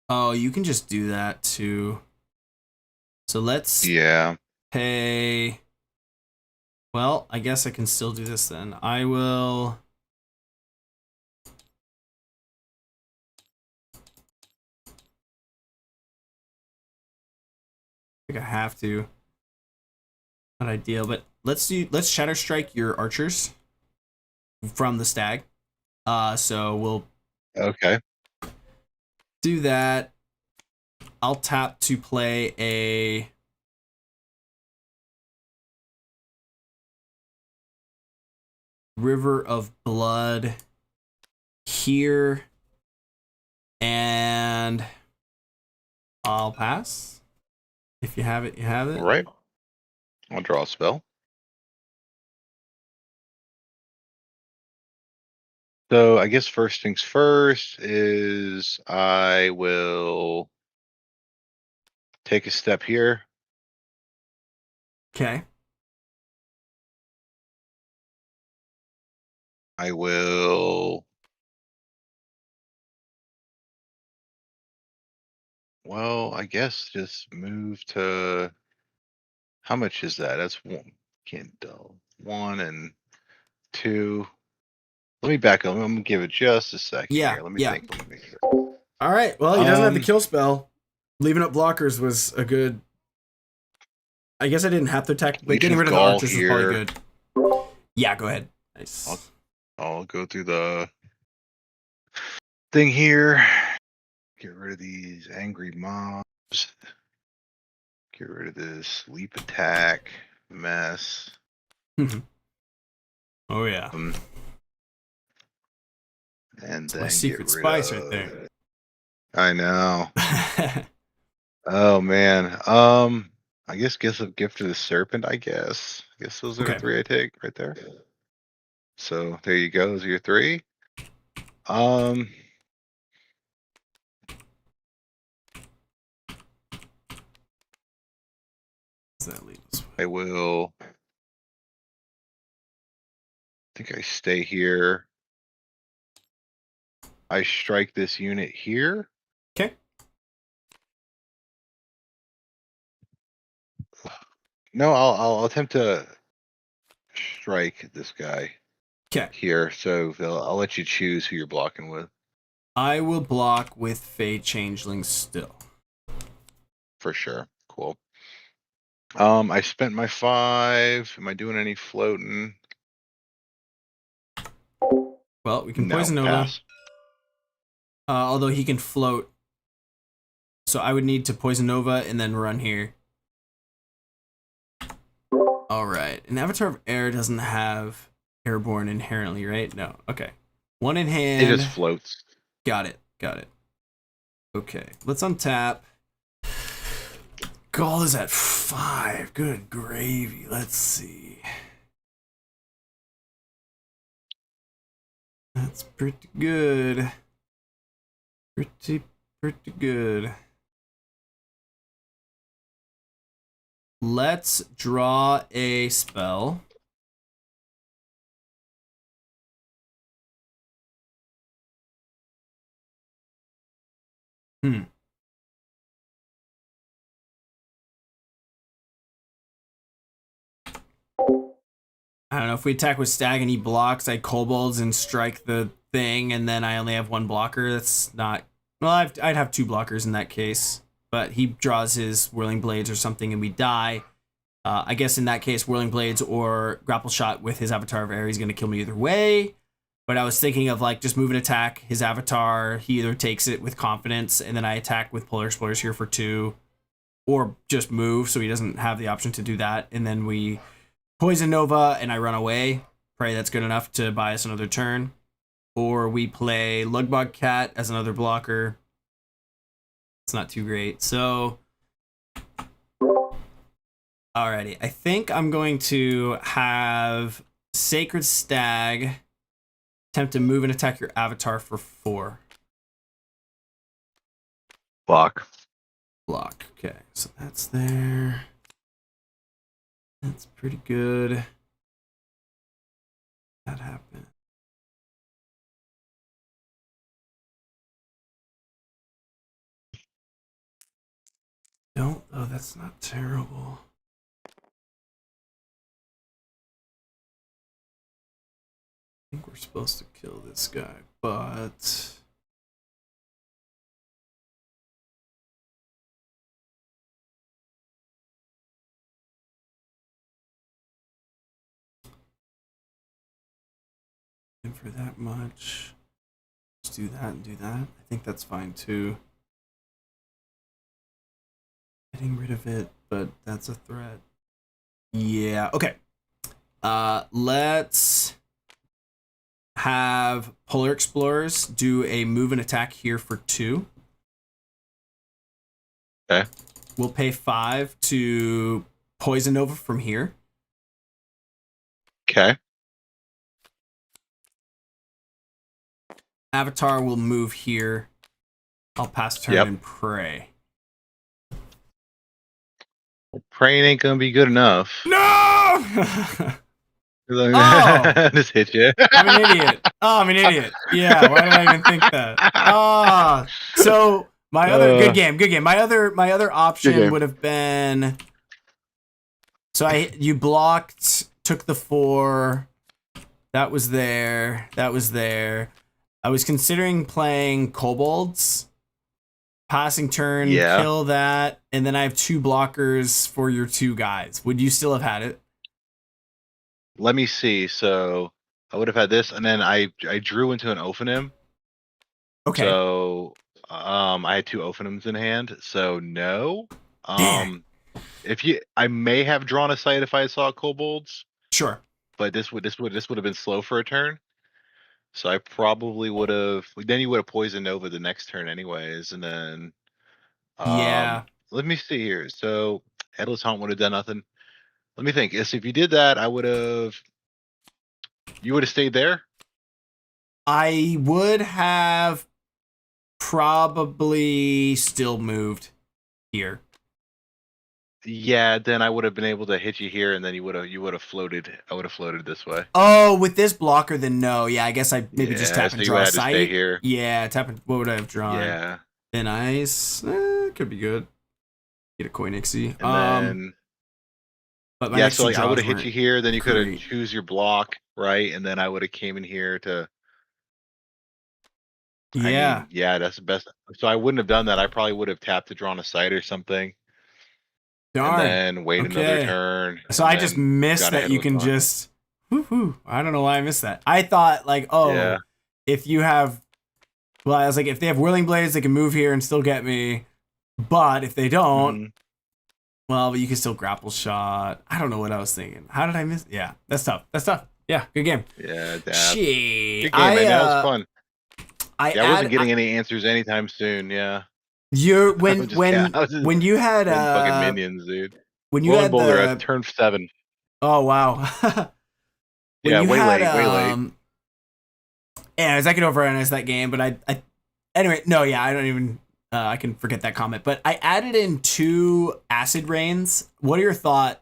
Oh, you can just do that too. So let's pay... Well, I guess I can still do this then. I will... I think I have to. Not ideal, but let's Shatter Strike your archers from the Stag. So we'll do that. I'll tap to play a River of Blood here, and I'll pass. If you have it, you have it. All right. I'll draw a spell. So I guess first things first is I will take a step here. Okay. I will... Well, I guess just move to... How much is that? That's 1. Can't do 1 and 2. Let me back up. I'm gonna give it just a second here. Let me think. Let me make sure. All right. Well, he doesn't have the kill spell. Leaving up blockers was a good... I guess I didn't have to attack, but getting rid of the archers is probably good. Yeah, go ahead. Nice. I'll go through the thing here. Get rid of these angry mobs. Get rid of this leap attack mess. Oh yeah. And That's then my secret spice right there. I know. Oh man. I guess a gift to the serpent, I guess. I guess those are the 3 I take right there. So there you go. Those are your 3. I will... I think I stay here. I strike this unit here. Okay. No, I'll attempt to strike this guy Okay. here. So I'll let you choose who you're blocking with. I will block with Fey Changeling still. For sure. Cool. I spent my 5. Am I doing any floating? Well, we can No, Poison Nova. pass. Although he can float. So I would need to Poison Nova and then run here. Alright. An Avatar of Air doesn't have Airborne inherently, right? No. Okay. One in hand. It just floats. Got it. Got it. Okay. Let's untap. Gall is at 5. Good gravy. Let's see. That's pretty good. Pretty good. Let's draw a spell. I don't know, if we attack with Stag and he blocks, I kobolds and strike the thing, and then I only have one blocker. That's not... Well, I'd have 2 blockers in that case. But he draws his Whirling Blades or something and we die. I guess in that case, Whirling Blades or Grapple Shot with his Avatar of Air, he's going to kill me either way. But I was thinking of like just move an attack, his Avatar, he either takes it with confidence, and then I attack with Polar Explorers here for 2. Or just move so he doesn't have the option to do that. And then we... Poison Nova and I run away. Pray that's good enough to buy us another turn. Or we play Lugbog Cat as another blocker. It's not too great. So, alrighty. I think I'm going to have Sacred Stag attempt to move and attack your Avatar for 4. Block. Block. Okay, so that's there. That's pretty good. That happened. Don't. Oh, that's not terrible. I think we're supposed to kill this guy, but... And for that much, let's do that and do that. I think that's fine too. Getting rid of it, but that's a threat. Yeah, okay. Let's have Polar Explorers do a move and attack here for 2. Okay. We'll pay 5 to Poison Nova from here. Okay. Avatar will move here. I'll pass turn and pray. Praying ain't gonna be good enough. No! Just hit you. I'm an idiot. Oh, I'm an idiot. Yeah, why did I even think that? Ah, so my other good game. My other option would have been, so you blocked, took the 4. That was there. I was considering playing kobolds, passing turn, kill that, and then I have 2 blockers for your 2 guys. Would you still have had it? Let me see. So I would have had this, and then I drew into an Ophanim. Okay. So I had 2 Ophanims in hand. So no. I may have drawn a sight if I saw kobolds. Sure. But this would have been slow for a turn. So I probably would have. Then you would have poisoned over the next turn, anyways, and then. Let me see here. So Headless Haunt would have done nothing. Let me think. Yes, if you did that, I would have. You would have stayed there. I would have probably still moved here. Yeah, then I would have been able to hit you here, and then you would have floated. I would have floated this way. Oh, with this blocker, then no. Yeah, I guess I maybe just tap and draw a sight. Stay here. Yeah, tap and what would I have drawn? Yeah. And ice could be good. Get a Koinixie. And then but my yeah, next so two like I would have draws hit you here, then you could have great. choose your block, right? And then I would have came in here to. I Yeah. mean, yeah, that's the best. So I wouldn't have done that. I probably would have tapped to draw on a site or something, and Darn. then wait another Okay. turn. So and I just then missed got that ahead you with can mine. just. Woo-hoo. I don't know why I missed that. I thought like, oh, Yeah. if you have. Well, I was like, if they have Whirling Blades, they can move here and still get me. But if they don't, Mhm. well, but you can still grapple shot. I don't know what I was thinking. How did I miss? Yeah, that's tough. That's tough. Yeah, good game. Yeah, dab. Shit. Good game, man. That was fun. I wasn't getting any answers anytime soon. Yeah. You I was just when you had fucking minions, dude. when you Rolling had Boulder the at turn 7. oh wow when Yeah, you way had late. yeah, I could overanalyze that game, but I anyway no yeah I don't even I can forget that comment, but I added in 2 acid rains. What are your thoughts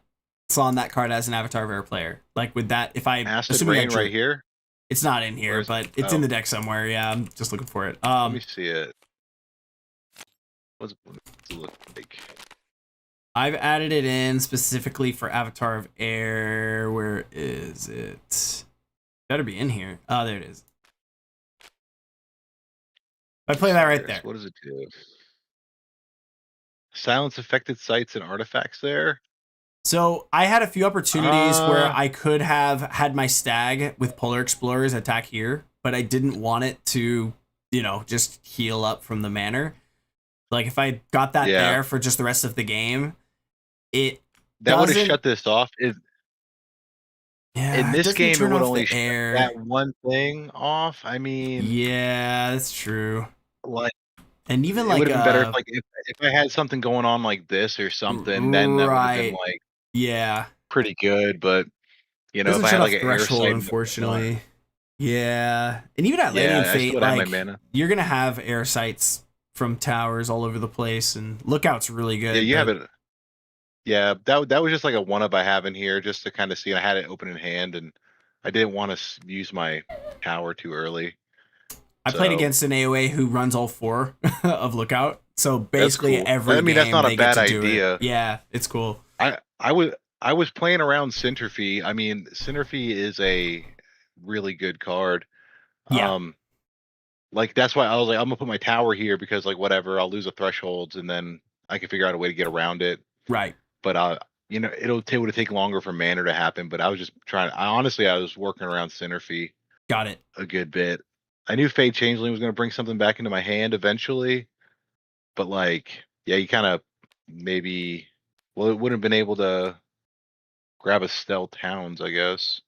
on that card as an Avatar of Air player? Like with that, if I Acid assuming Rain right here. it's not in here, but it's in the deck somewhere. Yeah, I'm just looking for it. Let me see it. What's it look like? I've added it in specifically for Avatar of Air. Where is it? Better be in here. Oh, there it is. I play that right there. What does it do? Silence affected sites and artifacts there. So I had a few opportunities where I could have had my stag with Polar Explorers attack here, but I didn't want it to, just heal up from the manor. Like if I got that there for just the rest of the game, that would have shut this off. In this game, it would only shut that one thing off. I mean, yeah, that's true. Like, and even it like would have been better if I had something going on like this or something. Then that would have been like pretty good. But if I had like an threshold, unfortunately. Yeah, and even at Landing Fate, like you're gonna have air sites from towers all over the place, and Lookout's really good. Yeah, you have it. Yeah, that was just like a one-up I have in here just to kind of see. I had it open in hand, and I didn't want to use my tower too early. I played against an AOA who runs all 4 of Lookout, so basically every game that's not a bad idea. Yeah, it's cool. I was playing around Centerfee. I mean, Centerfee is a really good card. Yeah. Like that's why I was like, I'm gonna put my tower here because like whatever, I'll lose the thresholds and then I can figure out a way to get around it. Right. But it would take longer for manner to happen. But I was just trying. I was working around Centerfee. Got it. A good bit. I knew Fade Changeling was gonna bring something back into my hand eventually, but like, yeah, you kind of maybe. Well, it wouldn't have been able to grab a Stealth Hounds, I guess.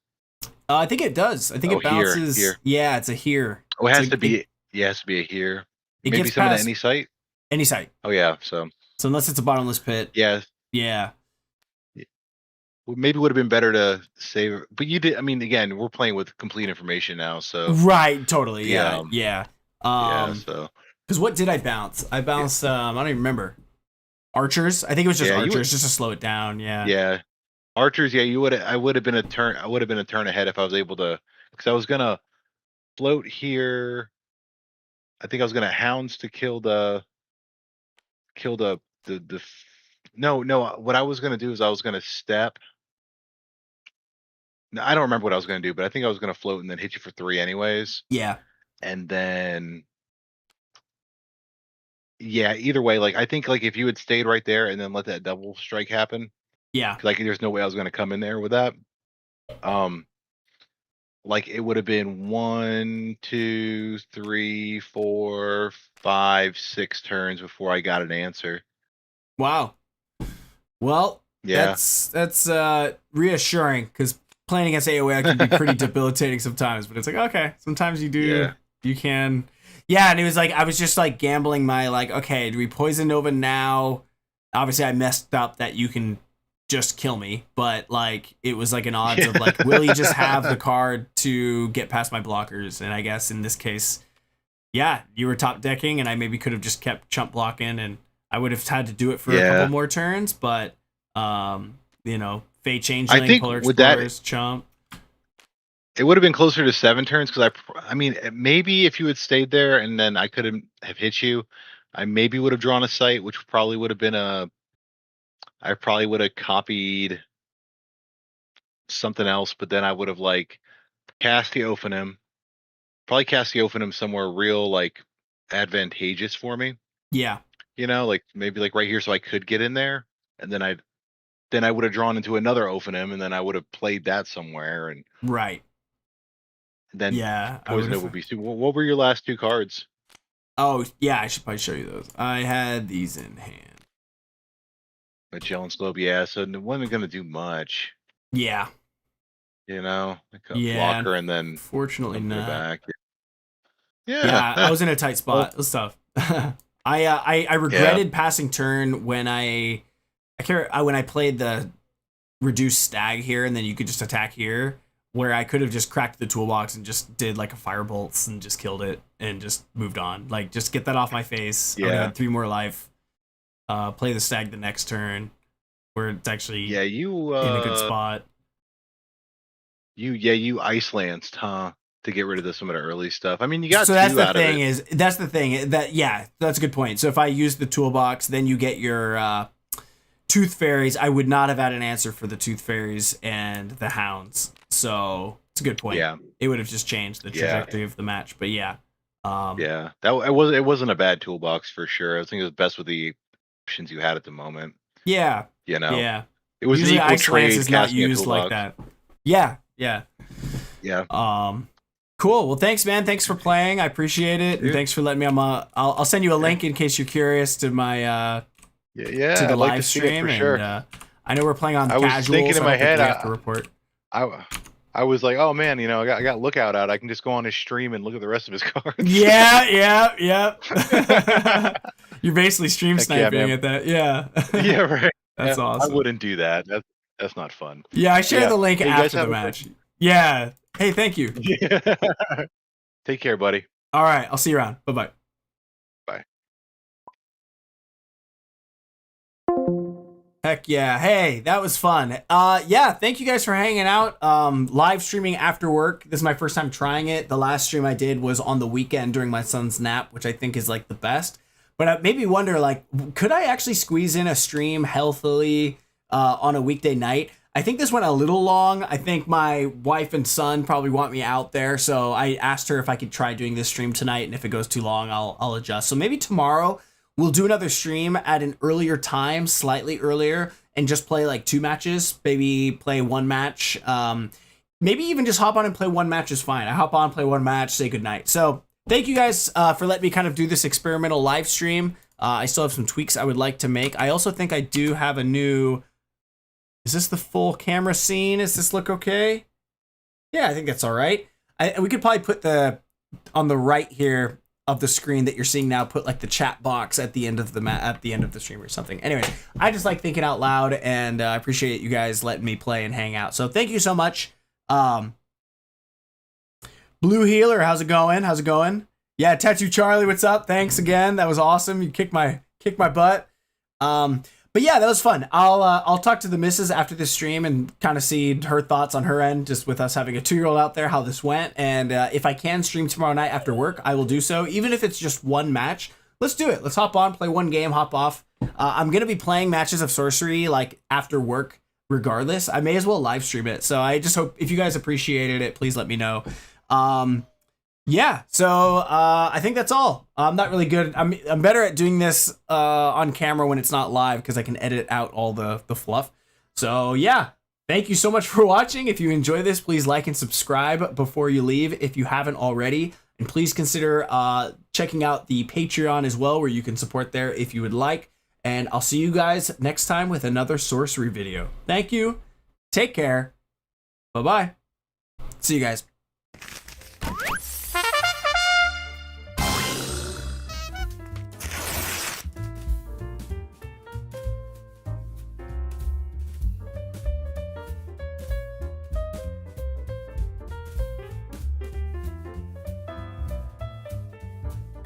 I think it does. I think it bounces. Here. Yeah, it's a here. Oh, it has to be. It has to be a here. Maybe some of any site. Any site. Oh yeah. So unless it's a bottomless pit. Yeah. Yeah. Well, maybe it would have been better to save. But you did. I mean, again, we're playing with complete information now. So right. Totally. Yeah. So. Because what did I bounce? I bounced. I don't even remember. Archers. I think it was just archers, just to slow it down. Yeah. Yeah. Archers. Yeah. I would have been a turn. I would have been a turn ahead if I was able to. Because I was gonna float here. I think I was gonna hounds to kill the. No. What I was gonna do is I was gonna step. No, I don't remember what I was gonna do, but I think I was gonna float and then hit you for 3 anyways. Yeah. And then. Yeah, either way, like I think like if you had stayed right there and then let that double strike happen. Yeah. Like there's no way I was gonna come in there with that. Like it would have been 1, 2, 3, 4, 5, 6 turns before I got an answer. Wow. Well, yeah, that's reassuring because playing against AOA can be pretty debilitating sometimes, but it's like, okay, sometimes you do, you can. Yeah, and it was like, I was just like gambling my like, okay, do we poison Nova now? Obviously I messed up that you can just kill me, but like it was like an odds of like, will he just have the card to get past my blockers? And I guess in this case, yeah, you were top decking and I maybe could have just kept chump blocking and I would have had to do it for a couple more turns, but Fate Changeling, Polar Explorers, chump. It would have been closer to 7 turns because I mean maybe if you had stayed there and then I could have hit you, I maybe would have drawn a site, which probably would have been I probably would have copied something else, but then I would have like cast the Ophanim, probably cast the Ophanim somewhere real like advantageous for me. Yeah. You know, like maybe like right here so I could get in there, and then I would have drawn into another Ophanim, and then I would have played that somewhere, and Right. then Yeah. Poison Oak would be. What were your last 2 cards? Oh, yeah, I should probably show you those. I had these in hand. Magellan's Globe, yeah, so it wasn't going to do much. Yeah. You know? Like a Yeah. blocker and then Fortunately put it not. back. Yeah, I was in a tight spot. It was tough. I regretted passing turn when I played the reduced stag here, and then you could just attack here, where I could have just cracked the toolbox and just did like a firebolts and just killed it and just moved on. Like, just get that off my face. I would have had 3 more life. Play the stag the next turn, where it's actually in a good spot. You ice-lanced, huh? To get rid of some of the early stuff. I mean, you got so 2 that's the out thing of it. that's the thing that's a good point. So if I use the toolbox, then you get your tooth fairies. I would not have had an answer for the tooth fairies and the hounds. So it's a good point. Yeah, it would have just changed the trajectory of the match. But yeah, yeah, it wasn't a bad toolbox for sure. I think it was best with the options you had at the moment. Yeah, you know, yeah. It was usually an equal Ice trade. Lance is not used like that. Yeah. Cool. Well, thanks, man. Thanks for playing. I appreciate it. And thanks for letting me on I'll send you a link in case you're curious to my to the live stream. Sure. And I know we're playing on casual. I was thinking in my head, I have to report. I was like, oh man, you know, I got Lookout out. I can just go on his stream and look at the rest of his cards. Yeah. You're basically stream sniping at that. Yeah. Yeah, right. That's awesome. I wouldn't do that. That's not fun. Yeah, I shared the link after the match. Yeah. Hey, thank you. Take care, buddy. All right, I'll see you around. Bye-bye. Bye. Heck yeah. Hey, that was fun. Yeah, thank you guys for hanging out. Live streaming after work. This is my first time trying it. The last stream I did was on the weekend during my son's nap, which I think is like the best. But it made me wonder, like, could I actually squeeze in a stream healthily on a weekday night? I think this went a little long. I think my wife and son probably want me out there, so I asked her if I could try doing this stream tonight, and if it goes too long, I'll adjust. So maybe tomorrow we'll do another stream at an earlier time, slightly earlier, and just play like 2 matches. Maybe play 1 match. Maybe even just hop on and play 1 match is fine. I hop on, play 1 match, say goodnight. So thank you guys for letting me kind of do this experimental live stream. I still have some tweaks I would like to make. I also think I do have a new... Is this the full camera scene? Does this look okay? Yeah, I think that's all right. We could probably put on the right here of the screen that you're seeing now, put like the chat box at the end of the stream or something. Anyway, I just like thinking out loud, and I appreciate you guys letting me play and hang out. So thank you so much. Blue Healer, how's it going? Yeah, Tattoo Charlie, what's up? Thanks again. That was awesome. You kicked my butt. But yeah, that was fun. I'll talk to the missus after this stream and kind of see her thoughts on her end, just with us having a 2-year-old out there, how this went. And if I can stream tomorrow night after work, I will do so, even if it's just 1 match. Let's do it. Let's hop on, play 1 game, hop off. I'm going to be playing matches of Sorcery like after work regardless. I may as well live stream it. So I just hope if you guys appreciated it, please let me know. Yeah, so I think that's all. I'm not really good. I'm better at doing this on camera when it's not live because I can edit out all the fluff. So yeah, thank you so much for watching. If you enjoy this, please like and subscribe before you leave if you haven't already. And please consider checking out the Patreon as well, where you can support there if you would like. And I'll see you guys next time with another Sorcery video. Thank you. Take care. Bye-bye. See you guys.